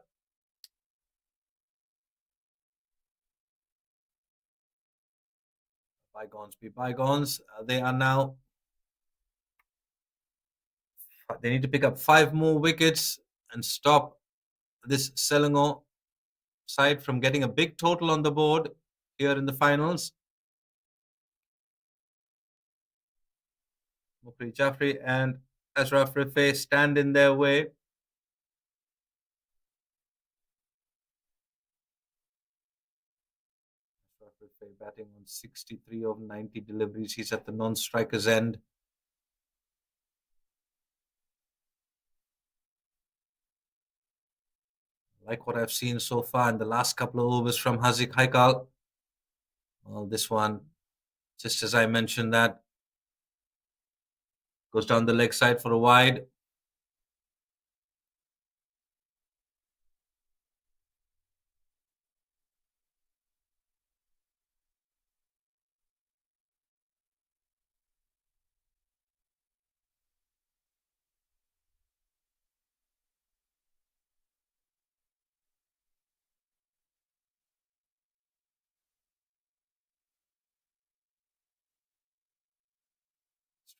Bygones be bygones. They are now. They need to pick up 5 more wickets and stop this Selangor side from getting a big total on the board here in the finals. Mukri Jaffrey and Ashraf Rife stand in their way. Ashraf Rife batting on 63 of 90 deliveries. He's at the non-striker's end. Like what I've seen so far in the last couple of overs from Haziq Haikal. Well, this one, just as I mentioned, that goes down the leg side for a wide.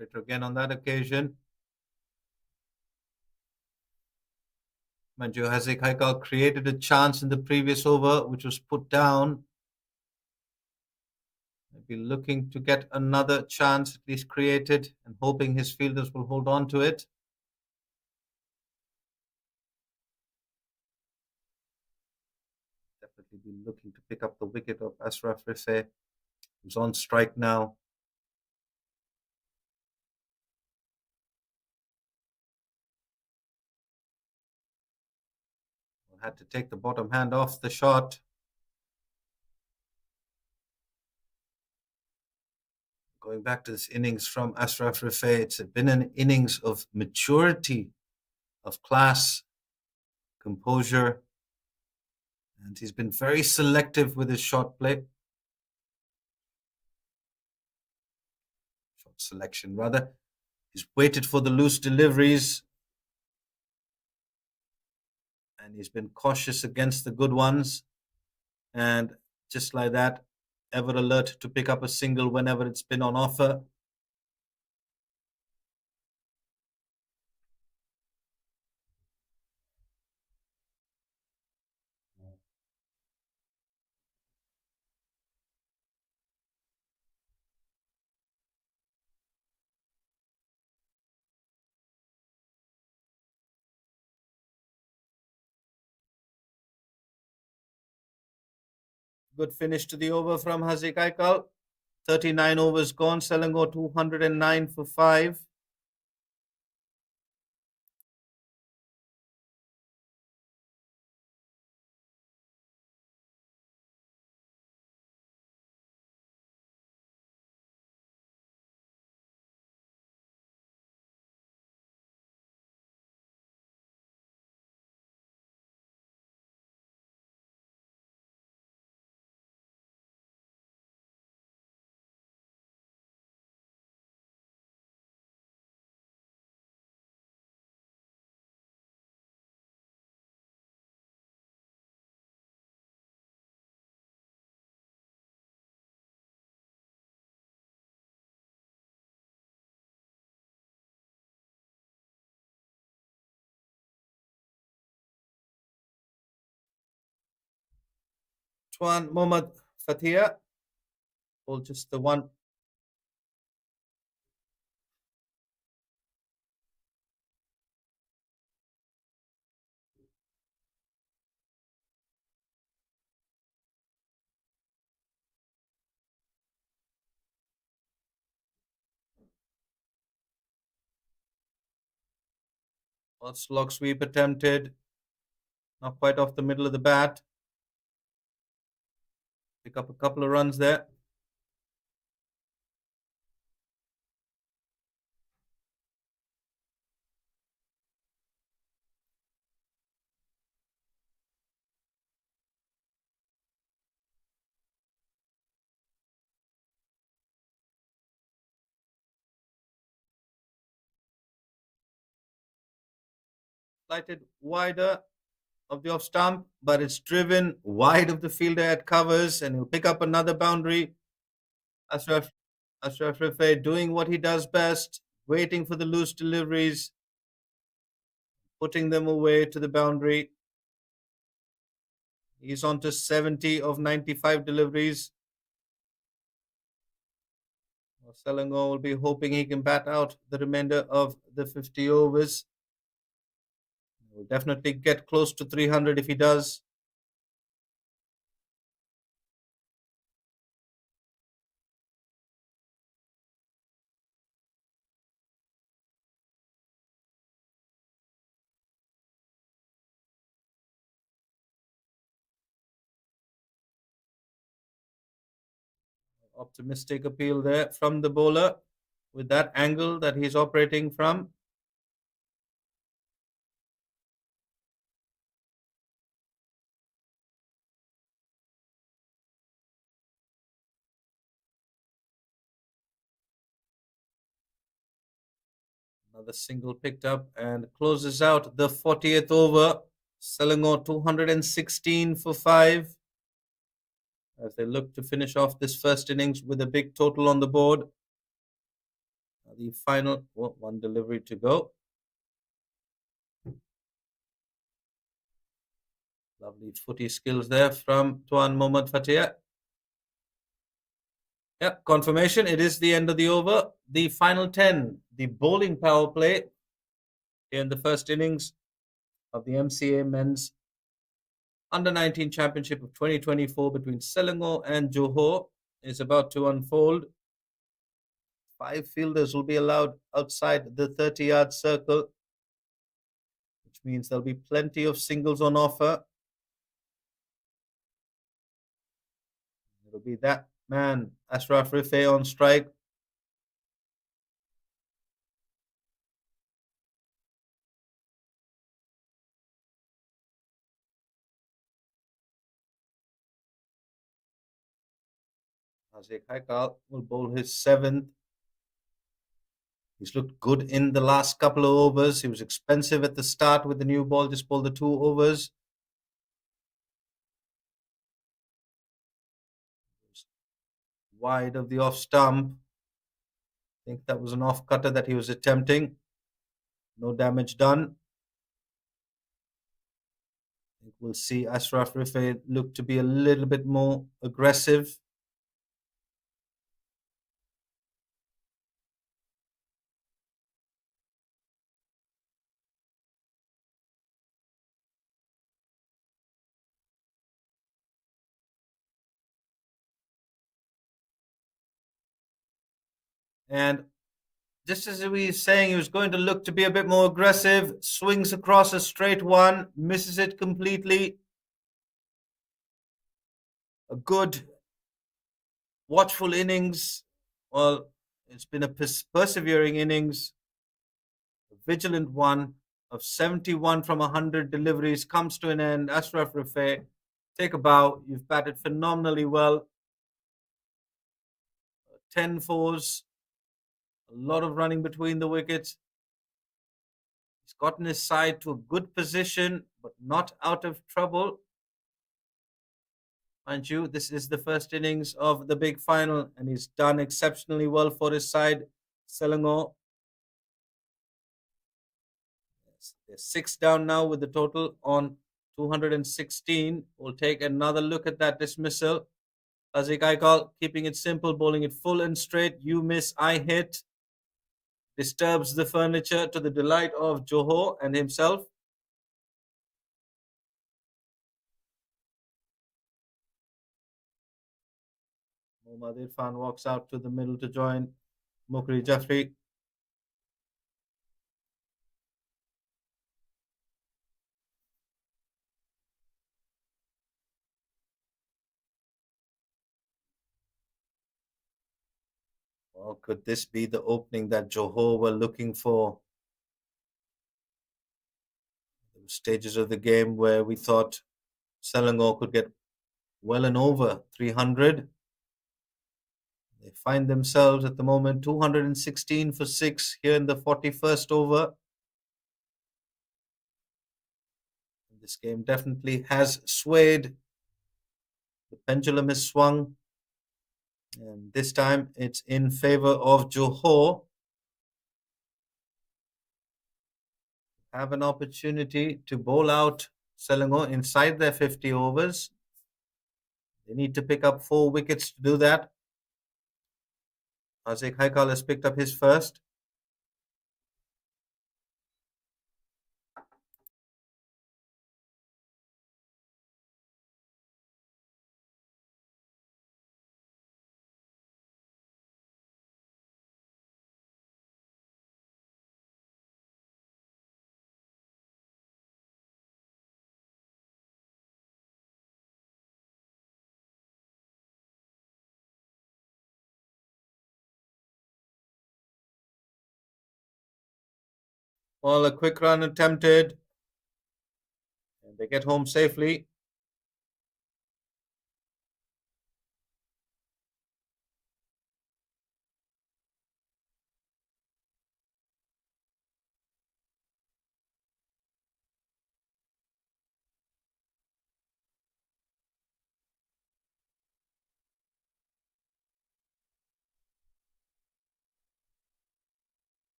Straighter again on that occasion. Manju Haziq Haikal created a chance in the previous over, which was put down. Maybe looking to get another chance at least created and hoping his fielders will hold on to it. Definitely be looking to pick up the wicket of Ashraf Rife, who's on strike now. Had to take the bottom hand off the shot. Going back to this innings from Ashraf Rifai, it's been an innings of maturity, of class, composure, and he's been very selective with his shot play. Shot selection, rather. He's waited for the loose deliveries, and he's been cautious against the good ones. And just like that, ever alert to pick up a single whenever it's been on offer. Good finish to the over from Haziq Aikal. 39 overs gone. Selangor 209 for 5. Tuan Mohammad Fatia, or just the one. Slog sweep attempted. Not quite off the middle of the bat. Pick up a couple of runs there. Slighted wider of the off stump, but it's driven wide of the fielder at covers, and he'll pick up another boundary. Ashraf Rifai doing what he does best, waiting for the loose deliveries, putting them away to the boundary. He's on to 70 of 95 deliveries. Selangor will be hoping he can bat out the remainder of the 50 overs. Will definitely get close to 300 if he does. Optimistic appeal there from the bowler with that angle that he's operating from. Another single picked up and closes out the 40th over. Selangor 216 for 5 as they look to finish off this first innings with a big total on the board. The final one delivery to go. Lovely footy skills there from Tuan Mohammad Fatia. Yeah, confirmation. It is the end of the over. The final 10, the bowling power play in the first innings of the MCA Men's Under-19 Championship of 2024 between Selangor and Johor is about to unfold. 5 fielders will be allowed outside the 30-yard circle, which means there'll be plenty of singles on offer. It'll be that man, Ashraf Rifai, on strike. Haziq Haikal will bowl his seventh. He's looked good in the last couple of overs. He was expensive at the start with the new ball, just bowled the 2 overs. Wide of the off stump. I think that was an off cutter that he was attempting. No damage done. I think we'll see Ashraf Rifai look to be a little bit more aggressive. And just as he was saying, he was going to look to be a bit more aggressive, swings across a straight one, misses it completely. A good, watchful innings. Well, it's been a persevering innings, a vigilant one of 71 from 100 deliveries comes to an end. Ashraf Rifai, take a bow. You've batted phenomenally well. 10 fours, a lot of running between the wickets. He's gotten his side to a good position, but not out of trouble. Mind you, this is the first innings of the big final, and he's done exceptionally well for his side, Selangor. They're 6 down now with the total on 216. We'll take another look at that dismissal. Haziq Haikal keeping it simple, bowling it full and straight. You miss, I hit. Disturbs the furniture to the delight of Johor and himself. Mohammad Irfan walks out to the middle to join Mukri Jaffrey. Well, could this be the opening that Johor were looking for? There were stages of the game where we thought Selangor could get well and over 300. They find themselves at the moment 216 for 6 here in the 41st over. This game definitely has swayed. The pendulum has swung. And this time it's in favor of Johor. Have an opportunity to bowl out Selangor inside their 50 overs. They need to pick up 4 wickets to do that. Haziq Haikal has picked up his first. Well, a quick run attempted. And they get home safely.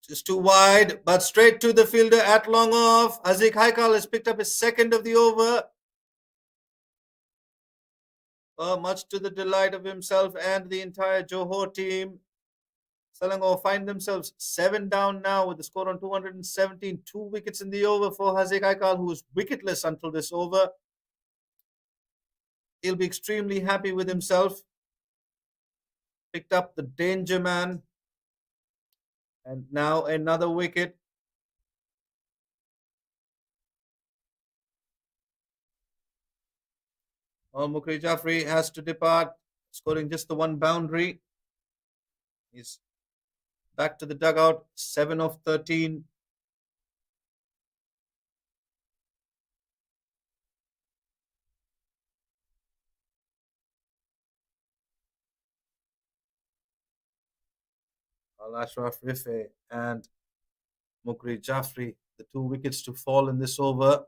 Just too wide, but straight to the fielder at long off. Haziq Haikal has picked up his second of the over. Much to the delight of himself and the entire Johor team. Selangor find themselves 7 down now with the score on 217. 2 wickets in the over for Haziq Haikal, who was wicketless until this over. He'll be extremely happy with himself. Picked up the danger man. And now another wicket. Mukri Jaffrey has to depart, scoring just the one boundary. He's back to the dugout, 7 of 13. Al Ashraf Rife and Mukri Jafri, the two wickets to fall in this over.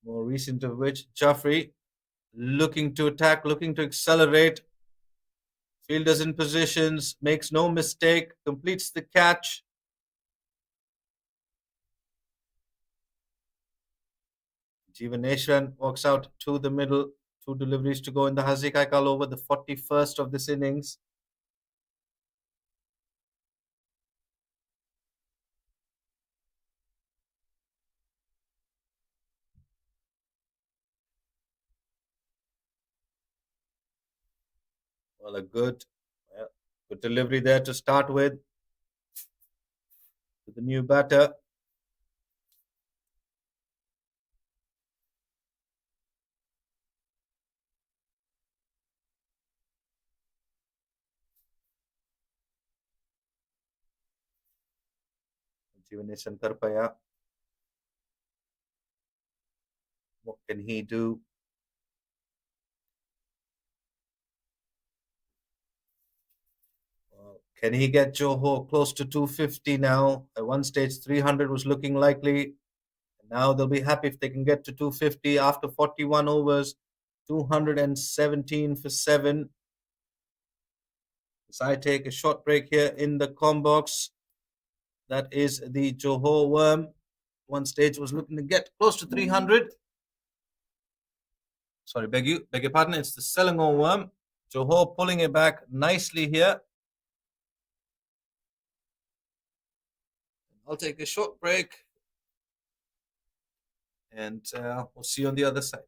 More recent of which, Jafri looking to attack, looking to accelerate. Fielders in positions, makes no mistake, completes the catch. Jivaneshwan walks out to the middle. Two deliveries to go in the Haziq Aikal over, the 41st of this innings. Well, a good delivery there to start with to the new batter. Jivaneshwan Karpaya. What can he do? Can he get Johor close to 250 now? At one stage, 300 was looking likely. Now they'll be happy if they can get to 250 after 41 overs. 217 for 7. As I take a short break here in the com box, that is the Johor worm. One stage was looking to get close to 300. Sorry, beg your pardon. It's the Selangor worm. Johor pulling it back nicely here. I'll take a short break and we'll see you on the other side.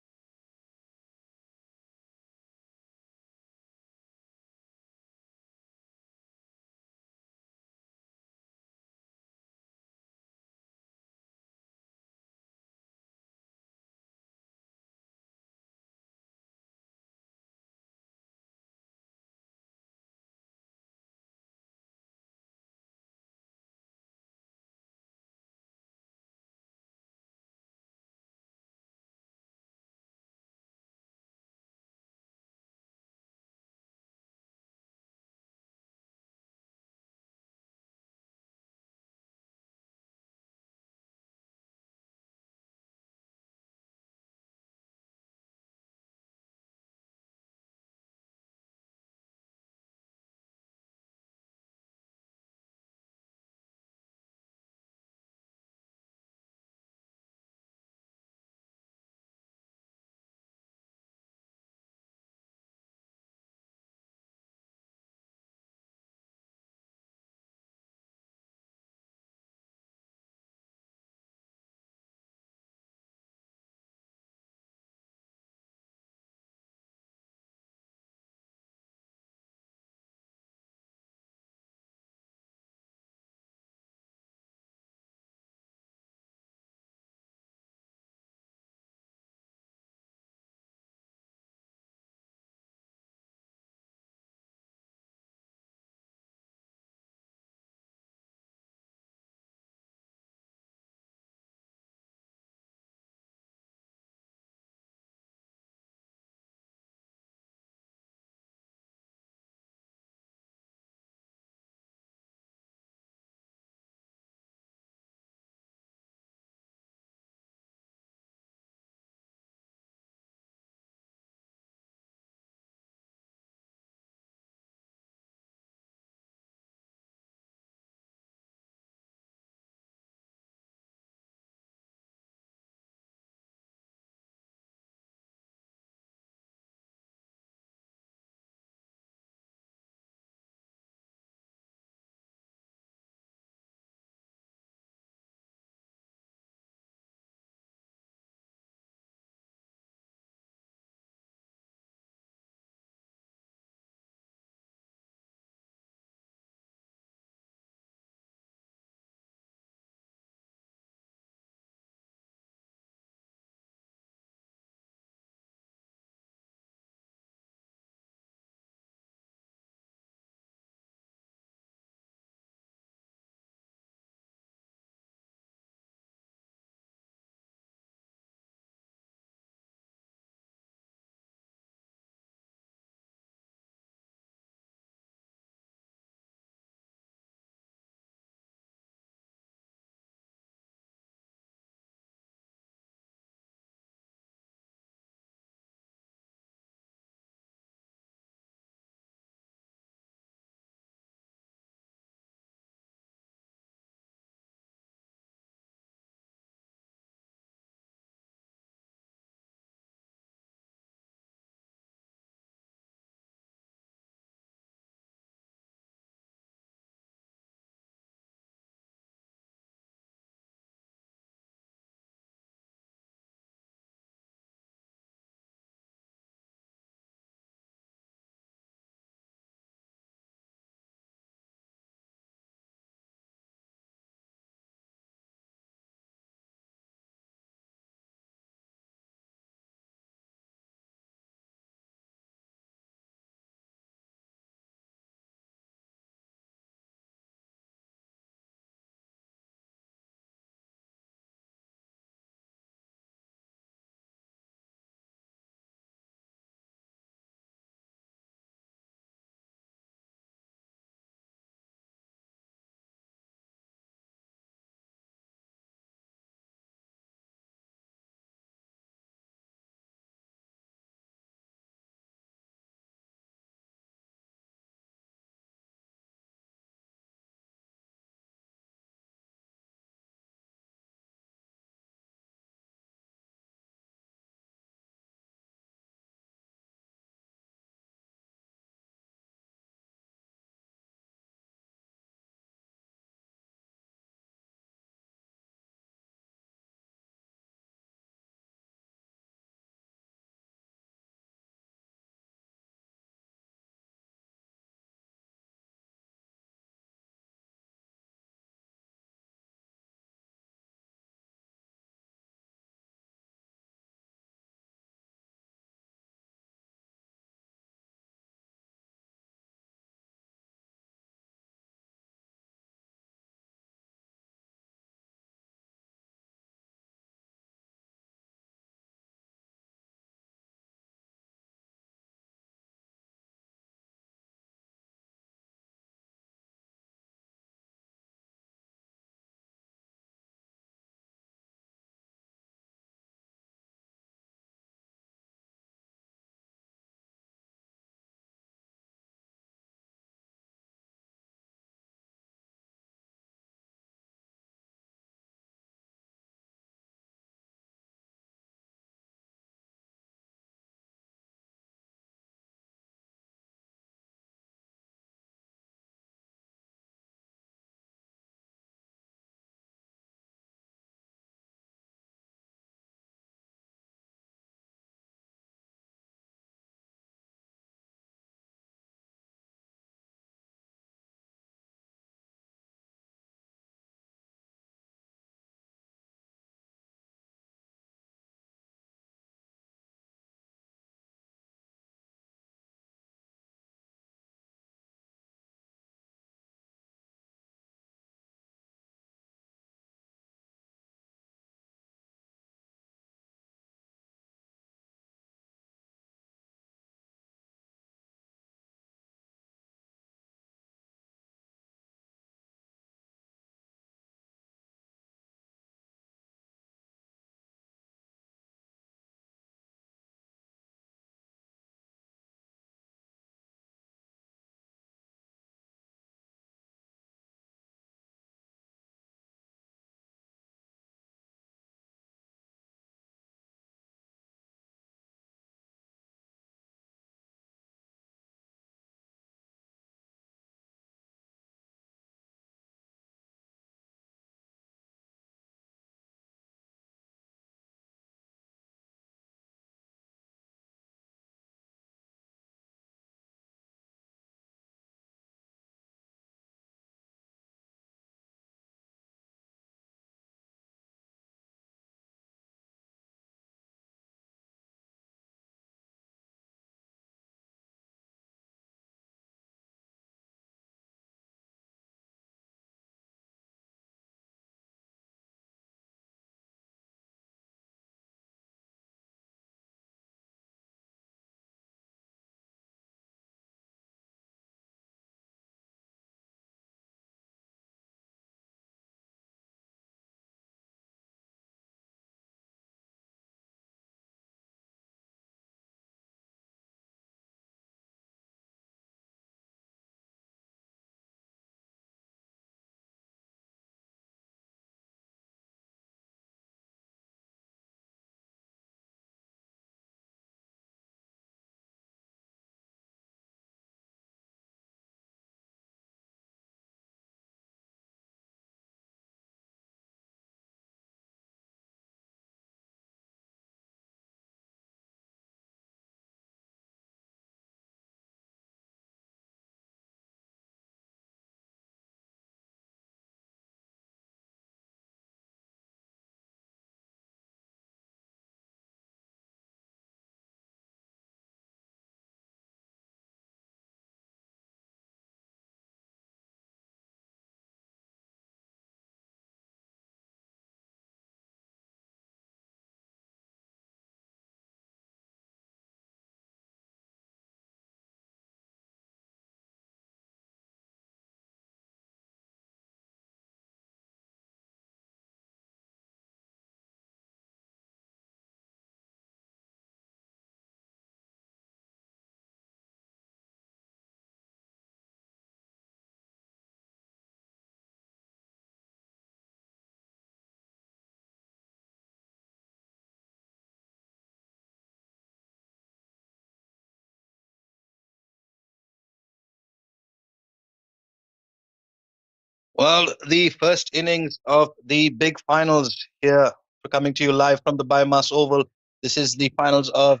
Well, the first innings of the big finals here are coming to you live from the BAYUEMAS Oval. This is the finals of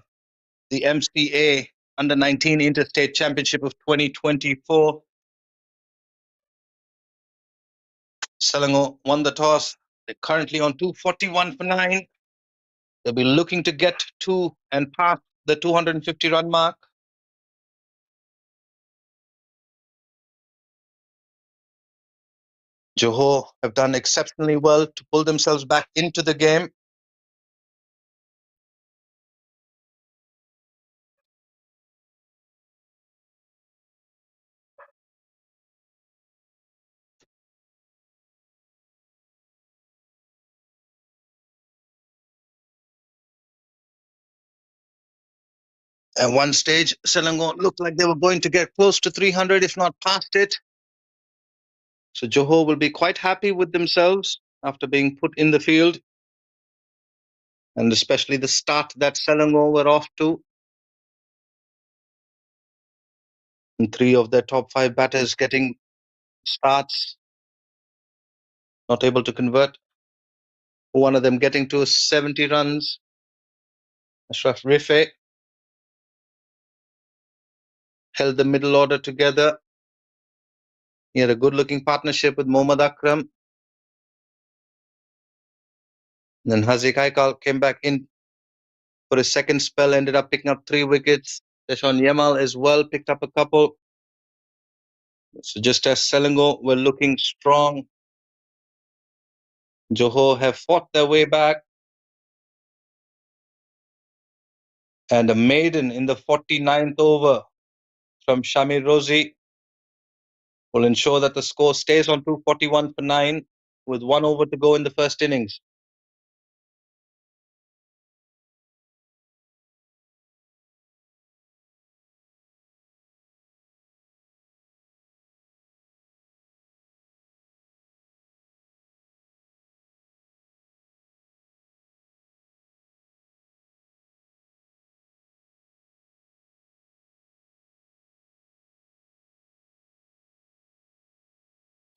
the MCA Under-19 Interstate Championship of 2024. Selangor won the toss. They're currently on 241 for 9. They'll be looking to get to and past the 250 run mark. Johor have done exceptionally well to pull themselves back into the game. At one stage, Selangor looked like they were going to get close to 300, if not past it. So Johor will be quite happy with themselves after being put in the field, and especially the start that Selangor were off to. And 3 of their top 5 batters getting starts, not able to convert. One of them getting to 70 runs. Ashraf Rife held the middle order together. He had a good-looking partnership with Mohammad Akram. Then Haziq Haikal came back in for his second spell, ended up picking up 3 wickets. Deshaun Yamal as well picked up a couple. So just as Selangor were looking strong, Johor have fought their way back. And a maiden in the 49th over from Shamir Rozi will ensure that the score stays on 241 for 9 with 1 over to go in the first innings.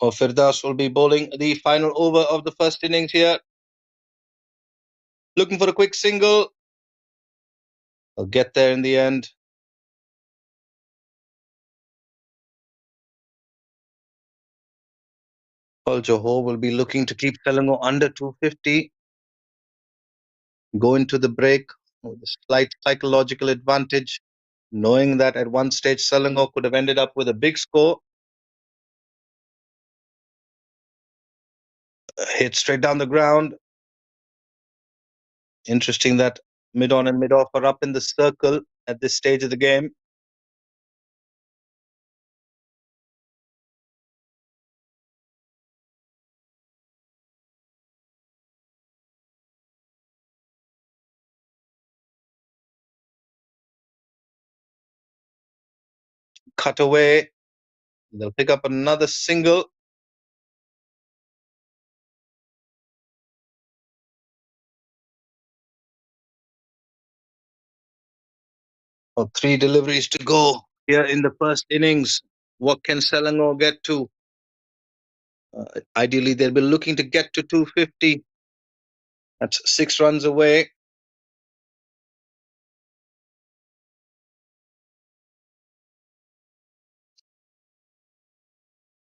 Firdaus will be bowling the final over of the first innings here. Looking for a quick single. They'll get there in the end. Well, Johor will be looking to keep Selangor under 250. Go into the break with a slight psychological advantage, knowing that at one stage Selangor could have ended up with a big score. Hit straight down the ground. Interesting that mid-on and mid-off are up in the circle at this stage of the game. Cut away. They'll pick up another single. Oh, 3 deliveries to go here in the first innings. What can Selangor get to? Ideally, they'll be looking to get to 250. That's 6 runs away.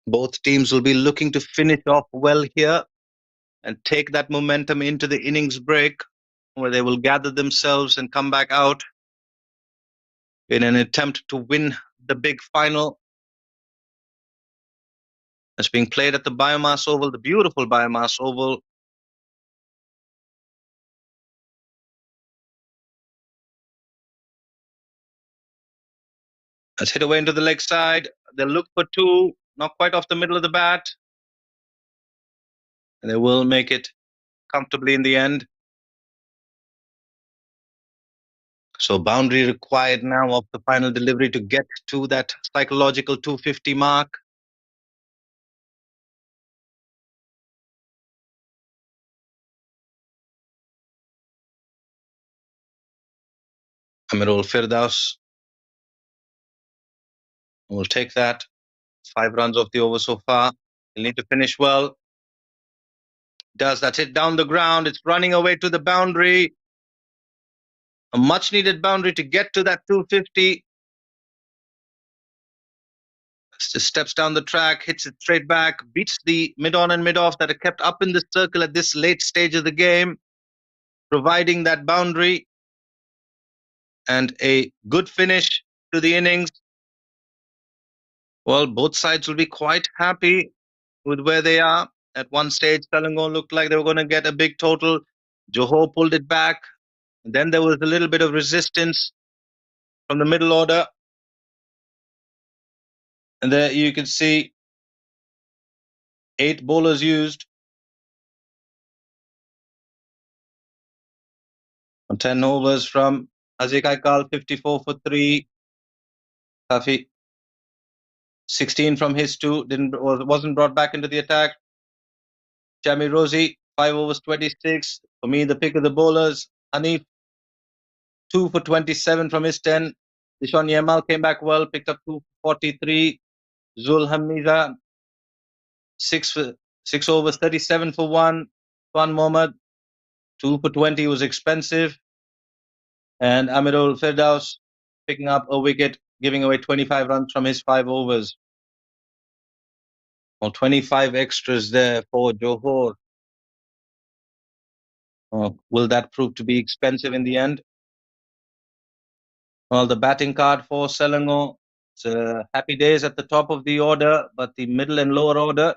Both teams will be looking to finish off well here and take that momentum into the innings break, where they will gather themselves and come back out in an attempt to win the big final. It's being played at the BAYUEMAS Oval, the beautiful BAYUEMAS Oval. Let's hit away into the leg side. They'll look for 2, not quite off the middle of the bat. And they will make it comfortably in the end. So boundary required now of the final delivery to get to that psychological 250 mark. Amirul Firdaus will take that. 5 runs off the over so far. He'll need to finish well. Does that hit down the ground? It's running away to the boundary. A much needed boundary to get to that 250. Just steps down the track, hits it straight back, beats the mid-on and mid-off that are kept up in the circle at this late stage of the game, providing that boundary and a good finish to the innings. Well, both sides will be quite happy with where they are. At one stage, Selangor looked like they were going to get a big total. Johor pulled it back. Then there was a little bit of resistance from the middle order. And there you can see 8 bowlers used on 10 overs from Aziz Aikal, 54 for 3. Safi, 16 from his 2, wasn't brought back into the attack. Jami Rosie, 5 overs, 26. For me, the pick of the bowlers. Hanif, 2 for 27 from his 10. Dishon Yamal came back well, picked up 2 for 43. Zul Hamiza, 6 overs, 37 for 1. Tuan Mohammad, 2 for 20 was expensive. And Amirul Firdaus picking up a wicket, giving away 25 runs from his 5 overs. Well, 25 extras there for Johor. Will that prove to be expensive in the end? Well, the batting card for Selangor, it's happy days at the top of the order, but the middle and lower order,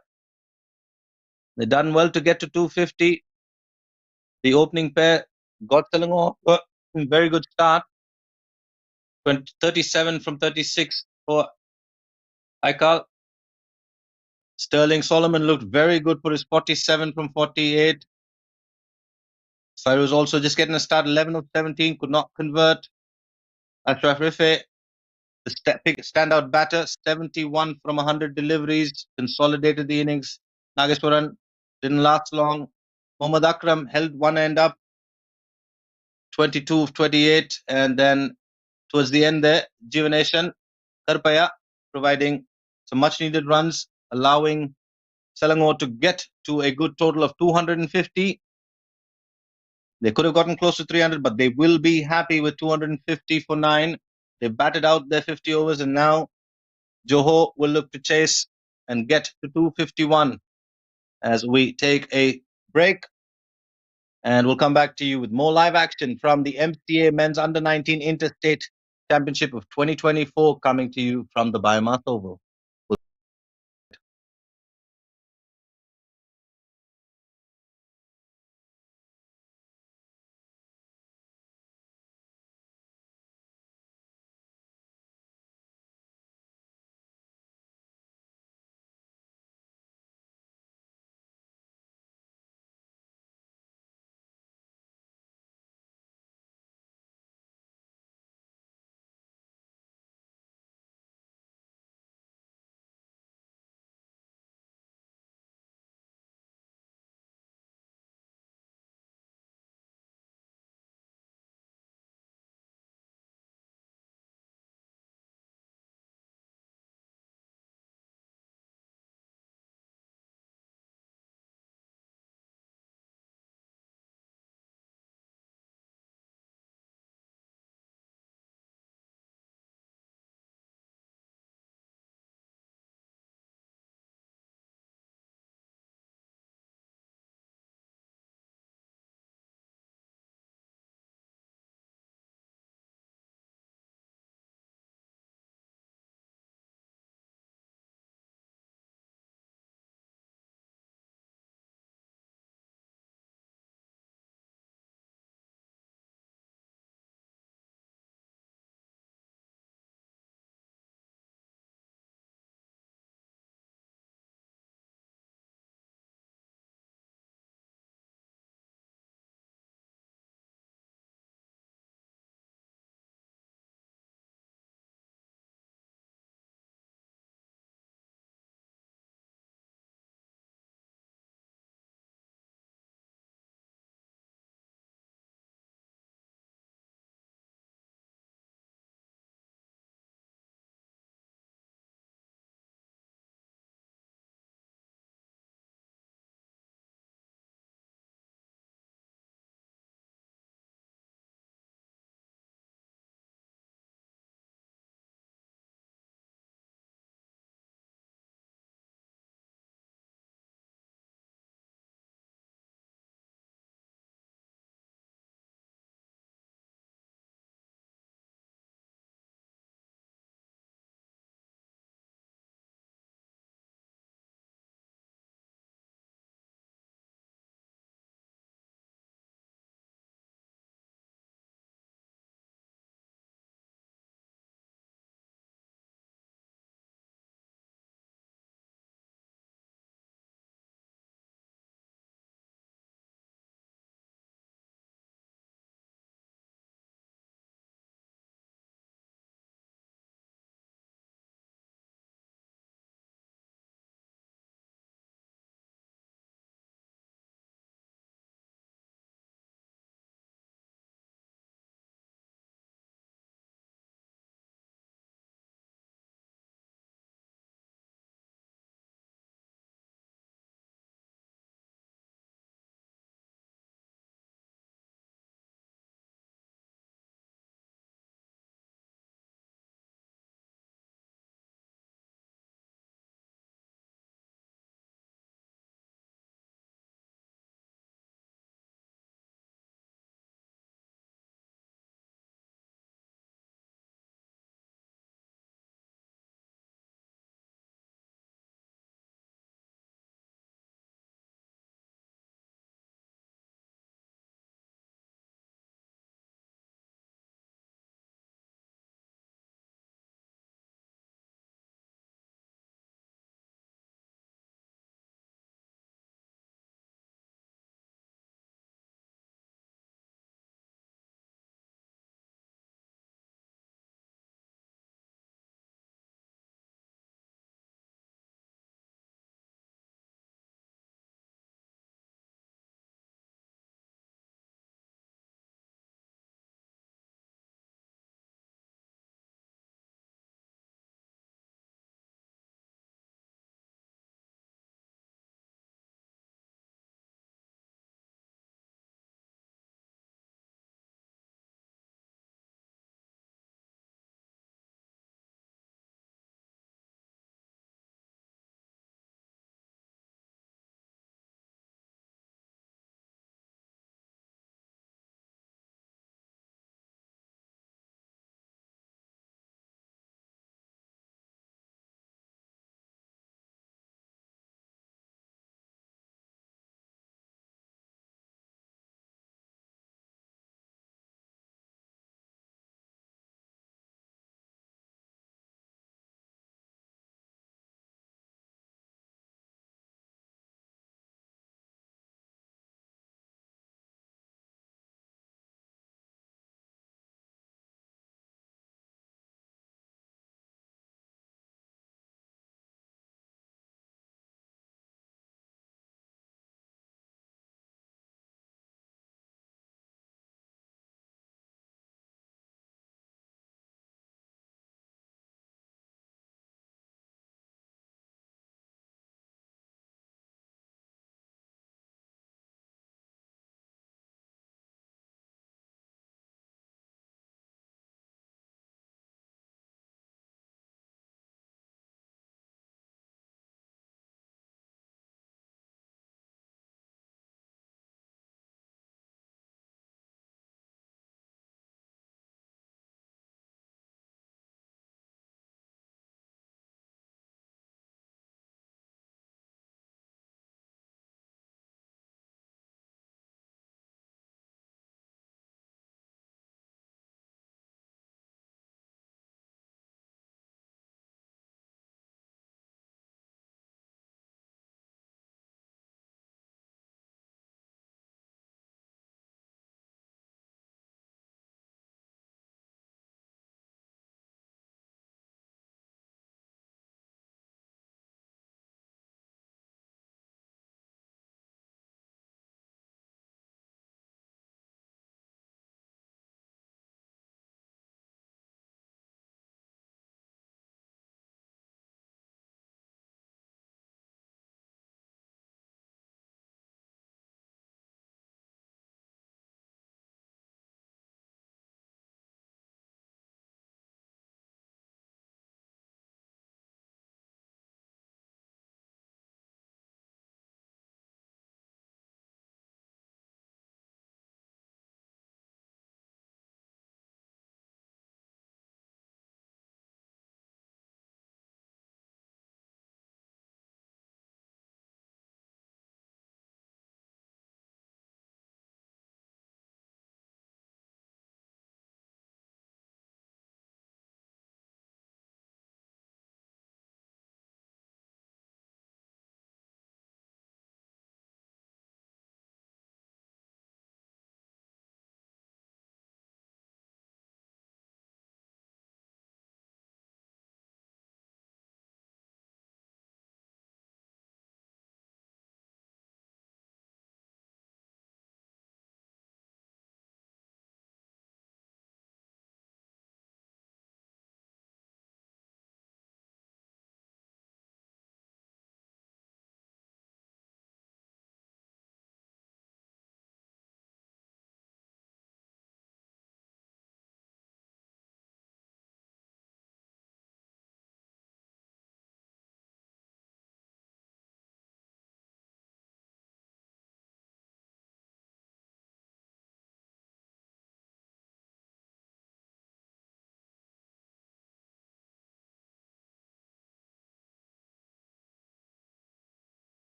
they've done well to get to 250. The opening pair got Selangor a very good start. 37 from 36 for Aikal. Sterling Solomon looked very good for his 47 from 48. Fairuz also just getting a start, 11 of 17, could not convert. Ashraf Rife, the standout batter, 71 from 100 deliveries, consolidated the innings. Nageswaran didn't last long. Mohammad Akram held one end up, 22 of 28, and then towards the end there, Jivanation Karpaya providing some much needed runs, allowing Selangor to get to a good total of 250. They could have gotten close to 300, but they will be happy with 250 for 9. They batted out their 50 overs, and now Johor will look to chase and get to 251 as we take a break. And we'll come back to you with more live action from the MCA Men's Under 19 Interstate Championship of 2024 coming to you from the BAYUEMAS Oval.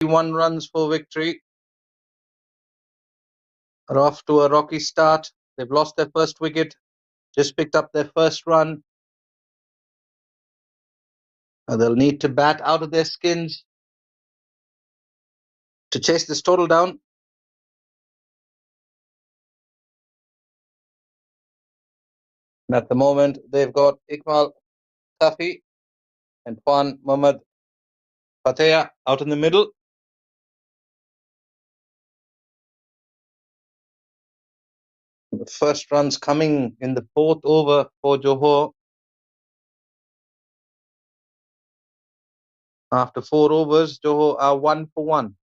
1 runs for victory. Are off to a rocky start. They've lost their first wicket, just picked up their first run. They'll need to bat out of their skins to chase this total down. And at the moment, they've got Iqbal Tafi and Juan Mohammad Patea out in the middle. The first runs coming in the 4th over for Johor. After 4 overs, Johor are 1 for 1.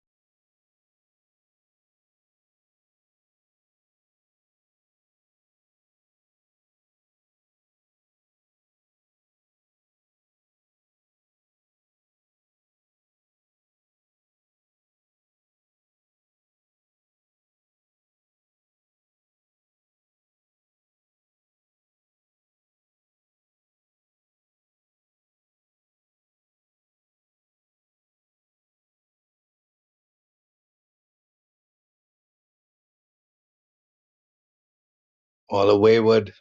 All a wayward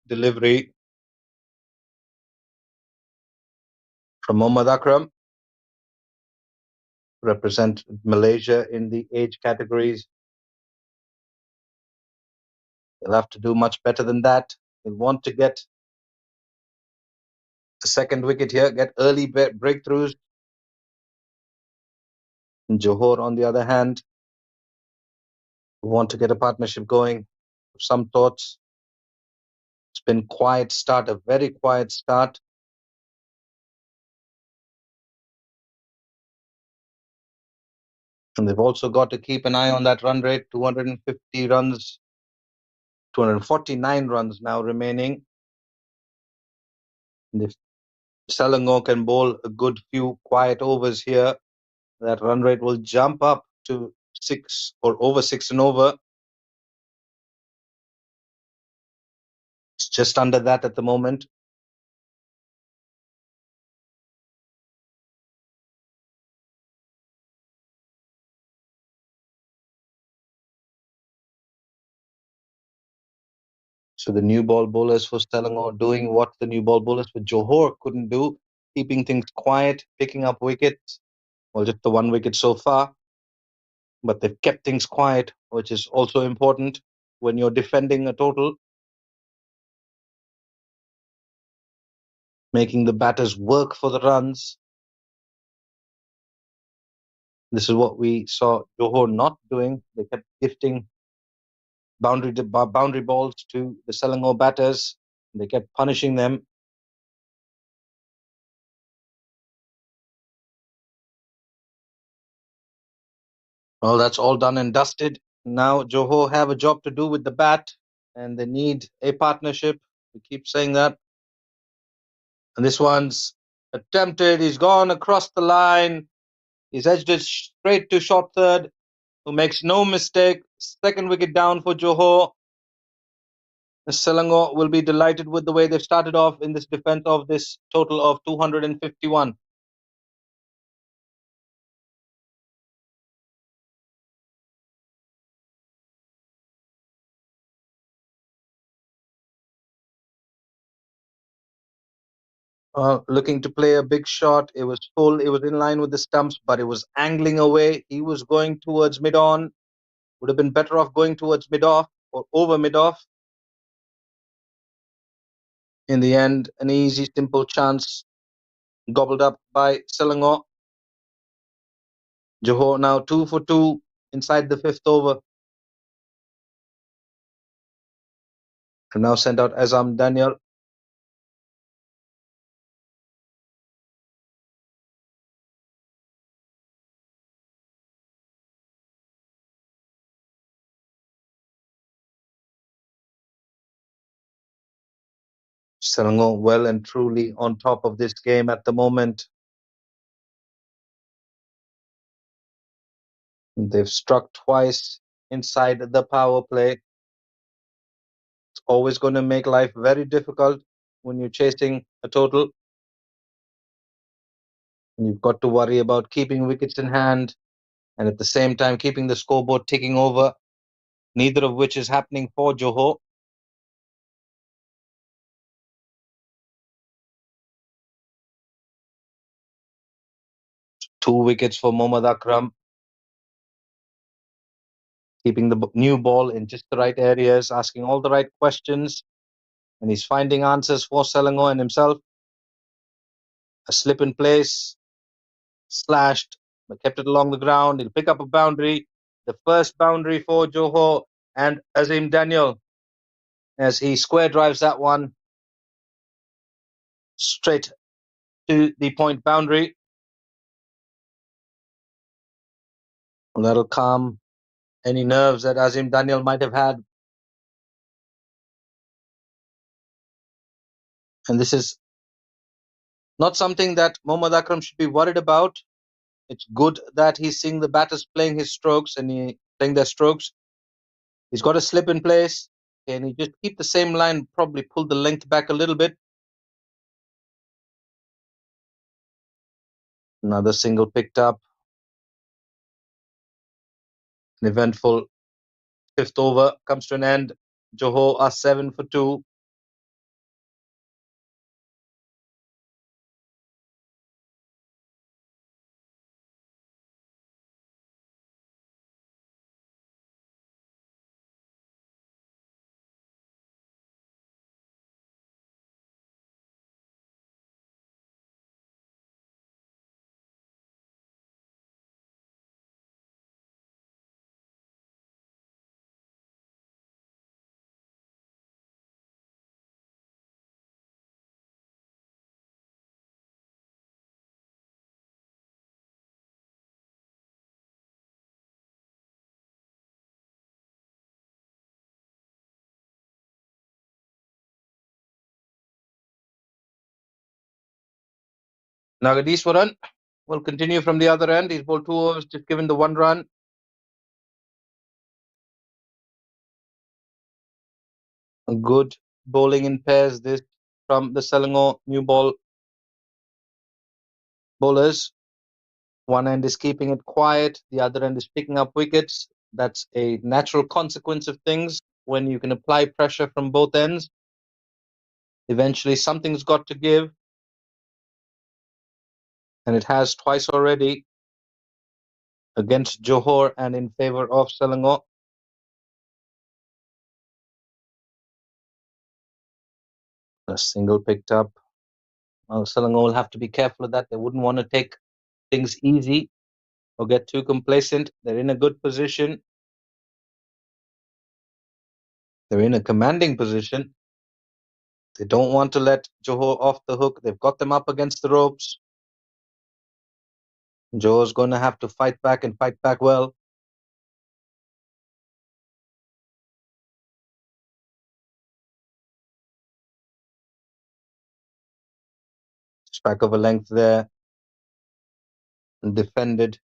delivery from Mohammad Akram. Represent Malaysia in the age categories. He'll have to do much better than that. He'll want to get a second wicket here, get early breakthroughs. And Johor, on the other hand, want to get a partnership going. Some thoughts. It's been quiet start, a very quiet start. And they've also got to keep an eye on that run rate, 250 runs, 249 runs now remaining. And if Selangor can bowl a good few quiet overs here, that run rate will jump up to 6 or over 6 and over. It's just under that at the moment. So the new ball bowlers for Selangor doing what the new ball bowlers for Johor couldn't do, keeping things quiet, picking up wickets. Well, just the 1 wicket so far. But they've kept things quiet, which is also important when you're defending a total. Making the batters work for the runs. This is what we saw Johor not doing. They kept gifting boundary balls to the Selangor batters. They kept punishing them. Well, that's all done and dusted. Now Johor have a job to do with the bat, and they need a partnership. We keep saying that. And this one's attempted. He's gone across the line. He's edged it straight to short third, who makes no mistake. Second wicket down for Johor. Selangor will be delighted with the way they've started off in this defense of this total of 251. Looking to play a big shot. It was full. It was in line with the stumps, but it was angling away. He was going towards mid-on. Would have been better off going towards mid-off or over mid-off. In the end, an easy, simple chance gobbled up by Selangor. Johor now 2 for 2 inside the 5th over. And now sent out Azam Daniel. Selangor well and truly on top of this game at the moment. They've struck twice inside the power play. It's always going to make life very difficult when you're chasing a total. And you've got to worry about keeping wickets in hand. and at the same time keeping the scoreboard ticking over, neither of which is happening for Johor. Two wickets for Mohammad Akram, keeping the new ball in just the right areas, asking all the right questions, and he's finding answers for Selangor and himself. A slip in place, slashed, but kept it along the ground. He'll pick up a boundary, the first boundary for Johor and Azim Daniel, as he square drives that one straight to the point boundary. And that'll calm any nerves that Azim Daniel might have had. And this is not something that Mohammad Akram should be worried about. It's good that he's seeing the batters playing his strokes and playing their strokes. He's got a slip in place. Can he just keep the same line, probably pull the length back a little bit? Another single picked up. An eventful fifth over comes to an end. Johor are 7 for 2. Nagadiswaran will continue from the other end. He's bowled 2 overs, just given the 1 run. Good bowling in pairs this from the Selangor new ball bowlers. One end is keeping it quiet, the other end is picking up wickets. That's a natural consequence of things. When you can apply pressure from both ends, eventually something's got to give, and it has twice already against Johor and in favour of Selangor. A single picked up. Well, Selangor will have to be careful of that. They wouldn't want to take things easy or get too complacent. They're in a good position. They're in a commanding position. They don't want to let Johor off the hook. They've got them up against the ropes. Johor's going to have to fight back and fight back well. Just back of a length there. And defended.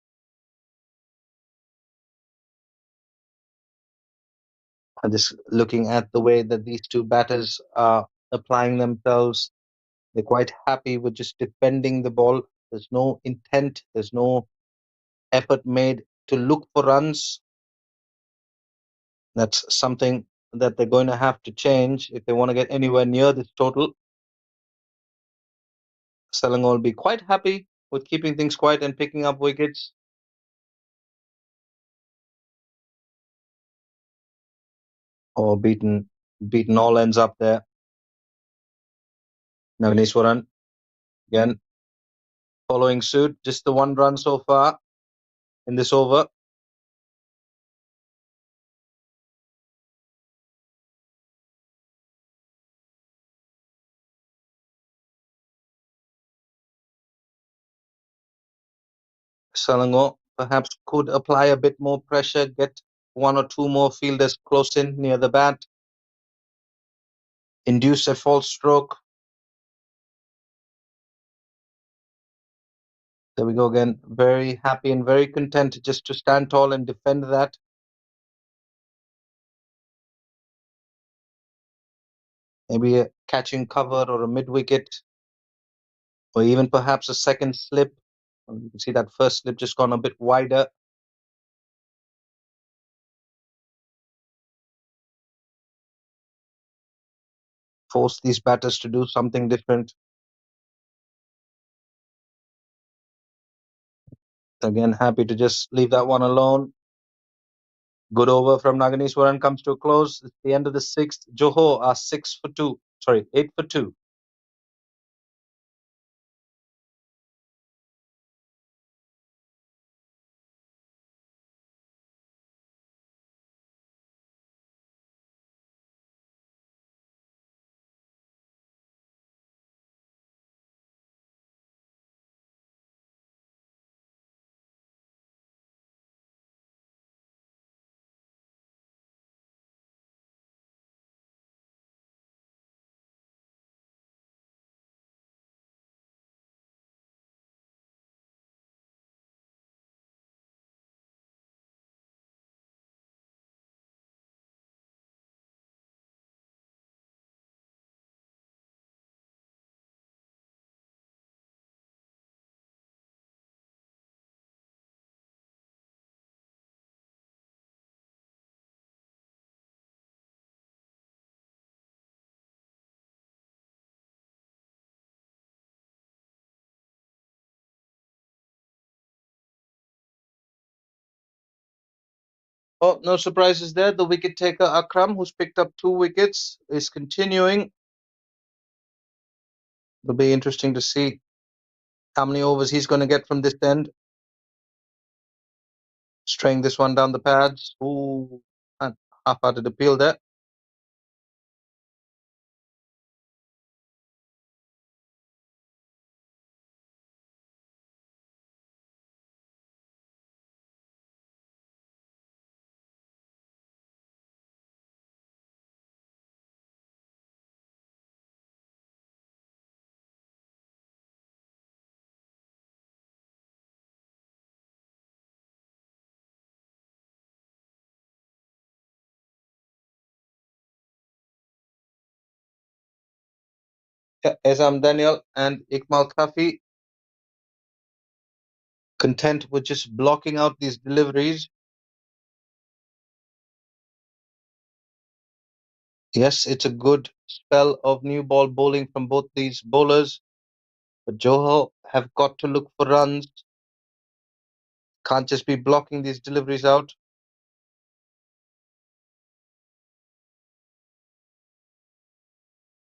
And just looking at the way that these two batters are applying themselves, they're quite happy with just defending the ball. There's no intent. There's no effort made to look for runs. That's something that they're going to have to change if they want to get anywhere near this total. Selangor will be quite happy with keeping things quiet and picking up wickets. Or beaten all ends up there. Naganiswaran again following suit. Just the 1 run so far in this over. Selangor perhaps could apply a bit more pressure, get 1 or 2 more fielders close in near the bat, induce a false stroke. There we go again. Very happy and very content just to stand tall and defend that. Maybe a catching cover or a mid-wicket, or even perhaps a second slip. You can see that first slip just gone a bit wider. force these batters to do something different. Again, happy to just leave that one alone. Good over from Naganeshwaran comes to a close. It's the end of the sixth. Johor are 6 for 2. Sorry, 8 for 2. Oh, no surprises there. The wicket taker Akram, who's picked up 2 wickets, is continuing. It'll be interesting to see how many overs he's going to get from this end. Straying this one down the pads. Ooh, and half-hearted appeal there. Yeah, Ezam Daniel and Ikmal Kafi content with just blocking out these deliveries. Yes, it's a good spell of new ball bowling from both these bowlers, but Johor have got to look for runs. Can't just be blocking these deliveries out.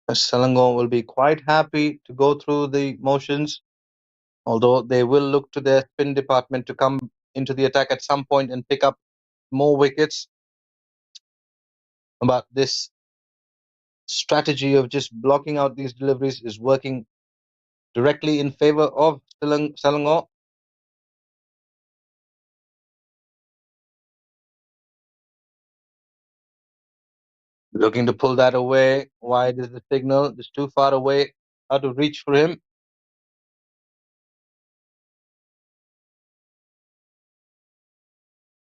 Selangor will be quite happy to go through the motions, although they will look to their spin department to come into the attack at some point and pick up more wickets. But this strategy of just blocking out these deliveries is working directly in favor of Selangor. Looking to pull that away. Wide is the signal. It's too far away. Out of reach for him.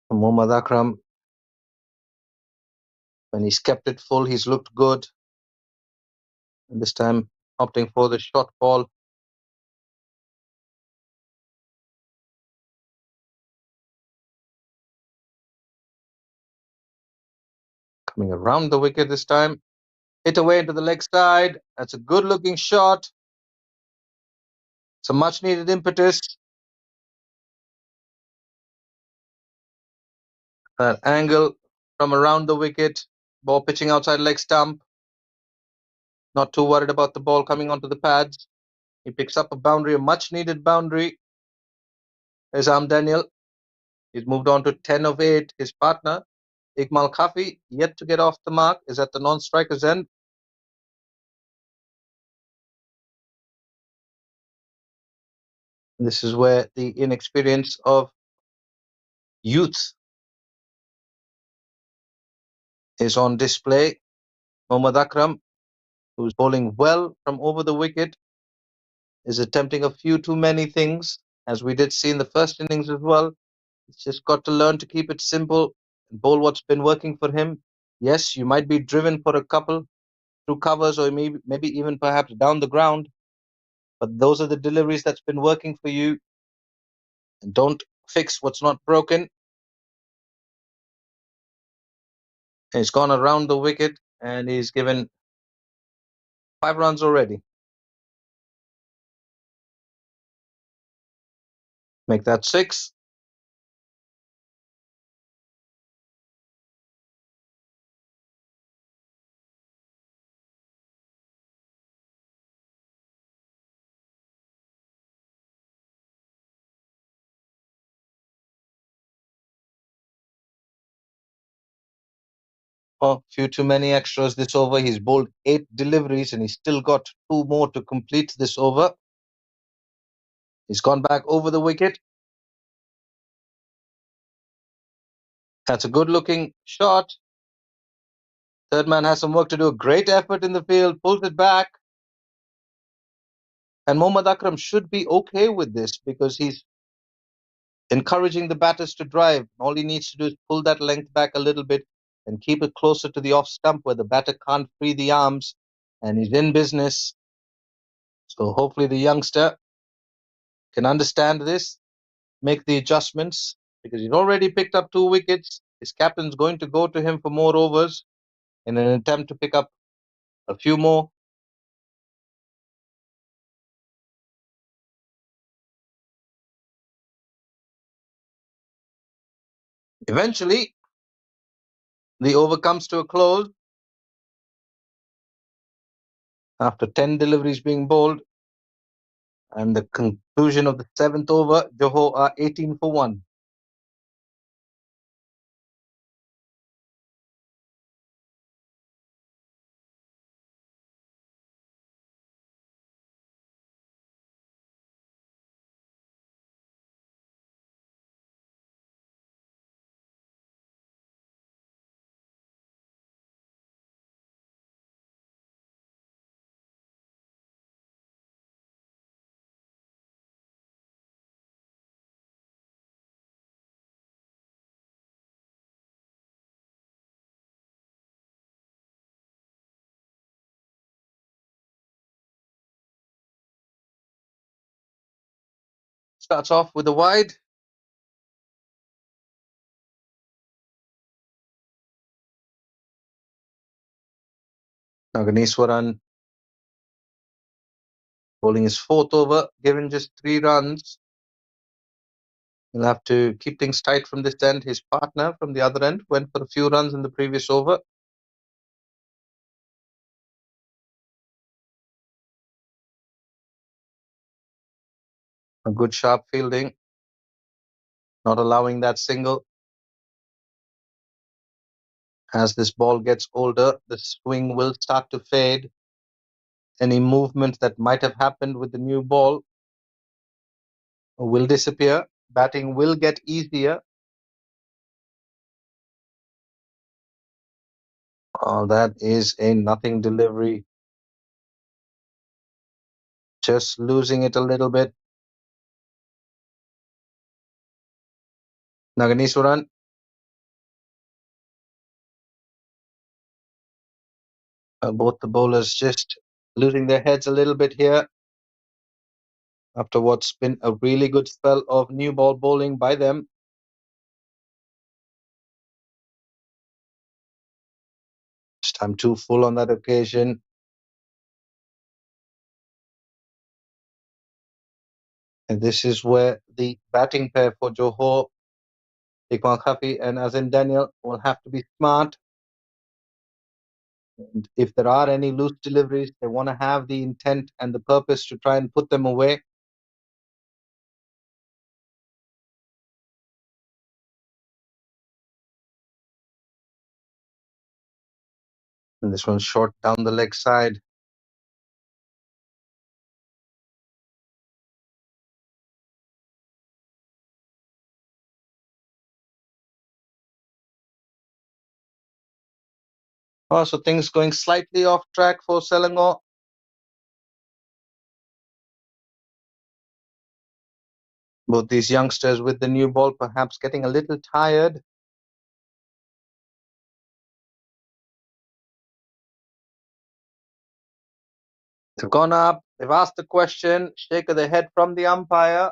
Mohammad Akram, when he's kept it full, he's looked good. And this time opting for the short ball. Coming around the wicket this time. Hit away into the leg side. That's a good looking shot. Some much needed impetus. That angle from around the wicket. Ball pitching outside leg stump. Not too worried about the ball coming onto the pads. He picks up a boundary, a much needed boundary. There's Daniel. He's moved on to 10 of 8. His partner, Ikmal Kafi, yet to get off the mark, is at the non-striker's end. This is where the inexperience of youth is on display. Mohammad Akram, who's bowling well from over the wicket, is attempting a few too many things, as we did see in the first innings as well. He's just got to learn to keep it simple and bowl what's been working for him. Yes, you might be driven for a couple through covers or maybe even perhaps down the ground, but those are the deliveries that's been working for you. And don't fix what's not broken. He's gone around the wicket and he's given 5 runs already. Make that 6. Oh, few too many extras this over. He's bowled 8 deliveries and he's still got 2 more to complete this over. He's gone back over the wicket. That's a good looking shot. Third man has some work to do. A great effort in the field. Pulls it back. And Mohammad Akram should be okay with this because he's encouraging the batters to drive. All he needs to do is pull that length back a little bit and keep it closer to the off stump where the batter can't free the arms. And he's in business. So hopefully the youngster can understand this, make the adjustments, because he's already picked up 2 wickets. His captain's going to go to him for more overs in an attempt to pick up a few more. Eventually, the over comes to a close after 10 deliveries being bowled. And the conclusion of the 7th over, Johor are 18 for 1. Starts off with a wide. Naganiswaran bowling his 4th over, given just 3 runs. He'll have to keep things tight from this end. His partner from the other end went for a few runs in the previous over. A good sharp fielding, not allowing that single. As this ball gets older, the swing will start to fade. Any movement that might have happened with the new ball will disappear. Batting will get easier. Oh, that is a nothing delivery. Just losing it a little bit. Naganiswaran. Both the bowlers just losing their heads a little bit here after what's been a really good spell of new ball bowling by them. Just time too full on that occasion. And this is where the batting pair for Johor, Iqbal Khafi and Azim Daniel, will have to be smart. And if there are any loose deliveries, they want to have the intent and the purpose to try and put them away. And this one's short down the leg side. Oh, so things going slightly off track for Selangor. Both these youngsters with the new ball perhaps getting a little tired. They've gone up. They've asked the question. Shake of the head from the umpire.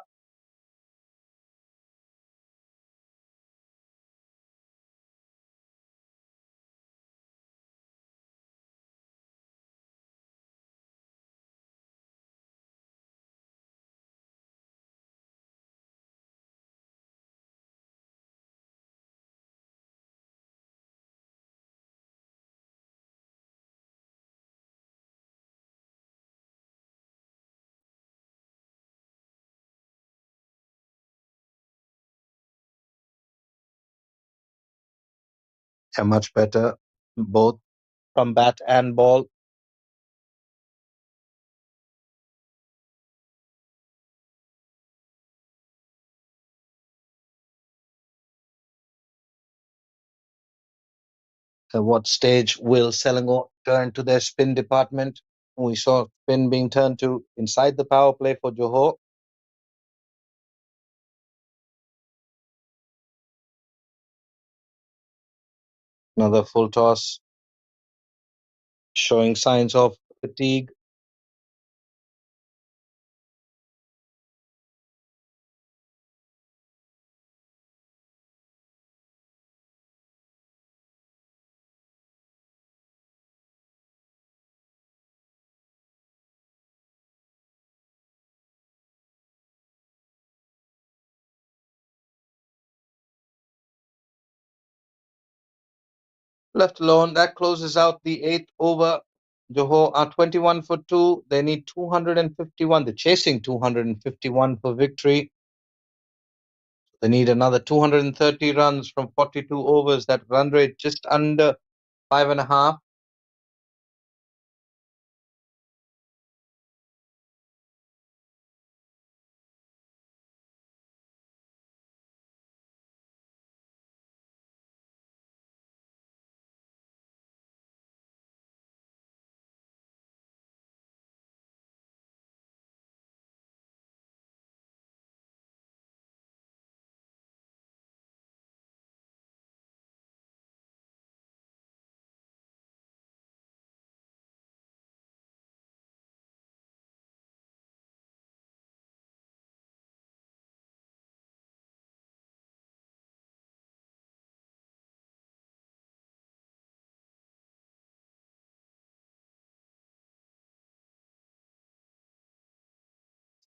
Yeah, much better, both from bat and ball. At what stage will Selangor turn to their spin department? We saw spin being turned to inside the power play for Johor. Another full toss showing signs of fatigue. Left alone, that closes out the eighth over. Johor are 21 for 2. They need 251. They're chasing 251 for victory. They need another 230 runs from 42 overs. That run rate just under 5.5.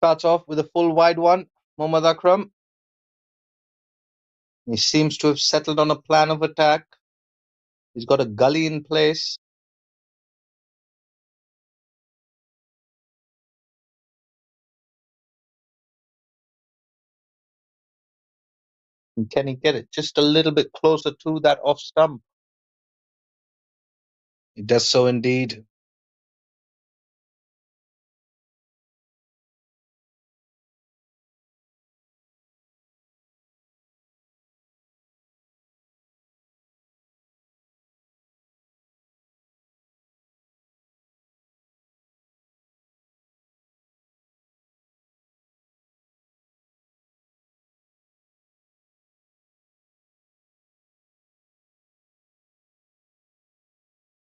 Starts off with a full wide one. Mohammad Akram. He seems to have settled on a plan of attack. He's got a gully in place. And can he get it just a little bit closer to that off stump? He does so indeed.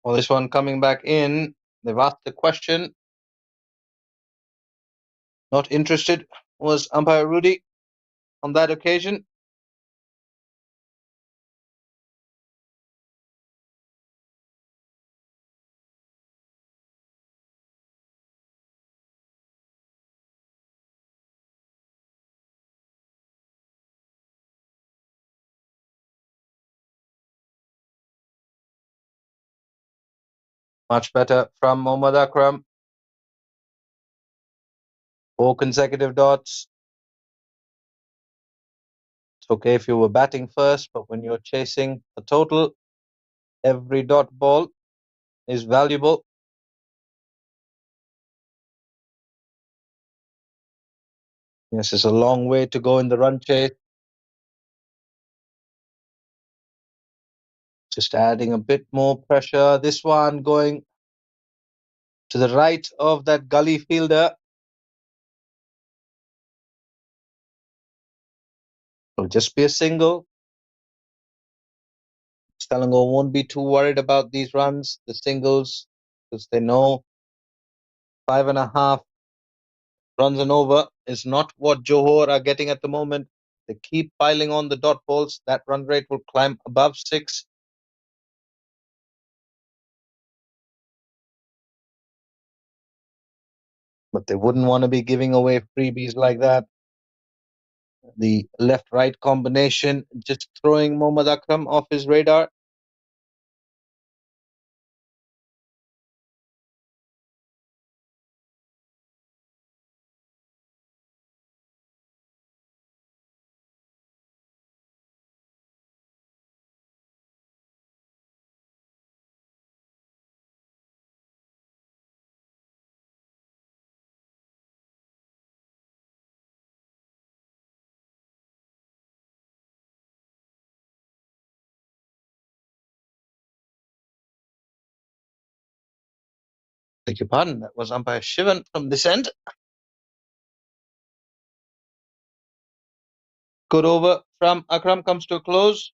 Well, this one coming back in. They've asked the question. Not interested was umpire Rudy on that occasion. Much better from Mohammad Akram. 4 consecutive dots. It's okay if you were batting first, but when you're chasing a total, every dot ball is valuable. Yes, it's a long way to go in the run chase. Just adding a bit more pressure. This one going to the right of that gully fielder. It'll just be a single. Selangor won't be too worried about these runs, the singles, because they know 5.5 runs and over is not what Johor are getting at the moment. They keep piling on the dot balls. That run rate will climb above 6. But they wouldn't want to be giving away freebies like that. The left-right combination just throwing Mohammad Akram off his radar. Beg your pardon, that was umpire Shivan from this end. Good over from Akram comes to a close.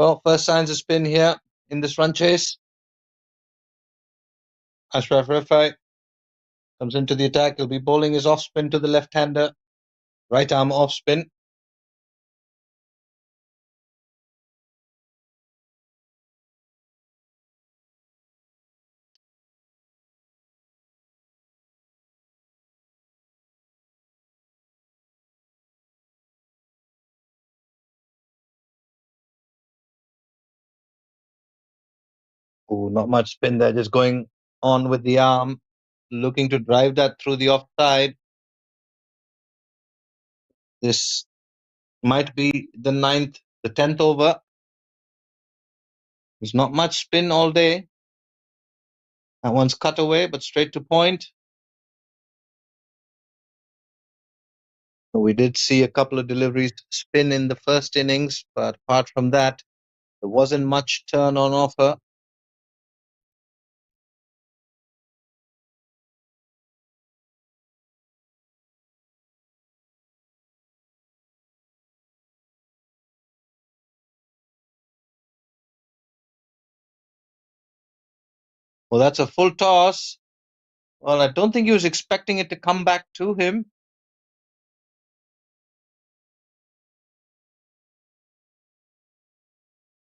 Well, first signs of spin here in this run chase. Ashraf Rifai comes into the attack. He'll be bowling his off spin to the left-hander. Right arm off spin. Oh, not much spin there, just going on with the arm, looking to drive that through the offside. This might be the 10th over. There's not much spin all day. That one's cut away, but straight to point. We did see a couple of deliveries spin in the first innings, but apart from that, there wasn't much turn on offer. Well, that's a full toss. Well, I don't think he was expecting it to come back to him.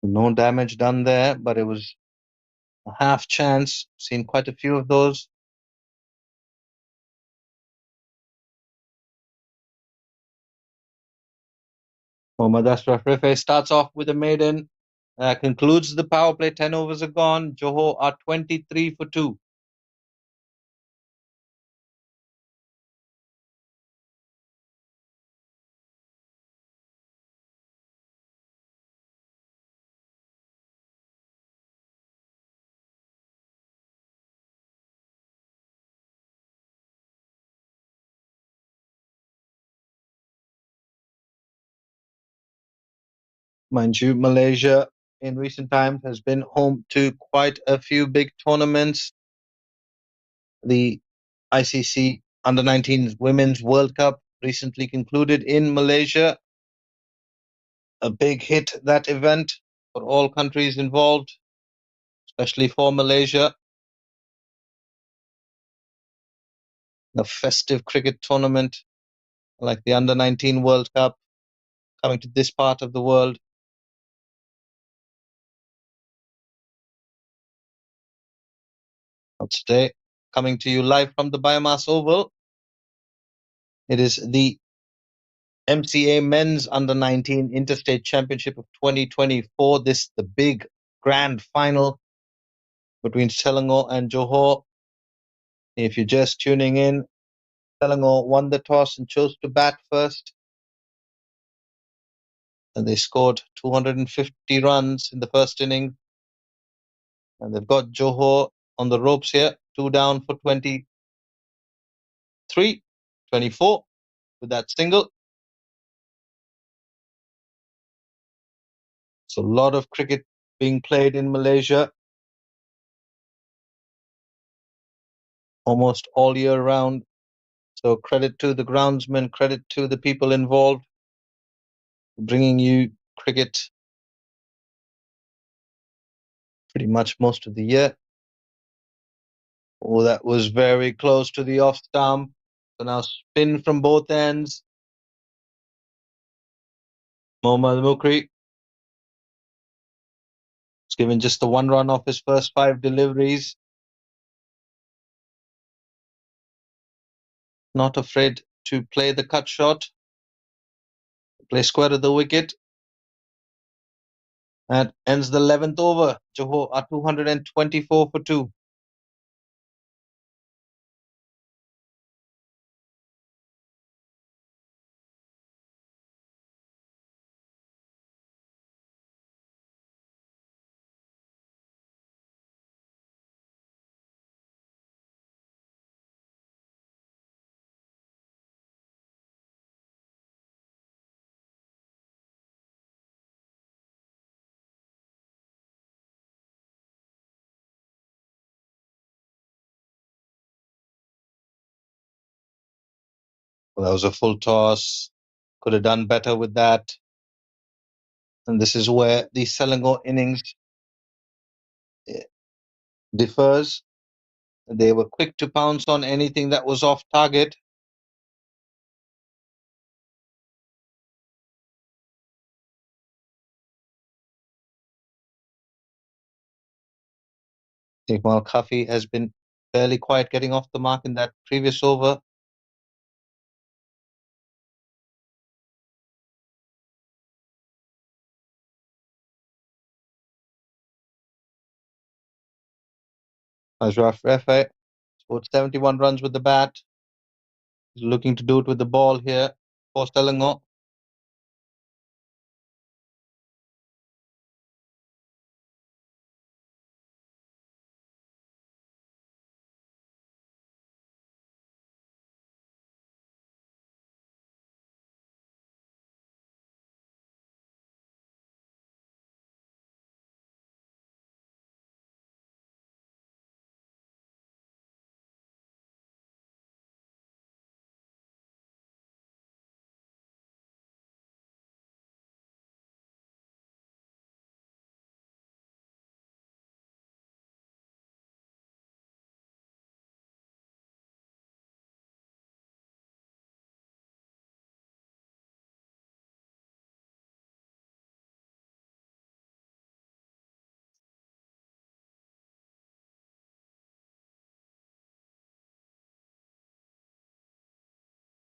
No damage done there, but it was a half chance. Seen quite a few of those. Mohammad Ashraf Rifai starts off with a maiden, concludes the power play. 10 overs are gone. Johor are 23 for 2. Mind you, Malaysia in recent times has been home to quite a few big tournaments. The ICC Under 19 Women's World Cup recently concluded in Malaysia. A big hit, that event, for all countries involved, especially for Malaysia. A festive cricket tournament like the Under 19 World Cup coming to this part of the world. Today, coming to you live from the BAYUEMAS Oval. It is the MCA Men's Under 19 Interstate Championship of 2024. This the big grand final between Selangor and Johor. If you're just tuning in, Selangor won the toss and chose to bat first. And they scored 250 runs in the first inning. And they've got Johor on the ropes here, 2 down for 23, 24 with that single. So a lot of cricket being played in Malaysia almost all year round. So credit to the groundsmen, credit to the people involved, bringing you cricket pretty much most of the year. Oh, that was very close to the off stump. So now spin from both ends. Mohammad Mukri has given just the 1 run off his first 5 deliveries. Not afraid to play the cut shot. Play square at the wicket. That ends the 11th over. Johor are 224 for 2. Well, that was a full toss. Could have done better with that. And this is where the Selangor innings differs. They were quick to pounce on anything that was off target. Iqbal Kafi has been fairly quiet getting off the mark in that previous over. Ashraf Refe scored 71 runs with the bat. He's looking to do it with the ball here for Selangor.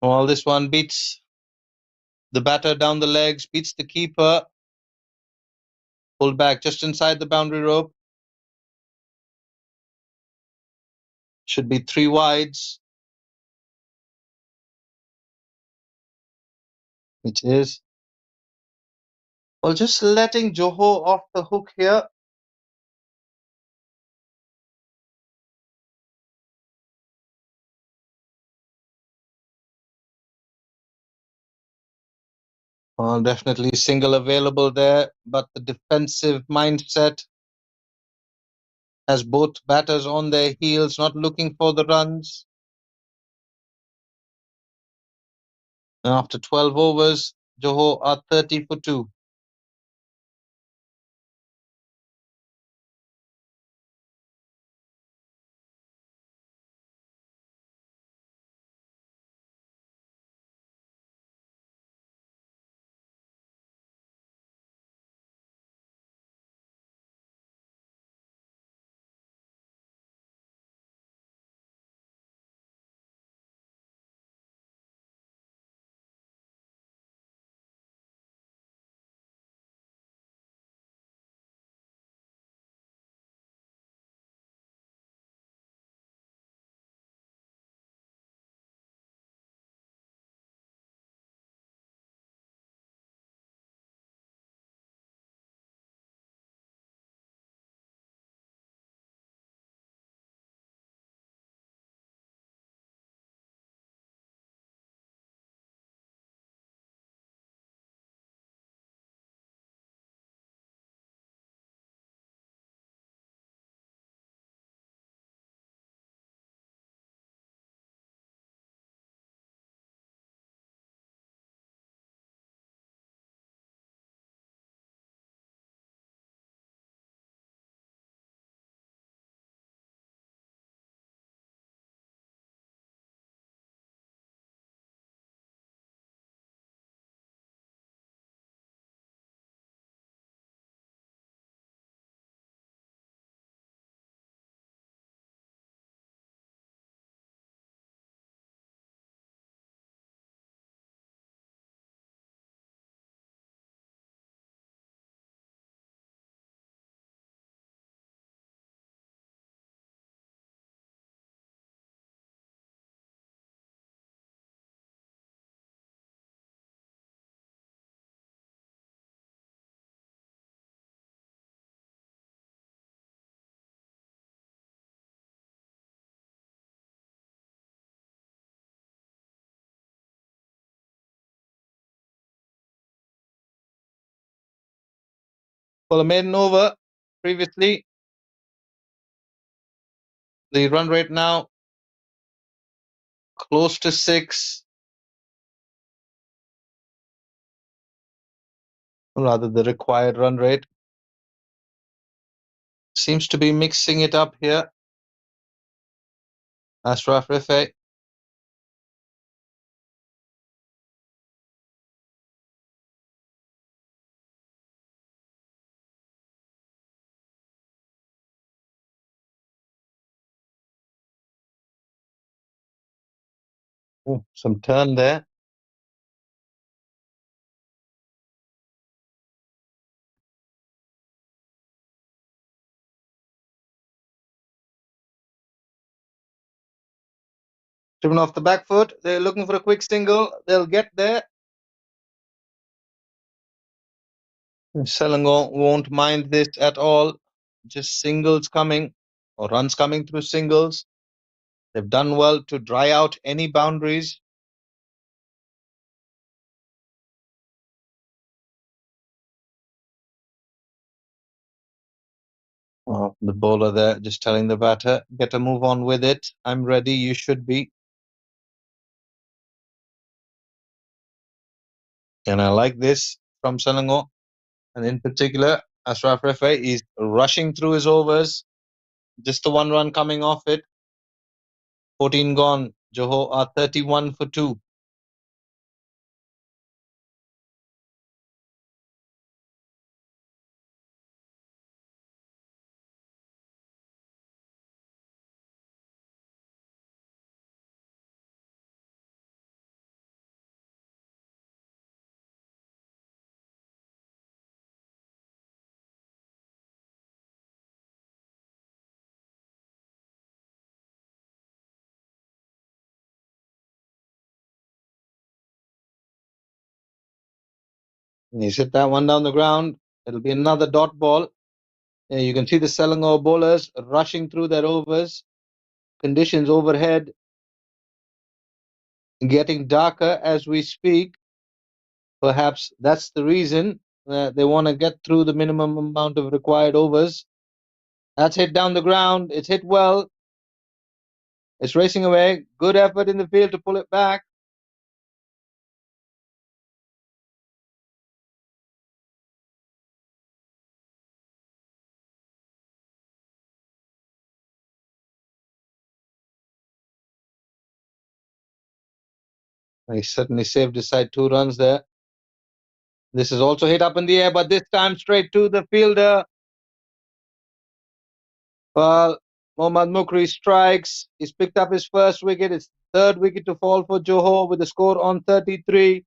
Well, this one beats the batter down the legs, beats the keeper. Pulled back just inside the boundary rope. Should be 3 wides. Which is. Well, just letting Johor off the hook here. Well, definitely single available there, but the defensive mindset has both batters on their heels, not looking for the runs. And after 12 overs, Johor are 30 for 2. For a maiden over previously, the run rate now close to 6, or rather the required run rate. Seems to be mixing it up here. Ashraf Rife. Oh, some turn there. Driven off the back foot. They're looking for a quick single. They'll get there. Selangor won't mind this at all. Just singles coming, or runs coming through singles. They've done well to dry out any boundaries. Oh, the bowler there just telling the batter, get a move on with it. I'm ready. You should be. And I like this from Selangor. And in particular, Ashraf Refe is rushing through his overs. Just the one run coming off it. 14 gone. Johor are 31 for 2. He's hit that one down the ground. It'll be another dot ball. You can see the Selangor bowlers rushing through their overs. Conditions overhead getting darker as we speak. Perhaps that's the reason they want to get through the minimum amount of required overs. That's hit down the ground. It's hit well. It's racing away. Good effort in the field to pull it back. He certainly saved his side 2 runs there. This is also hit up in the air, but this time straight to the fielder. Well, Mohammad Mukri strikes. He's picked up his first wicket. It's third wicket to fall for Johor with the score on 33.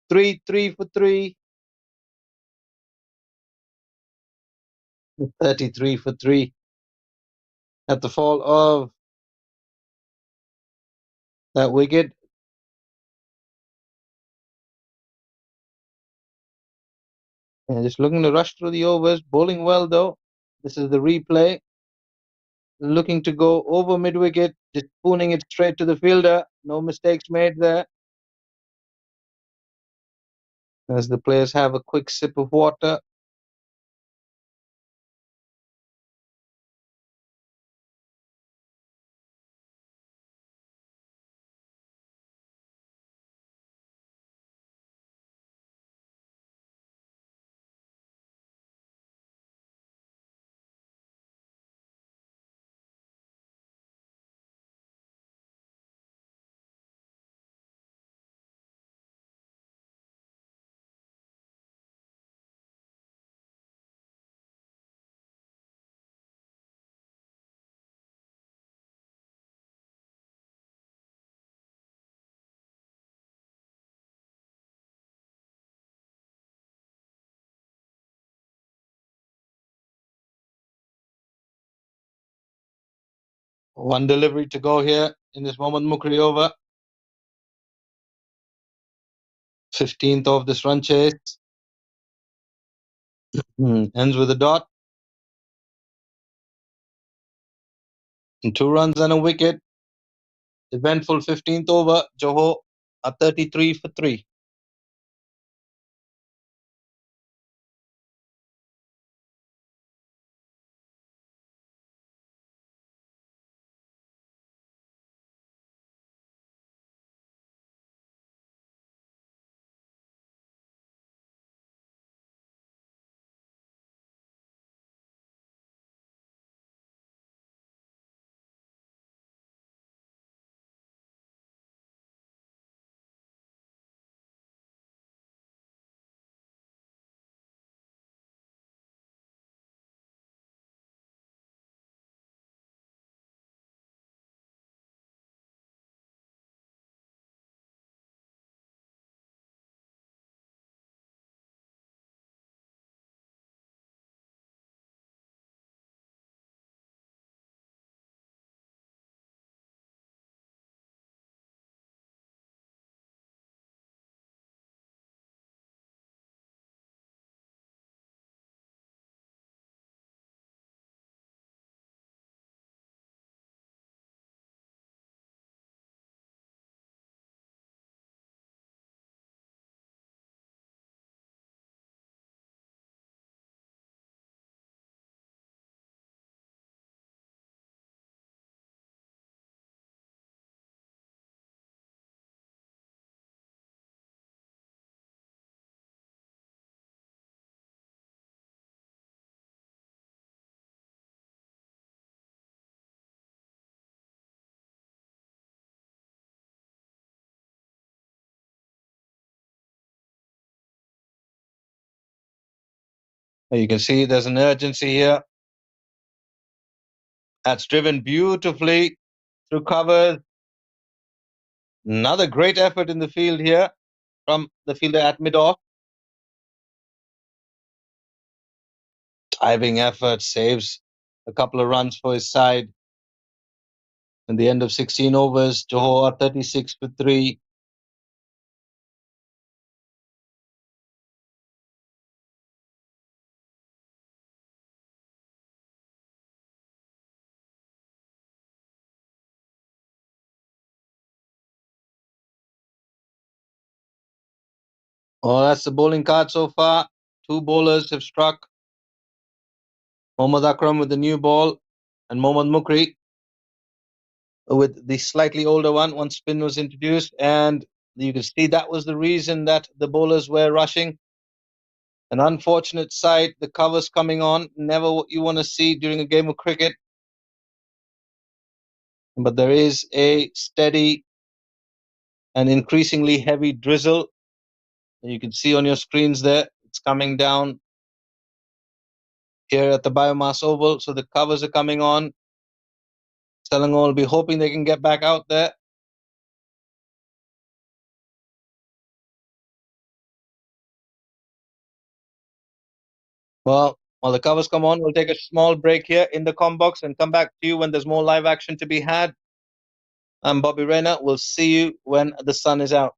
3 for 3. 33 for 3 at the fall of that wicket. And just looking to rush through the overs, bowling well though. This is the replay. Looking to go over mid wicket, just spooning it straight to the fielder. No mistakes made there. As the players have a quick sip of water. One delivery to go here in this Mohammad Mukri over. 15th of this run chase. Ends with a dot. And 2 runs and a wicket. Eventful 15th over. Johor are 33 for 3. You can see there's an urgency here. That's driven beautifully through covers. Another great effort in the field here from the fielder at mid-off. Diving effort, saves a couple of runs for his side. In the end of 16 overs, Johor 36 for 3. Oh, that's the bowling card so far. 2 bowlers have struck. Mohammad Akram with the new ball and Mohammad Mukri with the slightly older one. One spin was introduced, and you can see that was the reason that the bowlers were rushing. An unfortunate sight, the covers coming on. Never what you want to see during a game of cricket. But there is a steady and increasingly heavy drizzle. You can see on your screens there, it's coming down here at the BAYUEMAS Oval. So the covers are coming on. Selangor will be hoping they can get back out there. Well, while the covers come on, we'll take a small break here in the com box and come back to you when there's more live action to be had. I'm Bobby Rayner. We'll see you when the sun is out.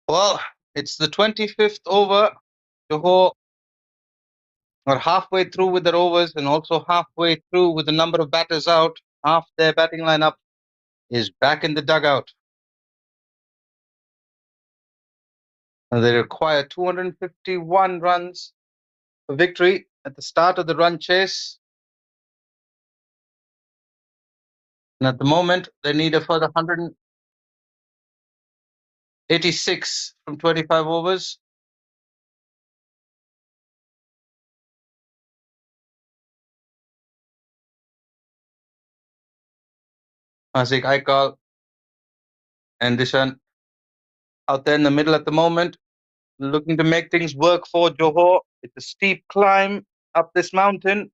Well, it's the 25th over. Johor are halfway through with their overs and also halfway through with the number of batters out. Half their batting lineup is back in the dugout. And they require 251 runs for victory at the start of the run chase. And at the moment, they need a further 186 from 25 overs. Asik Aikal and Dishan out there in the middle at the moment, looking to make things work for Johor. It's a steep climb up this mountain.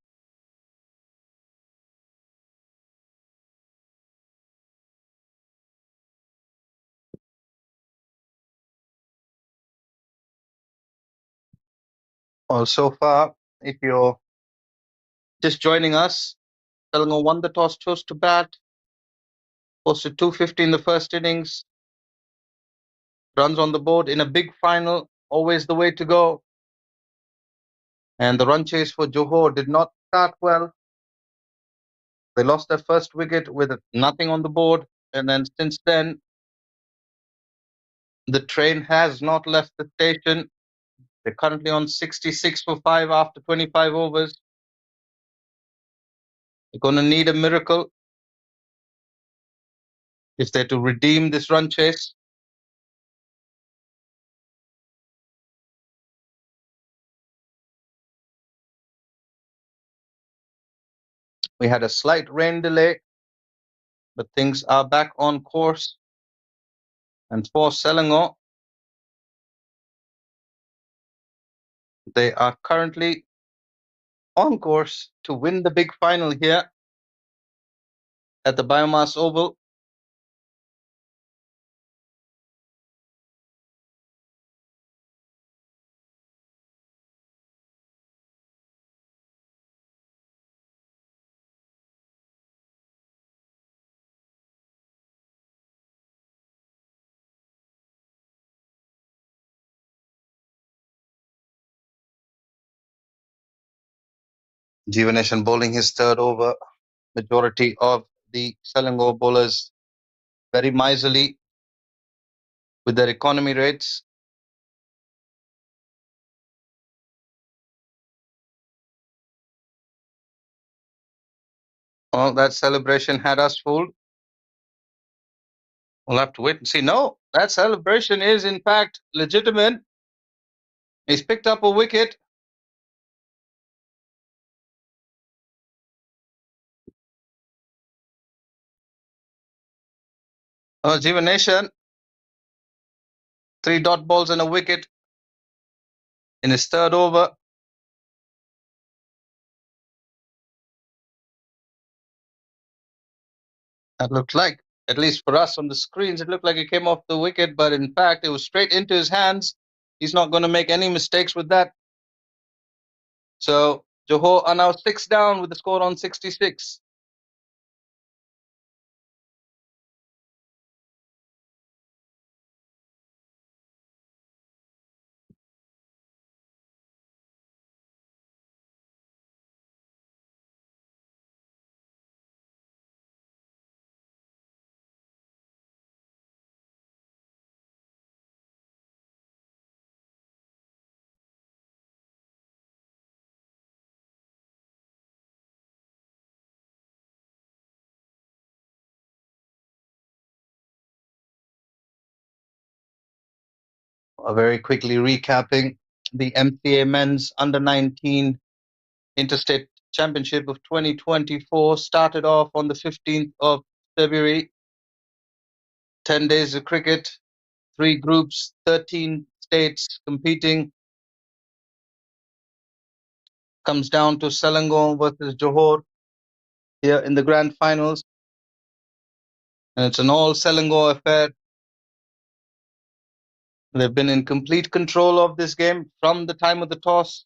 Well, so far, if you're just joining us, Selangor won the toss, chose to bat, posted 250 in the first innings, runs on the board in a big final, always the way to go. And the run chase for Johor did not start well. They lost their first wicket with nothing on the board. And then since then, the train has not left the station. They're currently on 66 for 5 after 25 overs. They're going to need a miracle if they're to redeem this run chase. We had a slight rain delay, but things are back on course. And for Selangor, they are currently on course to win the big final here at the BAYUEMAS Oval. Jeevanesan bowling his third over. Majority of the Selangor bowlers very miserly with their economy rates. Well, that celebration had us fooled. We'll have to wait and see. No, that celebration is in fact legitimate. He's picked up a wicket. Jeevanesan, 3 dot balls and a wicket in his third over. That looked like, at least for us on the screens, it looked like it came off the wicket, but in fact, it was straight into his hands. He's not going to make any mistakes with that. So Johor are now 6 down with the score on 66. Very quickly recapping the MCA Men's Under-19 Interstate Championship of 2024 started off on the 15th of February. 10 days of cricket, 3 groups, 13 states competing. Comes down to Selangor versus Johor here in the grand finals. And it's an all Selangor affair. They've been in complete control of this game from the time of the toss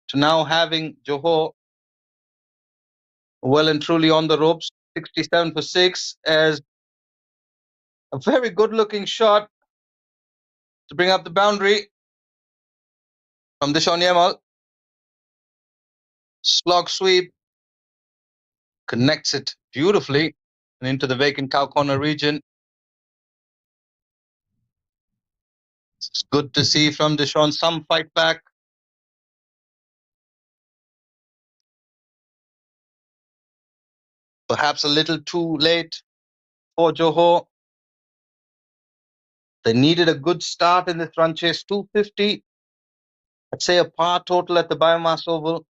to now having Johor well and truly on the ropes. 67 for 6 as a very good looking shot to bring up the boundary from Dishon Yamal. Slog sweep. Connects it beautifully and into the vacant cow corner region. It's good to see from Dishon some fight back. Perhaps a little too late for Johor. They needed a good start in this run chase. 250. I'd say a par total at the BAYUEMAS Oval.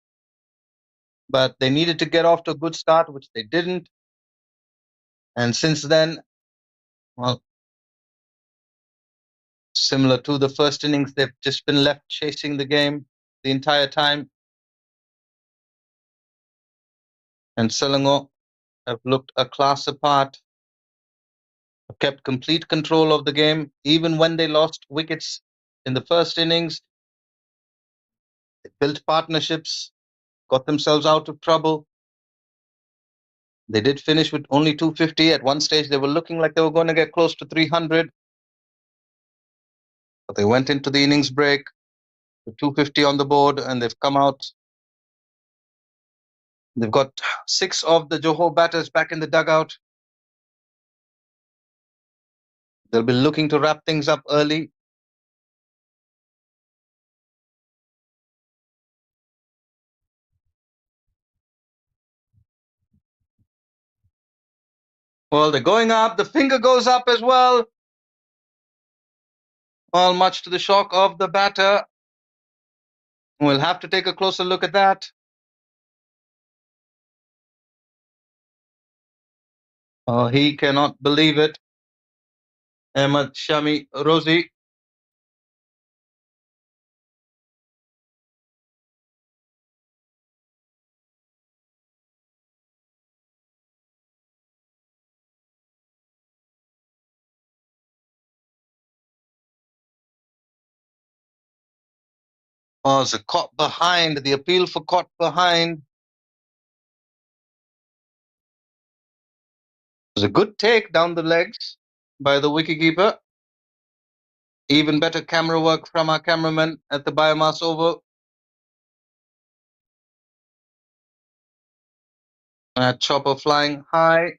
But they needed to get off to a good start, which they didn't. And since then, well, similar to the first innings, they've just been left chasing the game the entire time. And Selangor have looked a class apart. Kept complete control of the game, even when they lost wickets in the first innings. They built partnerships, got themselves out of trouble. They did finish with only 250. At one stage, they were looking like they were going to get close to 300. But they went into the innings break with 250 on the board, and they've come out. They've got 6 of the Johor batters back in the dugout. They'll be looking to wrap things up early. Well, they're going up. The finger goes up as well. Well, much to the shock of the batter. We'll have to take a closer look at that. He cannot believe it. Ahmad Shami Rozi. Was caught behind. The appeal for caught behind. It was a good take down the legs by the wicketkeeper. Even better camera work from our cameraman at the BAYUEMAS Oval. Chopper flying high,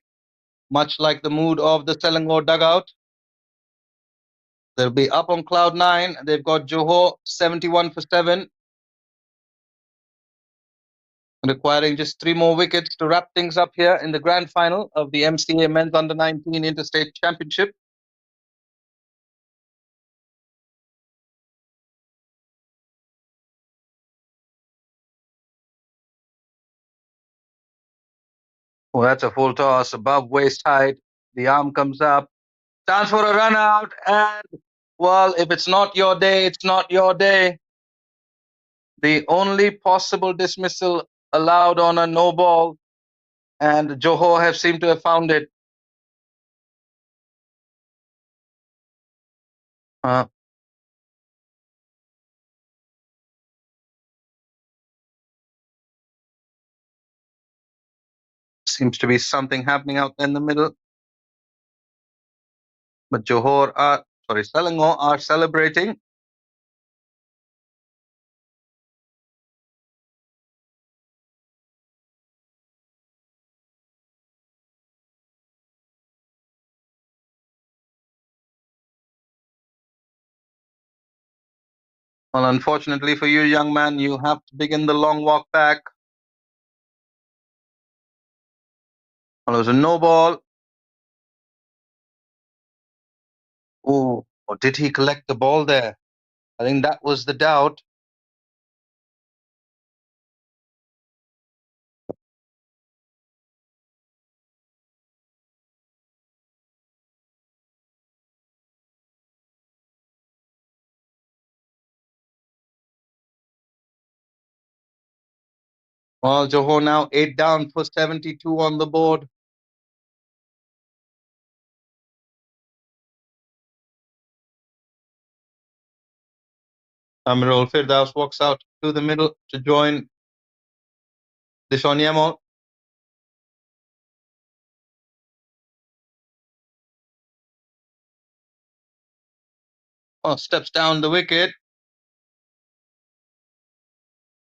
much like the mood of the Selangor dugout. They'll be up on cloud 9. They've got Johor 71 for 7. Requiring just 3 more wickets to wrap things up here in the grand final of the MCA Men's Under-19 Interstate Championship. Well, that's a full toss above waist height. The arm comes up. Chance for a run out. And, well, if it's not your day, it's not your day. The only possible dismissal allowed on a no ball. And Johor have seemed to have found it. Seems to be something happening out in the middle. But Selangor are celebrating. Well, unfortunately for you, young man, you have to begin the long walk back. Well, it was a no ball. Oh, or did he collect the ball there? I think that was the doubt. Well, Johor now 8 down for 72 on the board. Amirul Firdaus walks out to the middle to join Dishon Yamal. Oh, steps down the wicket.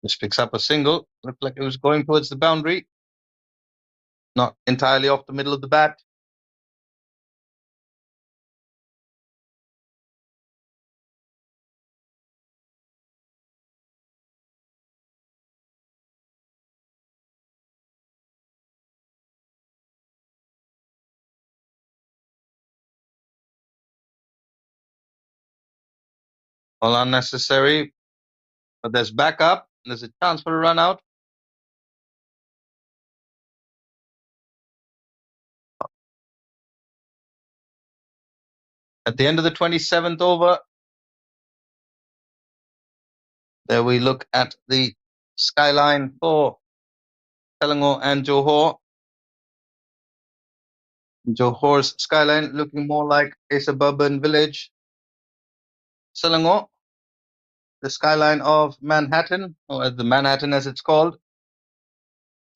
Just picks up a single. Looked like it was going towards the boundary. Not entirely off the middle of the bat. All unnecessary. But there's backup. There's a chance for a run out. At the end of the 27th over, there we look at the skyline for Selangor and Johor. Johor's skyline looking more like a suburban village. Selangor, the skyline of Manhattan, or the Manhattan as it's called.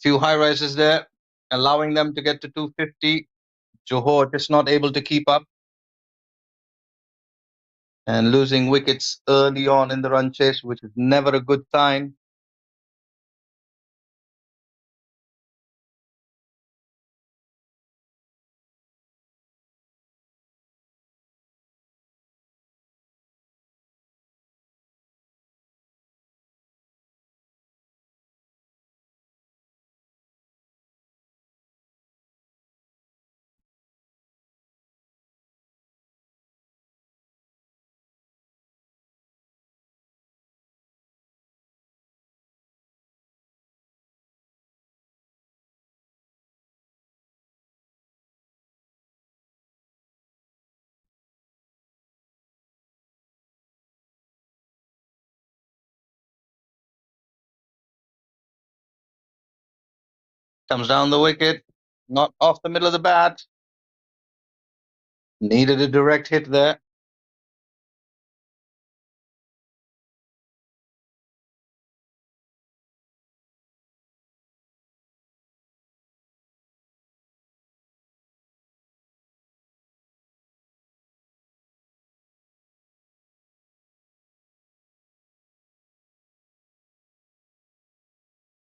Few high rises there, allowing them to get to 250. Johor just not able to keep up and losing wickets early on in the run chase, which is never a good sign. Comes down the wicket, not off the middle of the bat. Needed a direct hit there.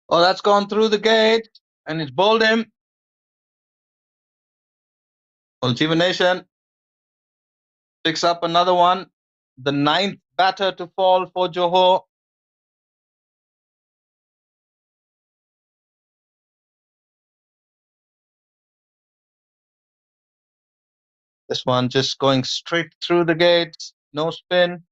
Oh, that's gone through the gate and it's bowled him. Consolidation picks up another one. The 9th batter to fall for Johor. This one just going straight through the gates. No spin.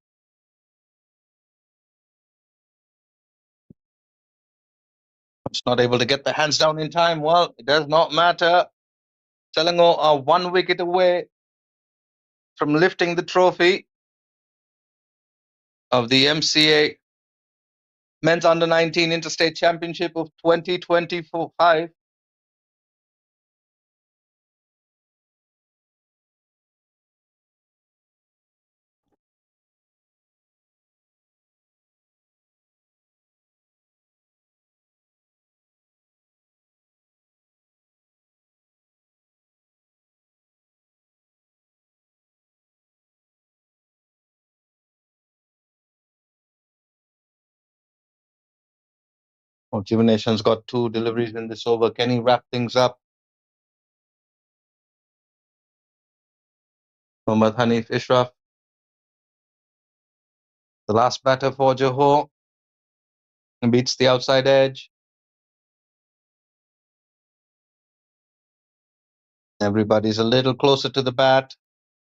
It's not able to get the hands down in time. Well, it does not matter. Selangor are 1 wicket away from lifting the trophy of the MCA Men's Under 19 Interstate Championship of 2025. Consolidation has got 2 deliveries in this over. Can he wrap things up? Mohammad Hanif Ishraf, the last batter for Johor, beats the outside edge. Everybody's a little closer to the bat.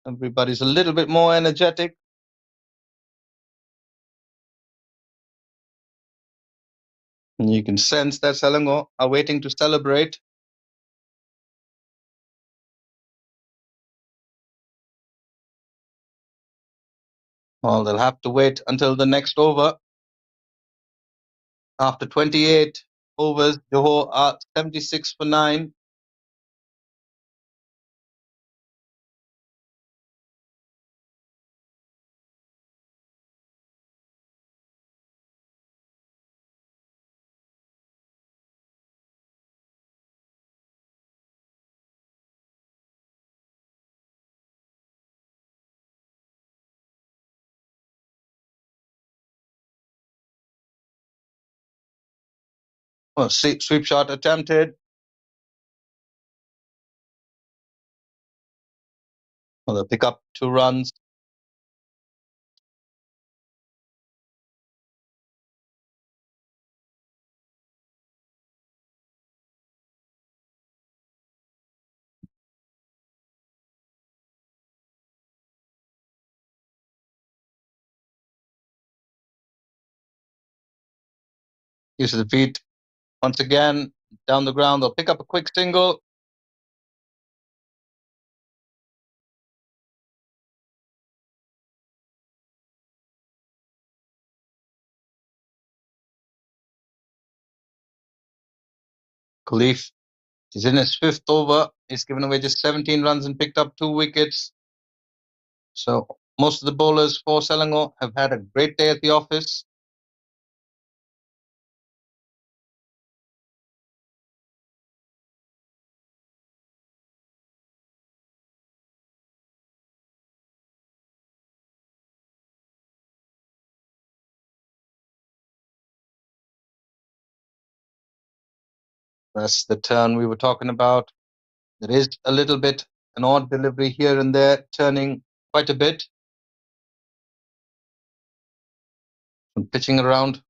Everybody's a little bit more energetic. And you can sense that Selangor are waiting to celebrate. Well, they'll have to wait until the next over. After 28 overs, Johor are 76 for 9. Well, sweep shot attempted. Well, they'll pick up 2 runs. Use of the feet. Once again, down the ground. They'll pick up a quick single. Khalif is in his 5th over. He's given away just 17 runs and picked up 2 wickets. So most of the bowlers for Selangor have had a great day at the office. That's the turn we were talking about. There is a little bit an odd delivery here and there, turning quite a bit. And pitching around,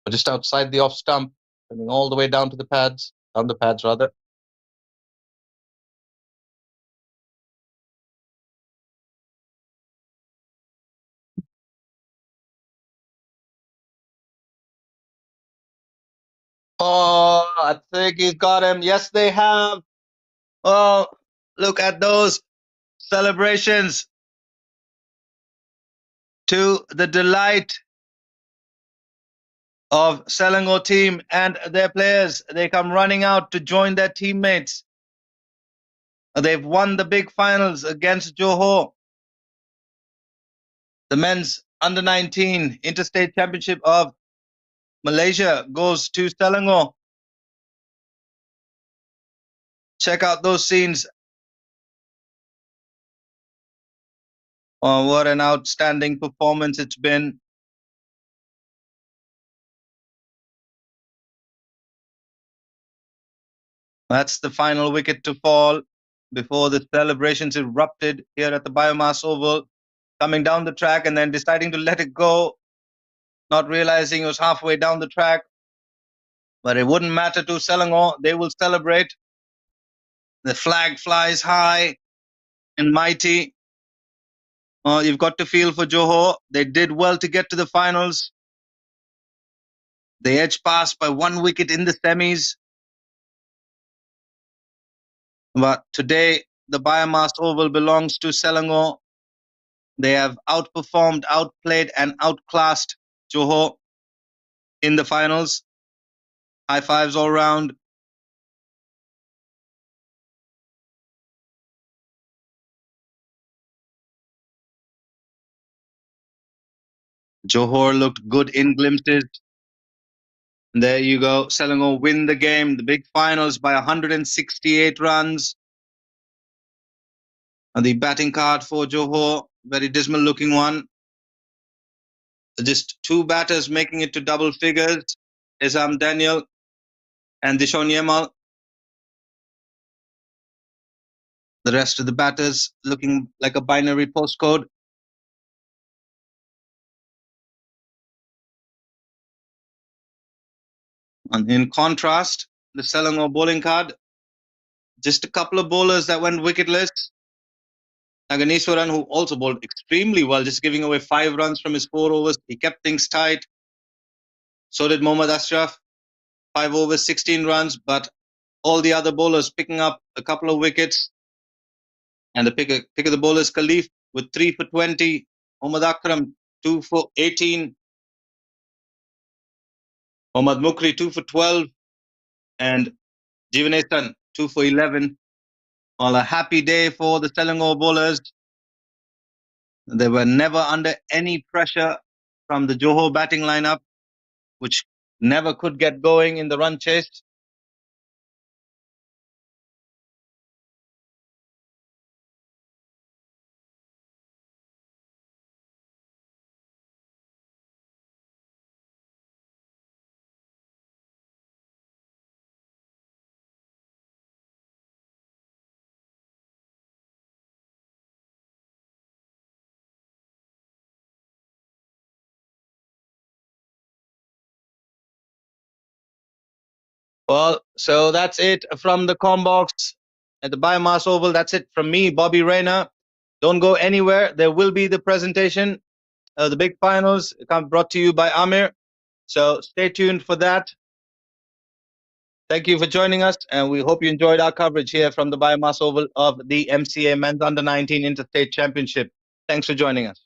but just outside the off stump, coming all the way down to the pads, down the pads rather. Oh, I think he's got him. Yes, they have. Oh, look at those celebrations. To the delight of Selangor team and their players. They come running out to join their teammates. They've won the big finals against Johor. The men's under-19 interstate championship of Malaysia goes to Selangor. Check out those scenes. Oh, what an outstanding performance it's been. That's the final wicket to fall before the celebrations erupted here at the BAYUEMAS Oval, coming down the track and then deciding to let it go, not realizing it was halfway down the track. But it wouldn't matter to Selangor. They will celebrate. The flag flies high and mighty. You've got to feel for Johor. They did well to get to the finals. They edged past by 1 wicket in the semis. But today, the BAYUEMAS Oval belongs to Selangor. They have outperformed, outplayed, and outclassed Johor in the finals. High fives all round. Johor looked good in glimpses. And there you go. Selangor win the game, the big finals, by 168 runs. And the batting card for Johor, very dismal looking one. Just 2 batters making it to double figures. Isam Daniel and Dishon Yemal. The rest of the batters looking like a binary postcode. And in contrast, the Selangor bowling card, just a couple of bowlers that went wicketless. Naganiswaran, who also bowled extremely well, just giving away 5 runs from his 4 overs. He kept things tight. So did Mohammad Ashraf, 5 overs, 16 runs. But all the other bowlers picking up a couple of wickets. And the pick of the bowlers, Khalif with 3 for 20. Mohammad Akram, 2 for 18. Mohammad Mukri, 2 for 12. And Jivanesan, 2 for 11. Well, a happy day for the Selangor bowlers. They were never under any pressure from the Johor batting lineup, which never could get going in the run chase. Well, so that's it from the Combox at the BAYUEMAS Oval. That's it from me, Bobby Rayner. Don't go anywhere. There will be the presentation, the big finals, brought to you by Amir. So stay tuned for that. Thank you for joining us, and we hope you enjoyed our coverage here from the BAYUEMAS Oval of the MCA Men's Under-19 Interstate Championship. Thanks for joining us.